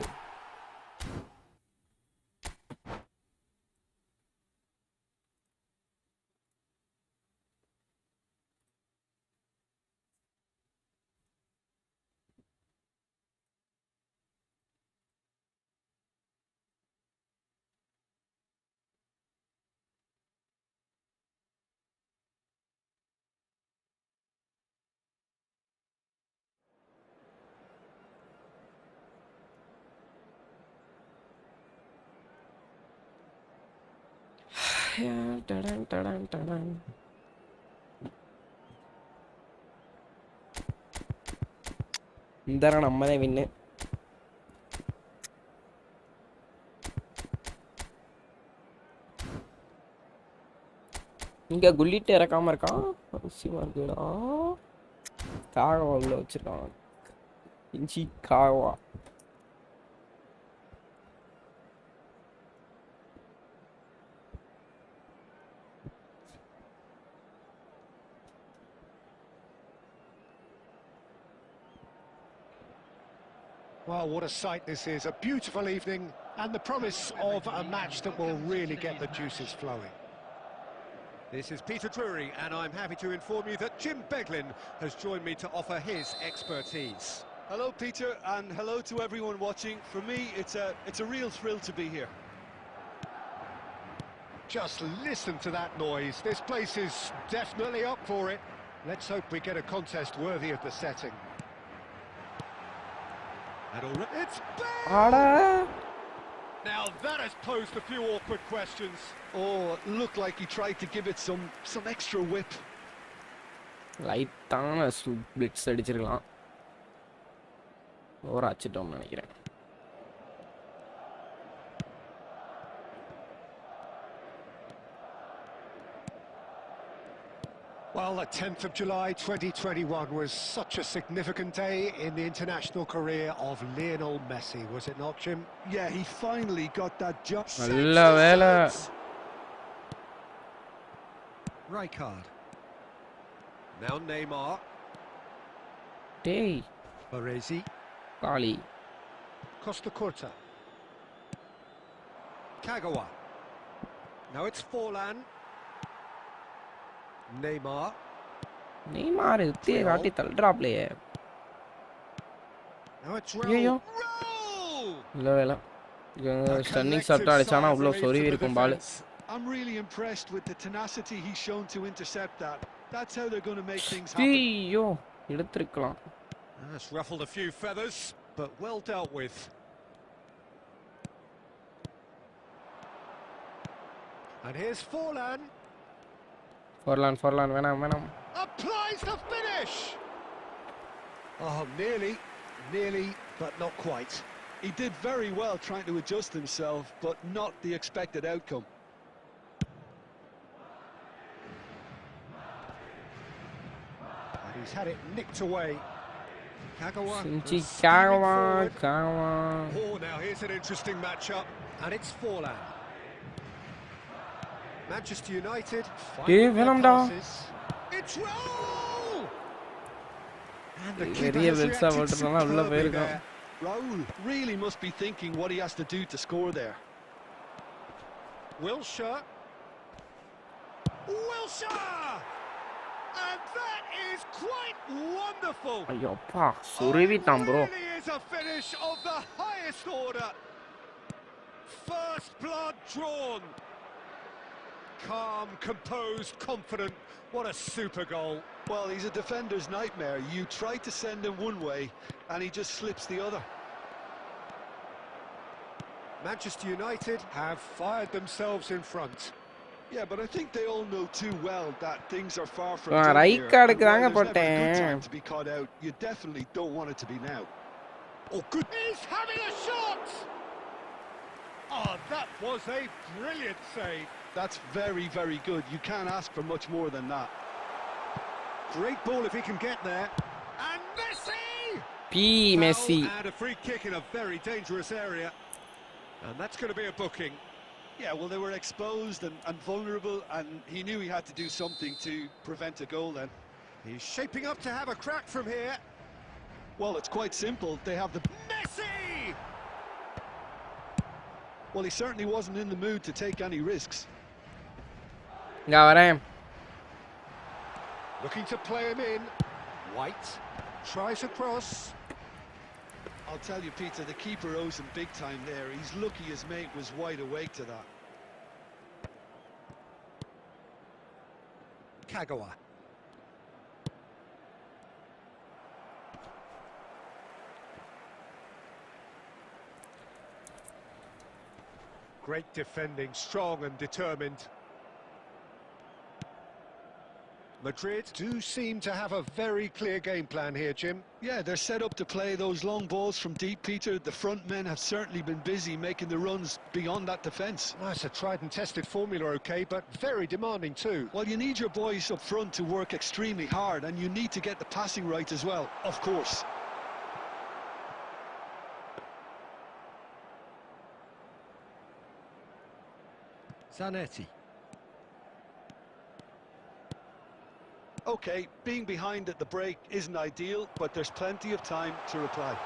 [SPEAKER 1] இந்த நம்ம தான் வின்னு. இங்க குள்ளிட்டு இறக்காம இருக்கான். காகவா உள்ள வச்சிருக்கான். இஞ்சி காகவா.
[SPEAKER 2] Well, what a sight this is. A beautiful evening and the promise of a match that will really get the juices flowing. This is Peter Drury, and I'm happy to inform you that Jim Beglin has joined me to offer his expertise.
[SPEAKER 3] Hello, Peter, and hello to everyone watching. For me, it's a real thrill to be here.
[SPEAKER 2] Just listen to that noise. This place is definitely up for it. Let's hope we get a contest worthy of the setting. It's big! Now that has posed a few awkward questions.
[SPEAKER 3] Oh, it looked like he tried to give it some extra whip.
[SPEAKER 1] லைட்டான splits அடிச்சிருக்கலாம். Over அடிச்சிட்டோம்னு நினைக்கிறேன்.
[SPEAKER 2] Well, the 10th of July 2021 was such a significant day in the international career of Lionel Messi, was it not, Jim?
[SPEAKER 3] Yeah, he finally got that jump.
[SPEAKER 1] நல்ல வேளை.
[SPEAKER 2] Rijkaard. Now Neymar.
[SPEAKER 1] டேய்
[SPEAKER 2] Baresi.
[SPEAKER 1] காளி.
[SPEAKER 2] Costa Curta. Kagawa. Now it's Forlan. Neymar.
[SPEAKER 1] Neymar தே காட்டி தள்ளுறா player.
[SPEAKER 2] Now it's
[SPEAKER 1] ஐயோ
[SPEAKER 2] Raul.
[SPEAKER 1] இல்ல வேல. ஸ்டன்னிங் ஷாட் அடிச்சானா அவ்ளோ சொருவி இருக்கும் பால்.
[SPEAKER 3] I'm really impressed with the tenacity he's shown to intercept that. That's how they're going to make things happen.
[SPEAKER 1] ஐயோ எடுத்துக்கலாம்.
[SPEAKER 2] That's ruffled a few feathers, but well dealt with. And here's Forlan.
[SPEAKER 1] Forlan வேணாம்.
[SPEAKER 2] Applies the finish. Oh, nearly, but not quite.
[SPEAKER 3] He did very well trying to adjust himself, but not the expected outcome.
[SPEAKER 2] And he's had it nicked away. Kagawa. Oh, now here's an interesting matchup, and it's Forlan. Manchester United. Passes. It's Raul. And the keeper has reacted superbly there.
[SPEAKER 3] Raul really must be thinking what he has to do to score there.
[SPEAKER 2] Wilshere. And that is quite wonderful.
[SPEAKER 1] ஐயோப்பா சுருவிட்டான் bro.
[SPEAKER 2] Really is a finish of the highest order. First blood drawn. Calm, composed, confident. What a super goal.
[SPEAKER 3] Well, he's a defender's nightmare. You try to send him one way, and he just slips the other.
[SPEAKER 2] Manchester United have fired themselves in front.
[SPEAKER 3] Yeah, but I think they all know too well that things are far from
[SPEAKER 1] Ah,
[SPEAKER 3] done
[SPEAKER 1] right
[SPEAKER 3] here.
[SPEAKER 1] card
[SPEAKER 3] And while
[SPEAKER 1] தாங்க
[SPEAKER 3] there's never a good
[SPEAKER 1] போட்டேன்.
[SPEAKER 3] time to be caught out, you definitely don't want it to be now.
[SPEAKER 2] Oh, good. He's having a shot! Oh, that was a brilliant save.
[SPEAKER 3] That's very, very good. You can't ask for much more than that.
[SPEAKER 2] Great ball if he can get there. And Messi!
[SPEAKER 1] Messi.
[SPEAKER 2] Foul and a free kick in a very dangerous area. And that's going to be a booking.
[SPEAKER 3] Yeah, well, they were exposed and vulnerable, and he knew he had to do something to prevent a goal then.
[SPEAKER 2] He's shaping up to have a crack from here.
[SPEAKER 3] Well, it's quite simple. They have the...
[SPEAKER 2] Messi!
[SPEAKER 3] Well, he certainly wasn't in the mood to take any risks.
[SPEAKER 1] இங்க வரேன்.
[SPEAKER 2] Looking to play him in. White tries across.
[SPEAKER 3] I'll tell you, Peter, the keeper owes him big time there. He's lucky his mate was wide awake to that.
[SPEAKER 2] Kagawa. Great defending, strong and determined. Madrid do seem to have a very clear game plan here, Jim.
[SPEAKER 3] Yeah, they're set up to play those long balls from deep, Peter. The front men have certainly been busy making the runs beyond that defence.
[SPEAKER 2] Nice, a tried and tested formula, okay, but very demanding too.
[SPEAKER 3] Well, you need your boys up front to work extremely hard, and you need to get the passing right as well, of course.
[SPEAKER 2] Zanetti.
[SPEAKER 3] OK, being behind at the break isn't ideal, but there's plenty of time to reply.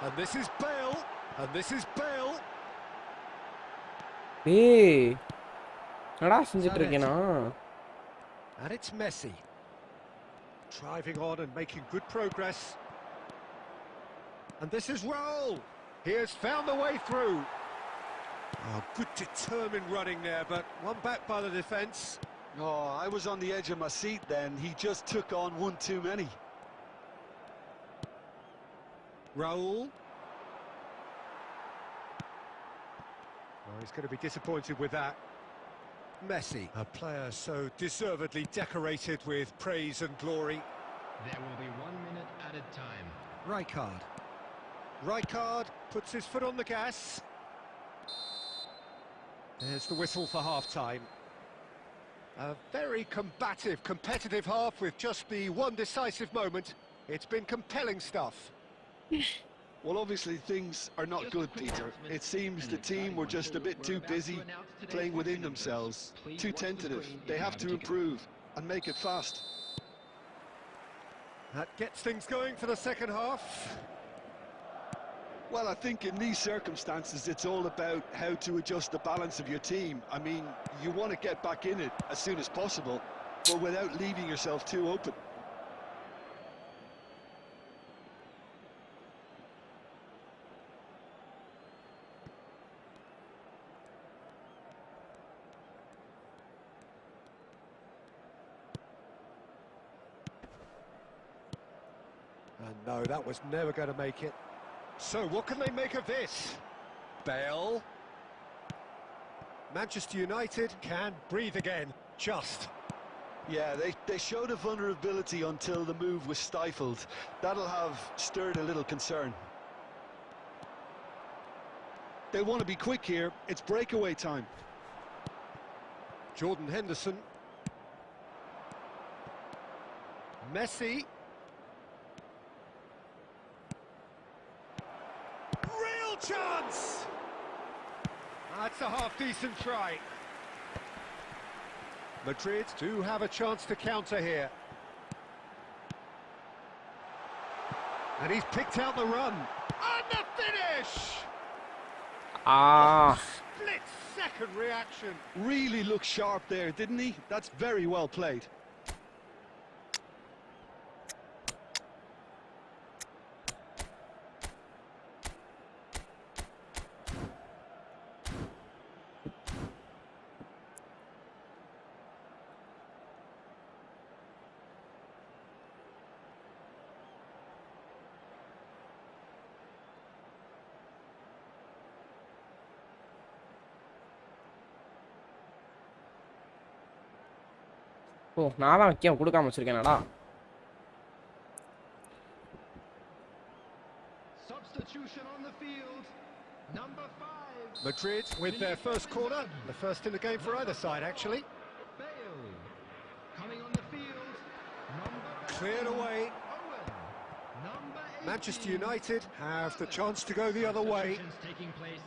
[SPEAKER 2] And this is Bale, and this is Bale.
[SPEAKER 1] ஏய் என்னடா செஞ்சிட்டு இருக்கேனா?
[SPEAKER 2] And it's Messi. Driving on and making good progress. And this is Raul. He has found the way through. Oh, good determined running there, but one back by the defence.
[SPEAKER 3] Oh, I was on the edge of my seat then. He just took on one too many.
[SPEAKER 2] Raul. Oh, he's going to be disappointed with that. Messi, a player so deservedly decorated with praise and glory.
[SPEAKER 4] There will be 1 minute added time.
[SPEAKER 2] Rijkaard. Rijkaard puts his foot on the gas. There's the whistle for half-time. A very combative, competitive half with just the one decisive moment. It's been compelling stuff.
[SPEAKER 3] Well, obviously things are not good, Peter. It seems the team were just a bit too busy playing within themselves, too tentative. They have to improve and make it fast.
[SPEAKER 2] That gets things going for the second half.
[SPEAKER 3] Well, I think in these circumstances, it's all about how to adjust the balance of your team. I mean, you want to get back in it as soon as possible, but without leaving yourself too open.
[SPEAKER 2] And no, that was never going to make it. So, what can they make of this? Bale. Manchester United can breathe again, just.
[SPEAKER 3] Yeah, they showed a vulnerability until the move was stifled. That'll have stirred a little concern. They want to be quick here. It's breakaway time.
[SPEAKER 2] Jordan Henderson. Messi. Real chance! That's a half-decent try. Madrid do have a chance to counter here. And he's picked out the run. And the finish!
[SPEAKER 1] Ah,
[SPEAKER 2] Split-second reaction.
[SPEAKER 3] Really looked sharp there, didn't he? That's very well played.
[SPEAKER 1] ஓ நான் தான் வைக்க கொடுக்காம வச்சிருக்கேனடா.
[SPEAKER 4] Substitution on the field. Number 5.
[SPEAKER 2] Madrid with their first corner, the first in the game for either side actually.
[SPEAKER 4] Bale. Coming on the field. Number
[SPEAKER 2] Cleared away.
[SPEAKER 4] Owen. Number 18.
[SPEAKER 2] Manchester United have the chance to go the other way.
[SPEAKER 4] Substitutions taking place.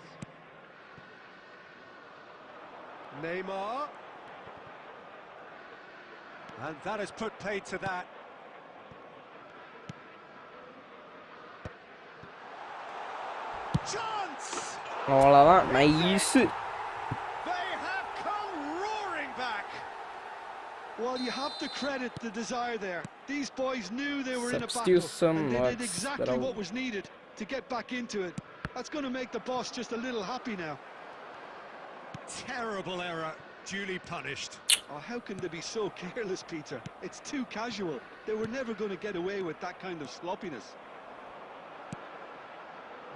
[SPEAKER 2] Neymar. And that has put paid to that. Chance!
[SPEAKER 1] அவ்வளோதான். Nice.
[SPEAKER 2] They have come roaring back.
[SPEAKER 3] Well, you have to credit the desire there. These boys knew they were in a battle,
[SPEAKER 1] Substitution
[SPEAKER 3] and they did
[SPEAKER 1] works,
[SPEAKER 3] exactly
[SPEAKER 1] but
[SPEAKER 3] what was needed to get back into it. That's going to make the boss just a little happy now.
[SPEAKER 2] Terrible error, duly punished.
[SPEAKER 3] Oh, how can they be so careless, Peter? It's too casual. They were never going to get away with that kind of sloppiness.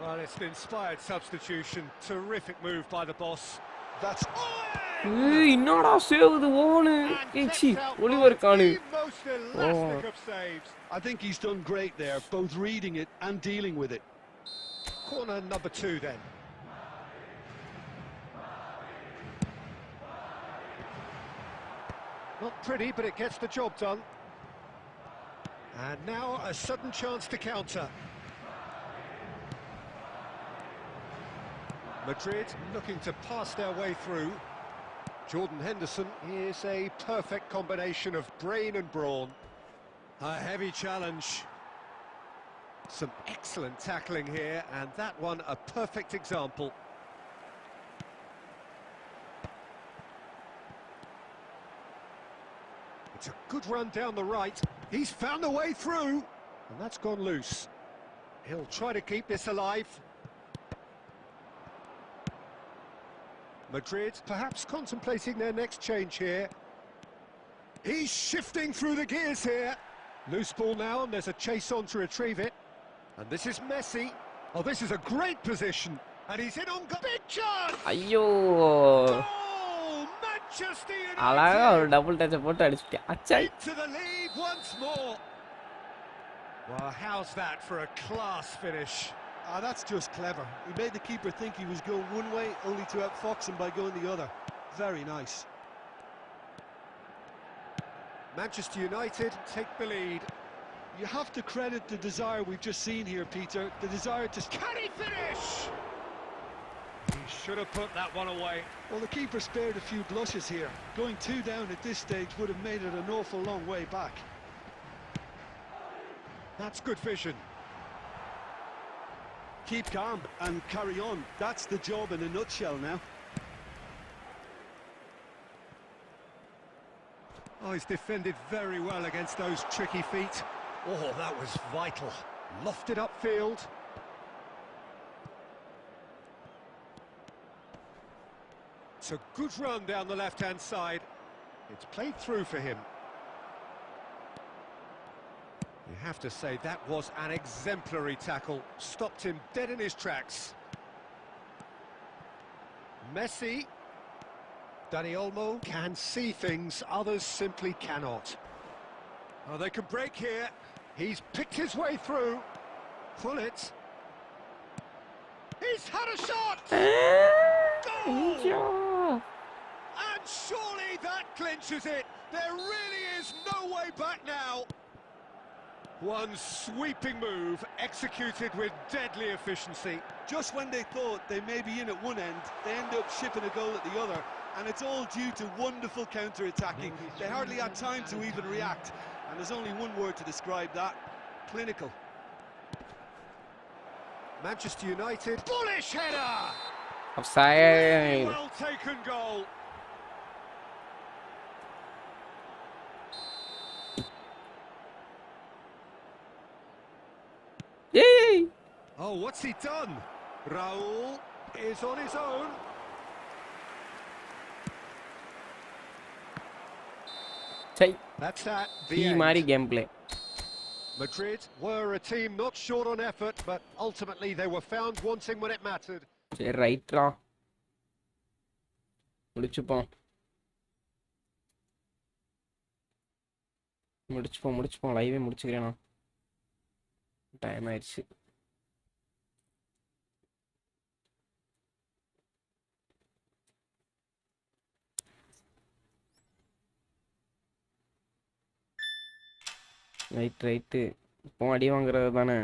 [SPEAKER 2] Well, it's an inspired substitution. Terrific move by the boss.
[SPEAKER 3] That's...
[SPEAKER 1] ஏய் என்னடா save இது ஓனு. ஏச்சி Oliver காணு.
[SPEAKER 2] Most elastic of saves.
[SPEAKER 3] I think he's done great there, both reading it and dealing with it.
[SPEAKER 2] Corner number 2 then. Not pretty, but it gets the job done. And now a sudden chance to counter. Madrid looking to pass their way through. Jordan Henderson is a perfect combination of brain and brawn. A heavy challenge. Some excellent tackling here, and that one a perfect example. It's a good run down the right. He's found a way through, and that's gone loose. He'll try to keep this alive. Madrid perhaps contemplating their next change here. He's shifting through the gears here. Loose ball now, and there's a chase on to retrieve it. And this is Messi. Oh, this is a great position. And he's in on goal. Big chance!
[SPEAKER 1] ஐயோ
[SPEAKER 2] Goal! Manchester
[SPEAKER 1] அழகா ஒரு
[SPEAKER 2] United
[SPEAKER 1] double டச்சை போட்டு அடிச்சிட்டேன். அச்சா
[SPEAKER 2] to the lead once more. Well, how's that for a class finish?
[SPEAKER 3] Ah, that's just clever. He made the keeper think he was going one way, only to outfox him by going the other. Very nice.
[SPEAKER 2] Manchester United take the lead.
[SPEAKER 3] You have to credit the desire we've just seen here, Peter. The desire to...
[SPEAKER 2] Can he finish? He should have put that one away.
[SPEAKER 3] Well, the keeper spared a few blushes here. Going 2 down at this stage would have made it an awful long way back.
[SPEAKER 2] That's good vision.
[SPEAKER 3] Keep calm and carry on. That's the job in a nutshell now.
[SPEAKER 2] Oh, he's defended very well against those tricky feet. Oh, that was vital. Lofted upfield. It's a good run down the left-hand side. It's played through for him. You have to say that was an exemplary tackle. Stopped him dead in his tracks. Messi. Dani Olmo can see things others simply cannot. Oh, they can break here. He's picked his way through. Pull it. He's had a shot! Goal! And surely that clinches it. There really is no way back now. One sweeping move executed with deadly efficiency.
[SPEAKER 3] Just when they thought they may be in at one end, they end up shipping a goal at the other. And it's all due to wonderful counter-attacking. They hardly had time to even react. And there's only one word to describe that: clinical.
[SPEAKER 2] Manchester United, bullish header!
[SPEAKER 1] offside.
[SPEAKER 2] Well taken goal.
[SPEAKER 1] Yay!
[SPEAKER 2] Oh, what's he done? Raul is on his own.
[SPEAKER 1] Psi
[SPEAKER 2] That's that.
[SPEAKER 1] Tea
[SPEAKER 2] The
[SPEAKER 1] மாதிரி
[SPEAKER 2] end.
[SPEAKER 1] Game play.
[SPEAKER 2] Madrid were a team not short on effort, but ultimately they were found wanting when it mattered.
[SPEAKER 1] சரி ரைட்ரா முடிச்சுப்போம். முடிச்சுப்போம் லைவே முடிச்சுக்கிறேன் நான். Time ஆயிடுச்சு. Right இப்போ அடி வாங்குறது தானே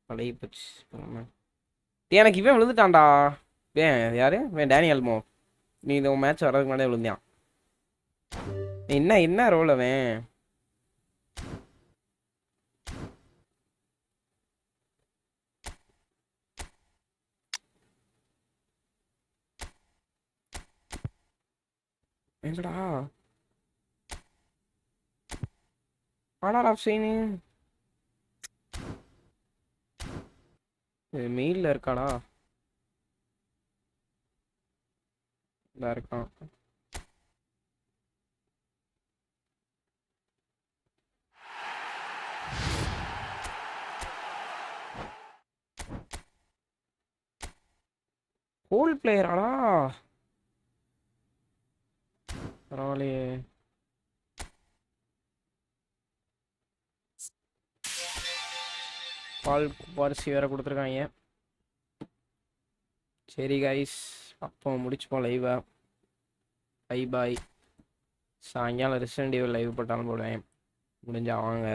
[SPEAKER 1] பழகி போச்சு. எனக்கு இவன் விழுந்துட்டான்டா. யாரு டேனி அல்மோ. நீ இந்த மேட்ச் வர்றதுக்கு முன்னாடியே விழுந்தான். என்ன ரோல் அவன்? எங்கடா ஆடாடா சீனு மெயிலில் இருக்காடா. இதாக இருக்கான். கோல் பிளேயராடா. பரவாயில்லையே. பால் பரிசு வேற கொடுத்துருக்காங்க. சரி கைஸ், அப்போ முடிச்சுப்போம் லைவா. Bye bye. சாயங்காலம் ரெசிடென்ட் ஈவில் லைவ் போட்டாலும் போடுவேன். முடிஞ்சா வாங்க.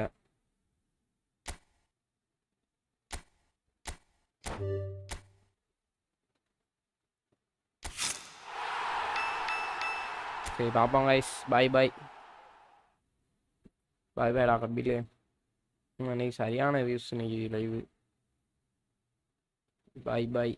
[SPEAKER 1] சரி பார்ப்போம் கைஸ். பாய் பாய் டா கபிலே. இன்னைக்கு சரியான வியூஸ் இன்னைக்கு லைவ். பாய் பாய்.